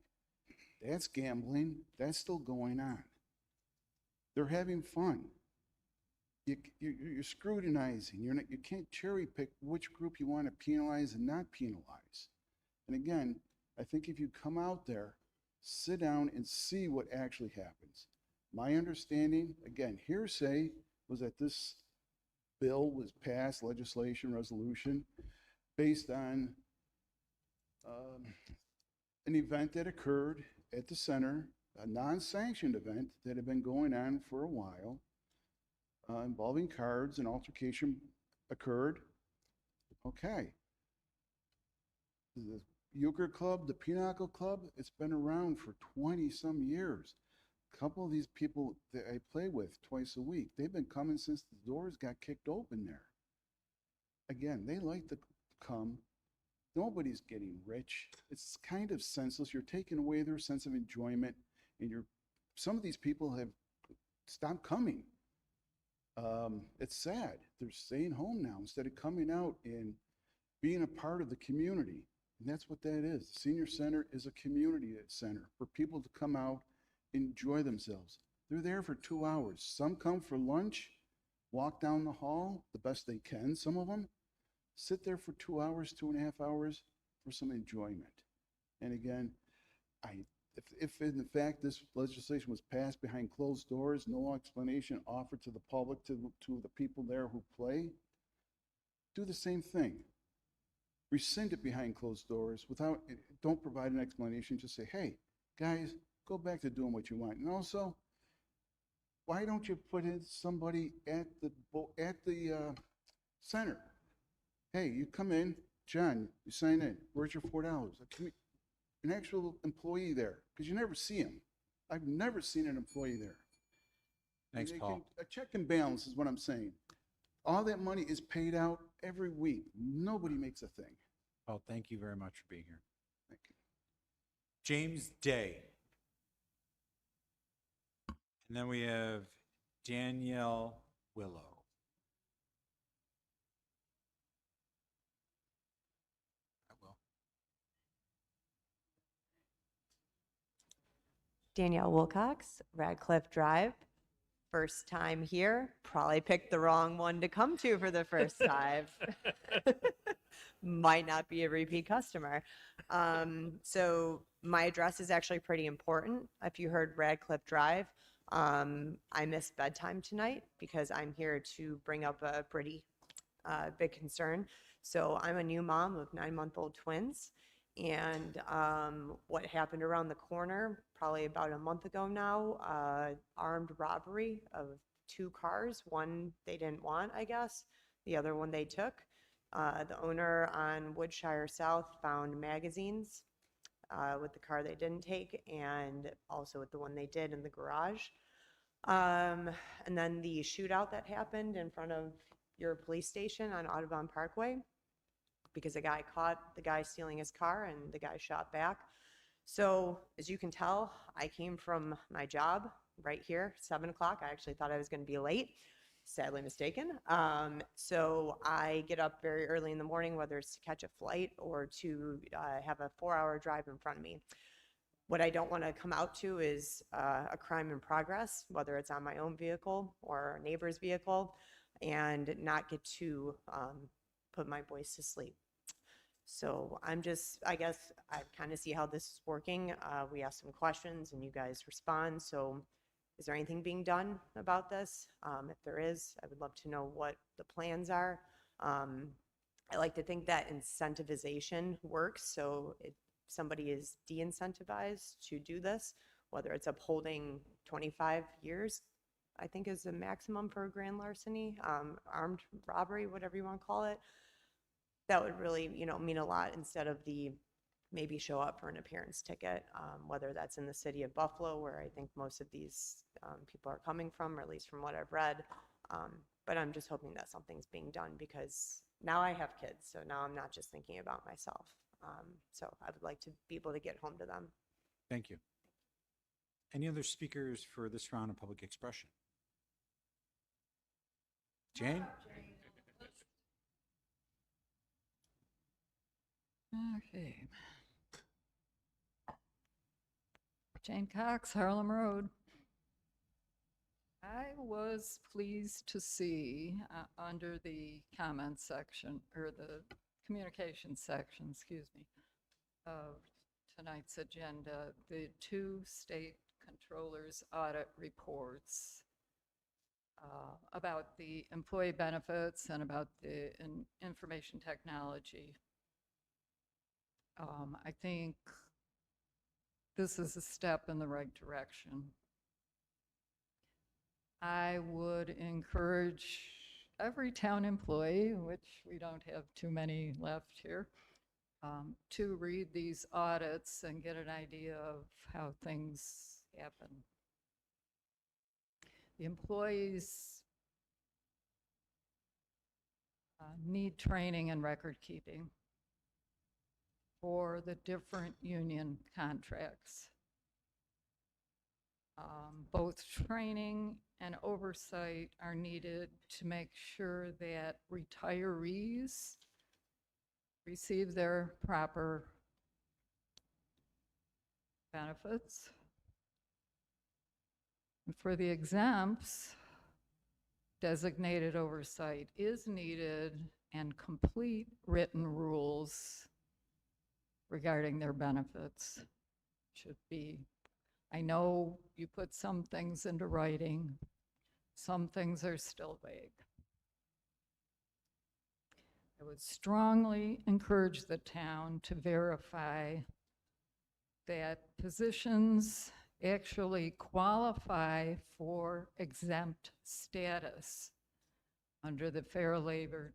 Speaker 19: That's gambling. That's still going on. They're having fun. You're scrutinizing. You can't cherry pick which group you want to penalize and not penalize. And again, I think if you come out there, sit down and see what actually happens. My understanding, again, hearsay, was that this bill was passed, legislation, resolution, based on an event that occurred at the center, a non-sanctioned event that had been going on for a while, involving cards. An altercation occurred. Okay. The Euchre Club, the Pinochle Club, it's been around for 20-some years. A couple of these people that I play with twice a week, they've been coming since the doors got kicked open there. Again, they like to come. Nobody's getting rich. It's kind of senseless. You're taking away their sense of enjoyment, and some of these people have stopped coming. It's sad. They're staying home now instead of coming out and being a part of the community. And that's what that is. The senior center is a community center for people to come out, enjoy themselves. They're there for 2 hours. Some come for lunch, walk down the hall the best they can, some of them. Sit there for 2 hours, 2.5 hours for some enjoyment. And again, if in fact this legislation was passed behind closed doors, no explanation offered to the public, to the people there who play, do the same thing. Rescind it behind closed doors without, don't provide an explanation, just say, hey, guys, go back to doing what you want. And also, why don't you put in somebody at the center? Hey, you come in, John, you sign in, where's your $4? An actual employee there, because you never see him. I've never seen an employee there.
Speaker 1: Thanks, Paul.
Speaker 19: A check and balance is what I'm saying. All that money is paid out every week. Nobody makes a thing.
Speaker 1: Paul, thank you very much for being here.
Speaker 19: Thank you.
Speaker 1: James Day. And then we have Danielle Willow.
Speaker 21: Danielle Wilcox, Radcliffe Drive. First time here. Probably picked the wrong one to come to for the first time. Might not be a repeat customer. So my address is actually pretty important. If you heard Radcliffe Drive, I missed bedtime tonight because I'm here to bring up a pretty big concern. So I'm a new mom of 9-month-old twins. And what happened around the corner, probably about a month ago now, armed robbery of 2 cars. One they didn't want, I guess. The other one they took. The owner on Woodshire South found magazines with the car they didn't take, and also with the one they did in the garage. And then the shootout that happened in front of your police station on Audubon Parkway, because a guy caught the guy stealing his car and the guy shot back. So as you can tell, I came from my job right here, 7 o'clock. I actually thought I was going to be late, sadly mistaken. So I get up very early in the morning, whether it's to catch a flight or to have a 4-hour drive in front of me. What I don't want to come out to is a crime in progress, whether it's on my own vehicle or a neighbor's vehicle, and not get to put my boys to sleep. So I guess I kind of see how this is working. We ask some questions and you guys respond. So is there anything being done about this? If there is, I would love to know what the plans are. I like to think that incentivization works. So if somebody is de-incentivized to do this, whether it's upholding 25 years, I think is the maximum for a grand larceny, armed robbery, whatever you want to call it. That would really, mean a lot instead of the maybe show up for an appearance ticket, whether that's in the city of Buffalo, where I think most of these people are coming from, or at least from what I've read. But I'm just hoping that something's being done, because now I have kids, so now I'm not just thinking about myself. So I would like to be able to get home to them.
Speaker 1: Thank you. Any other speakers for this round of public expression? Jane?
Speaker 18: Okay. Jane Cox, Harlem Road. I was pleased to see under the comment section, or the communication section, excuse me, of tonight's agenda, the 2 state controllers' audit reports about the employee benefits and about the information technology. I think this is a step in the right direction. I would encourage every town employee, which we don't have too many left here, to read these audits and get an idea of how things happen. The employees need training and record keeping for the different union contracts. Both training and oversight are needed to make sure that retirees receive their proper benefits. And for the exempts, designated oversight is needed, and complete written rules regarding their benefits. Should be, I know you put some things into writing, some things are still vague. I would strongly encourage the town to verify that positions actually qualify for exempt status under the Fair Labor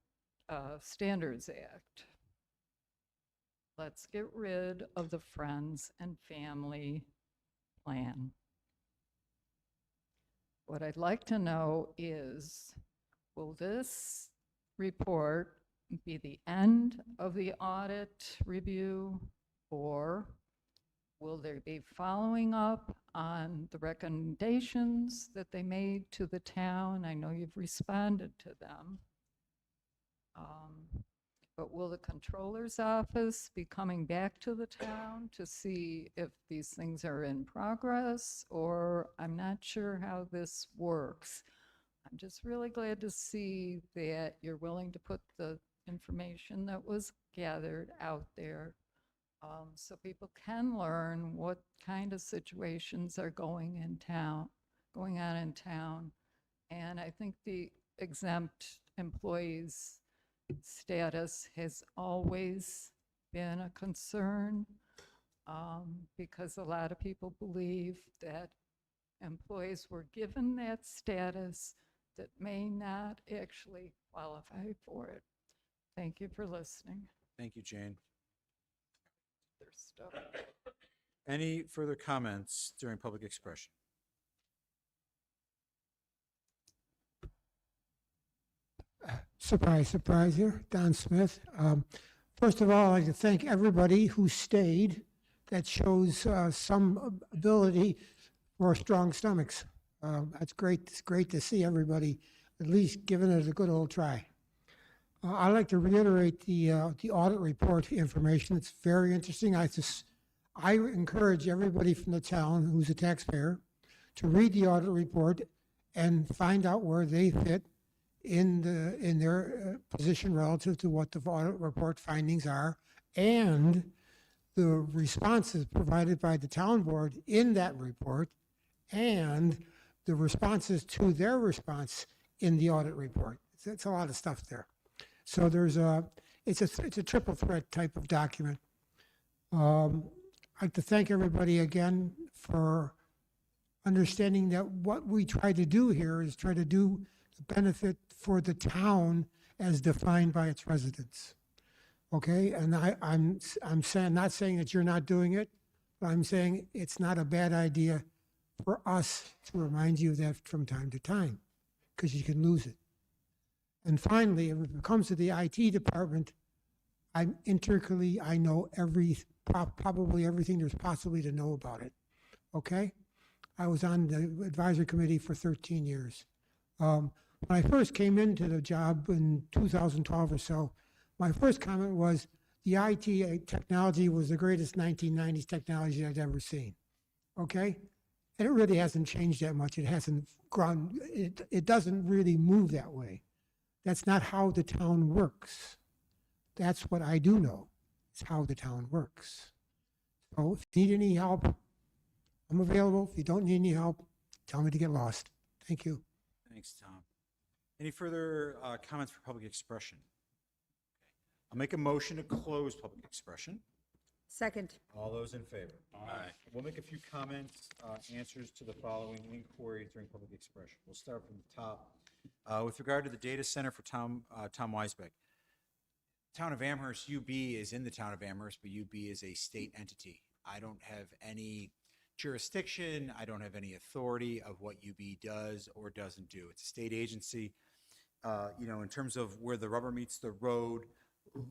Speaker 18: Standards Act. Let's get rid of the friends and family plan. What I'd like to know is, will this report be the end of the audit review, or will they be following up on the recommendations that they made to the town? I know you've responded to them. But will the controller's office be coming back to the town to see if these things are in progress? Or I'm not sure how this works. I'm just really glad to see that you're willing to put the information that was gathered out there, so people can learn what kind of situations are going on in town. And I think the exempt employees status has always been a concern, because a lot of people believe that employees were given that status that may not actually qualify for it. Thank you for listening.
Speaker 1: Thank you, Jane.
Speaker 18: There's stuff.
Speaker 1: Any further comments during public expression?
Speaker 8: Surprise, surprise here, Don Smith. First of all, I'd like to thank everybody who stayed. That shows some ability for strong stomachs. That's great. It's great to see everybody at least giving it a good old try. I'd like to reiterate the audit report information. It's very interesting. I encourage everybody from the town who's a taxpayer to read the audit report and find out where they fit in their position relative to what the audit report findings are, and the responses provided by the town board in that report, and the responses to their response in the audit report. It's a lot of stuff there. So it's a triple threat type of document. I'd like to thank everybody again for understanding that what we try to do here is try to do the benefit for the town as defined by its residents. Okay, and I'm saying, not saying that you're not doing it, but I'm saying it's not a bad idea for us to remind you of that from time to time, because you can lose it. And finally, if it comes to the IT department, I know probably everything there's possibly to know about it. Okay, I was on the advisory committee for 13 years. When I first came into the job in 2012 or so, my first comment was the IT technology was the greatest 1990s technology I'd ever seen. Okay? And it really hasn't changed that much. It hasn't grown. It doesn't really move that way. That's not how the town works. That's what I do know. It's how the town works. So if you need any help, I'm available. If you don't need any help, tell me to get lost. Thank you.
Speaker 1: Thanks, Tom. Any further comments for public expression? I'll make a motion to close public expression.
Speaker 17: Second.
Speaker 1: All those in favor? Aye. We'll make a few comments, answers to the following inquiries during public expression. We'll start from the top. With regard to the data center for Tom Weisbeck, Town of Amherst, UB is in the Town of Amherst, but UB is a state entity. I don't have any jurisdiction. I don't have any authority of what UB does or doesn't do. It's a state agency. In terms of where the rubber meets the road,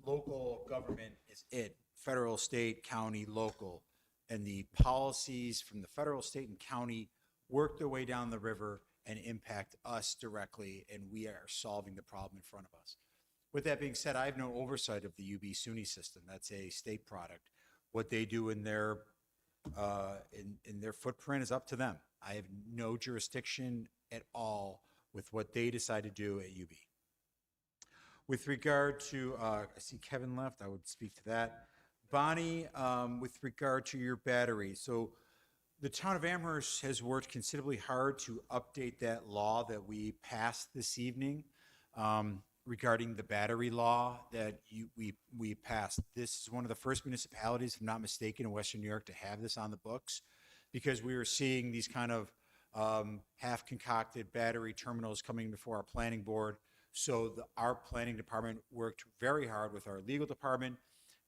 Speaker 1: local government is it. Federal, state, county, local. And the policies from the federal, state, and county work their way down the river and impact us directly, and we are solving the problem in front of us. With that being said, I have no oversight of the UB SUNY system. That's a state product. What they do in their footprint is up to them. I have no jurisdiction at all with what they decide to do at UB. With regard to, I see Kevin left, I would speak to that. Bonnie, with regard to your battery, so the town of Amherst has worked considerably hard to update that law that we passed this evening regarding the battery law that we passed. This is one of the first municipalities, if I'm not mistaken, in Western New York to have this on the books, because we were seeing these kind of half-concocted battery terminals coming before our planning board. So our planning department worked very hard with our legal department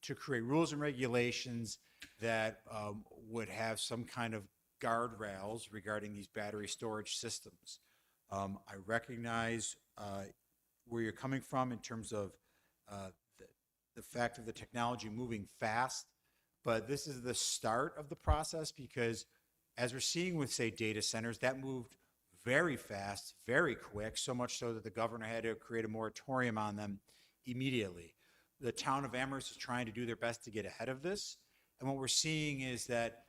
Speaker 1: to create rules and regulations that would have some kind of guardrails regarding these battery storage systems. I recognize where you're coming from in terms of the fact of the technology moving fast, but this is the start of the process, because as we're seeing with, say, data centers, that moved very fast, very quick, so much so that the governor had to create a moratorium on them immediately. The town of Amherst is trying to do their best to get ahead of this, and what we're seeing is that,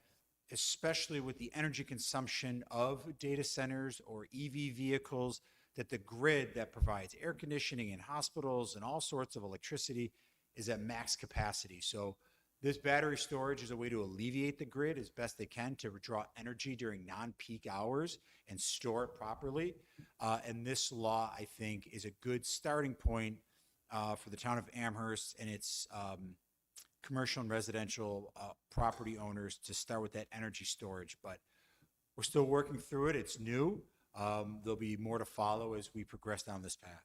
Speaker 1: especially with the energy consumption of data centers or EV vehicles, that the grid that provides air conditioning in hospitals and all sorts of electricity is at max capacity. So this battery storage is a way to alleviate the grid as best they can to draw energy during non-peak hours and store it properly. And this law, I think, is a good starting point for the town of Amherst and its commercial and residential property owners to start with that energy storage. But we're still working through it. It's new. There'll be more to follow as we progress down this path.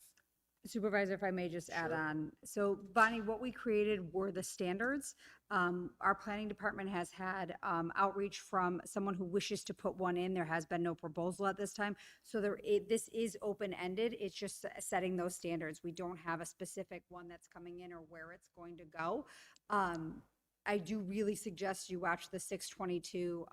Speaker 17: Supervisor, if I may just add on. So Bonnie, what we created were the standards. Our planning department has had outreach from someone who wishes to put one in. There has been no proposal at this time. So this is open-ended. It's just setting those standards. We don't have a specific one that's coming in or where it's going to go. I do really suggest you watch the 6/22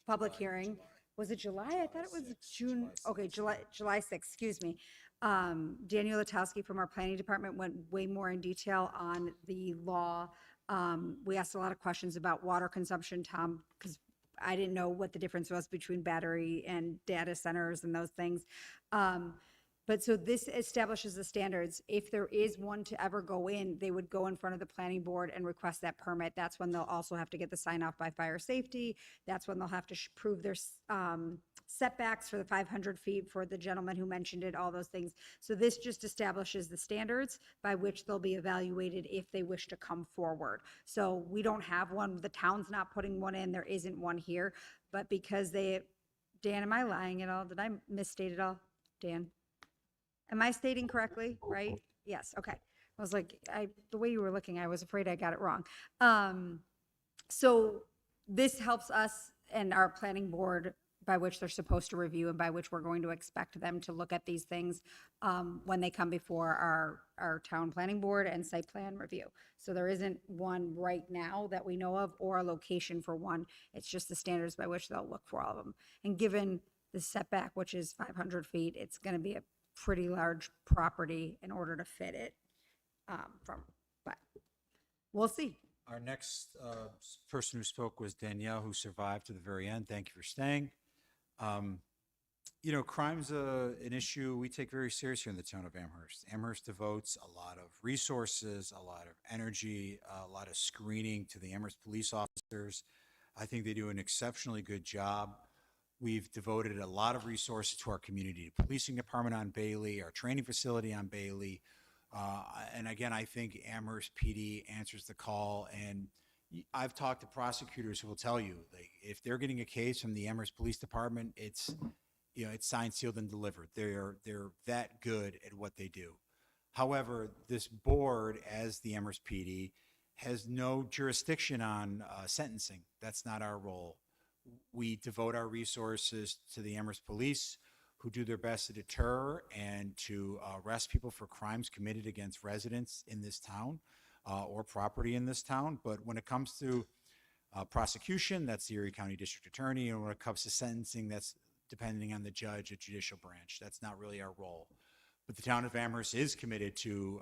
Speaker 17: public hearing. Was it July? I thought it was June. Okay, July 6th, excuse me. Daniel Latowski from our planning department went way more in detail on the law. We asked a lot of questions about water consumption, Tom, because I didn't know what the difference was between battery and data centers and those things. But so this establishes the standards. If there is one to ever go in, they would go in front of the planning board and request that permit. That's when they'll also have to get the sign off by fire safety. That's when they'll have to prove their setbacks for the 500 feet for the gentleman who mentioned it, all those things. So this just establishes the standards by which they'll be evaluated if they wish to come forward. So we don't have one. The town's not putting one in. There isn't one here. But because Dan, am I lying at all? Did I misstate it all? Dan? Am I stating correctly, right? Yes, okay. I was like, the way you were looking, I was afraid I got it wrong. So this helps us and our planning board, by which they're supposed to review and by which we're going to expect them to look at these things when they come before our town planning board and site plan review. So there isn't one right now that we know of or a location for one. It's just the standards by which they'll look for all of them. And given the setback, which is 500 feet, it's going to be a pretty large property in order to fit it but we'll see.
Speaker 1: Our next person who spoke was Danielle, who survived to the very end. Thank you for staying. You know, crime's an issue we take very seriously in the town of Amherst. Amherst devotes a lot of resources, a lot of energy, a lot of screening to the Amherst police officers. I think they do an exceptionally good job. We've devoted a lot of resources to our community policing department on Bailey, our training facility on Bailey. And again, I think Amherst PD answers the call. And I've talked to prosecutors who will tell you, like, if they're getting a case from the Amherst Police Department, it's signed, sealed, and delivered. They're that good at what they do. However, this board, as the Amherst PD, has no jurisdiction on sentencing. That's not our role. We devote our resources to the Amherst Police, who do their best to deter and to arrest people for crimes committed against residents in this town or property in this town. But when it comes to prosecution, that's the Erie County District Attorney. And when it comes to sentencing, that's depending on the judge or judicial branch. That's not really our role. But the town of Amherst is committed to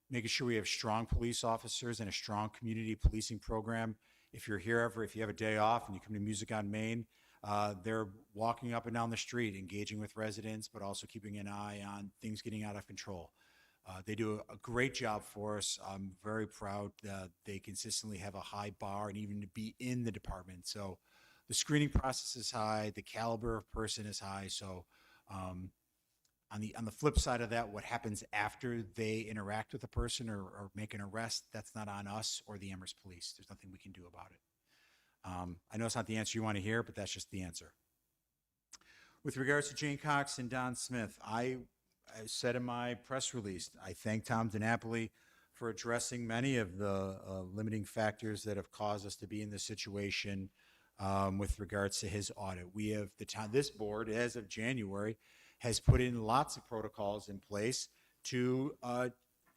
Speaker 1: making sure we have strong police officers and a strong community policing program. If you're here if you have a day off and you come to Music on Main, they're walking up and down the street, engaging with residents, but also keeping an eye on things getting out of control. They do a great job for us. I'm very proud that they consistently have a high bar and even to be in the department. So the screening process is high, the caliber of person is high. So on the flip side of that, what happens after they interact with a person or make an arrest, that's not on us or the Amherst Police. There's nothing we can do about it. I know it's not the answer you want to hear, but that's just the answer. With regards to Jane Cox and Don Smith, I said in my press release, I thank Tom DiNapoli for addressing many of the limiting factors that have caused us to be in this situation with regards to his audit. We have this board, as of January, has put in lots of protocols in place to,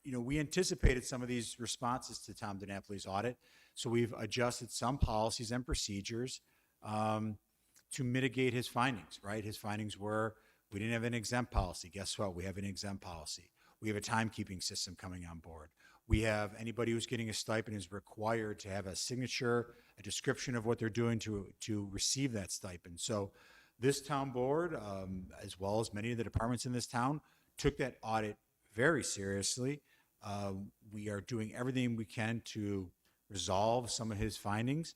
Speaker 1: we anticipated some of these responses to Tom DiNapoli's audit, so we've adjusted some policies and procedures to mitigate his findings, right? His findings were, we didn't have an exempt policy. Guess what? We have an exempt policy. We have a timekeeping system coming on board. We have anybody who's getting a stipend is required to have a signature, a description of what they're doing to receive that stipend. So this town board, as well as many of the departments in this town, took that audit very seriously. We are doing everything we can to resolve some of his findings,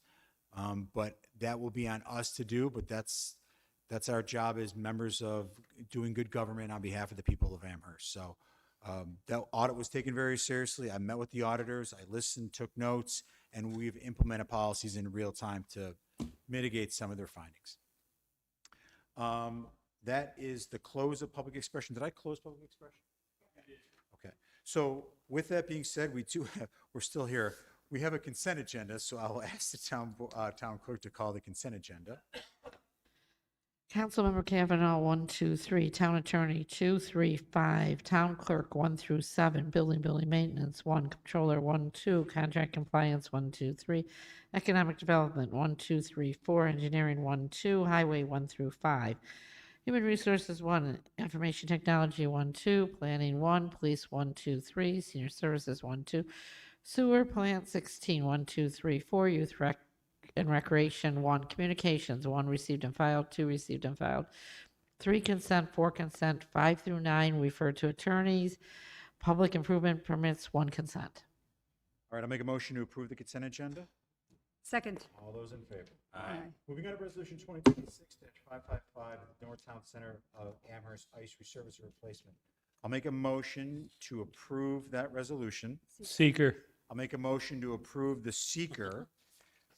Speaker 1: but that will be on us to do, but that's our job as members of doing good government on behalf of the people of Amherst. So that audit was taken very seriously. I met with the auditors, I listened, took notes, and we've implemented policies in real time to mitigate some of their findings. That is the close of public expression. Did I close public expression? Okay. So with that being said, we're still here. We have a consent agenda, so I will ask the town clerk to call the consent agenda.
Speaker 12: Councilmember Kavanaugh, 1, 2, 3. Town Attorney, 2, 3, 5. Town Clerk, 1 through 7. Building Maintenance, 1. Controller, 1, 2. Contract Compliance, 1, 2, 3. Economic Development, 1, 2, 3, 4. Engineering, 1, 2. Highway, 1 through 5. Human Resources, 1. Information Technology, 1, 2. Planning, 1. Police, 1, 2, 3. Senior Services, 1, 2. Sewer Plant, 16, 1, 2, 3, 4. Youth Rec and Recreation, 1. Communications, 1. Received and filed, 2. Received and filed, 3. Consent, 4. Consent, 5 through 9. Referred to attorneys. Public Improvement Permits, 1. Consent.
Speaker 1: All right, I'll make a motion to approve the consent agenda.
Speaker 3: Second.
Speaker 1: All those in favor?
Speaker 3: Aye.
Speaker 1: Moving on to Resolution 2026-555, Northtown Center of Amherst Ice Resurface Replacement. I'll make a motion to approve that resolution.
Speaker 20: Seeker.
Speaker 1: I'll make a motion to approve the seeker,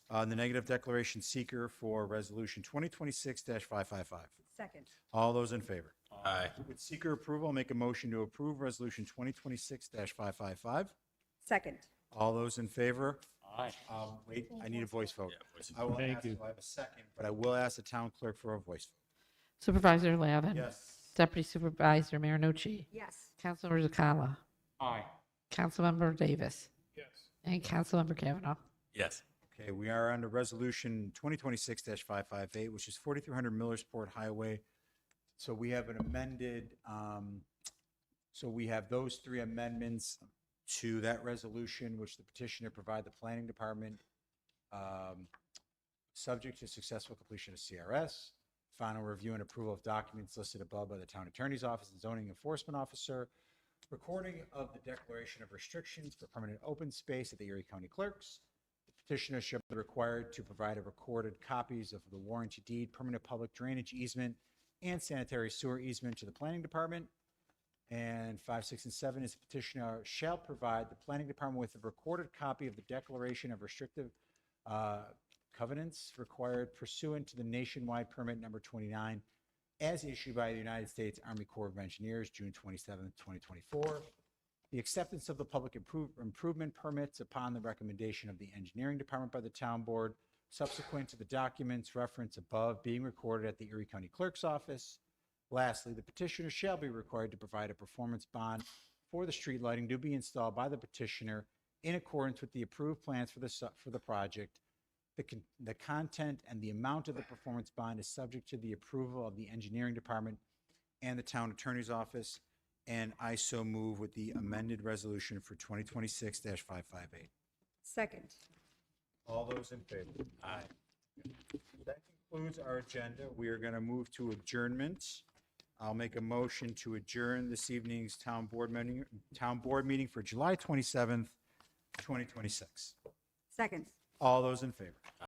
Speaker 1: the negative declaration seeker for Resolution 2026-555.
Speaker 3: Second.
Speaker 1: All those in favor?
Speaker 2: Aye.
Speaker 1: With seeker approval, I'll make a motion to approve Resolution 2026-555.
Speaker 3: Second.
Speaker 1: All those in favor?
Speaker 20: Aye.
Speaker 1: Wait, I need a voice vote.
Speaker 2: voice
Speaker 1: I will
Speaker 20: Thank
Speaker 1: ask,
Speaker 20: you.
Speaker 1: I have a second, but I will ask the town clerk for a voice
Speaker 12: Supervisor Lavin.
Speaker 1: vote. Yes.
Speaker 12: Deputy Supervisor Marinucci.
Speaker 3: Yes.
Speaker 12: Councilmember Zakala.
Speaker 20: Aye.
Speaker 12: Councilmember Davis.
Speaker 20: Yes.
Speaker 12: And Councilmember Kavanaugh.
Speaker 2: Yes.
Speaker 1: Okay, we are under Resolution 2026-558, which is 4300 Millersport Highway. So we have an amended, so we have those 3 amendments to that resolution, which the petitioner provide the planning department, subject to successful completion of CRS, final review and approval of documents listed above by the town attorney's office and zoning enforcement officer, recording of the declaration of restrictions for permanent open space at the Erie County Clerk's. The petitioner shall be required to provide a recorded copies of the warranty deed, permanent public drainage easement, and sanitary sewer easement to the planning department. And 5, 6, and 7 is the petitioner shall provide the planning department with a recorded copy of the declaration of restrictive covenants required pursuant to the nationwide permit number 29 as issued by the United States Army Corps of Engineers, June 27, 2024. The acceptance of the public improvement permits upon the recommendation of the engineering department by the town board, subsequent to the documents referenced above being recorded at the Erie County Clerk's office. Lastly, the petitioner shall be required to provide a performance bond for the street lighting to be installed by the petitioner in accordance with the approved plans for the project. The content and the amount of the performance bond is subject to the approval of the engineering department and the town attorney's office. And I so move with the amended resolution for 2026-558.
Speaker 3: Second.
Speaker 1: All those in favor? Aye. That concludes our agenda. We are going to move to adjournment. I'll make a motion to adjourn this evening's town board meeting for July 27th, 2026.
Speaker 3: Second.
Speaker 1: All those in favor?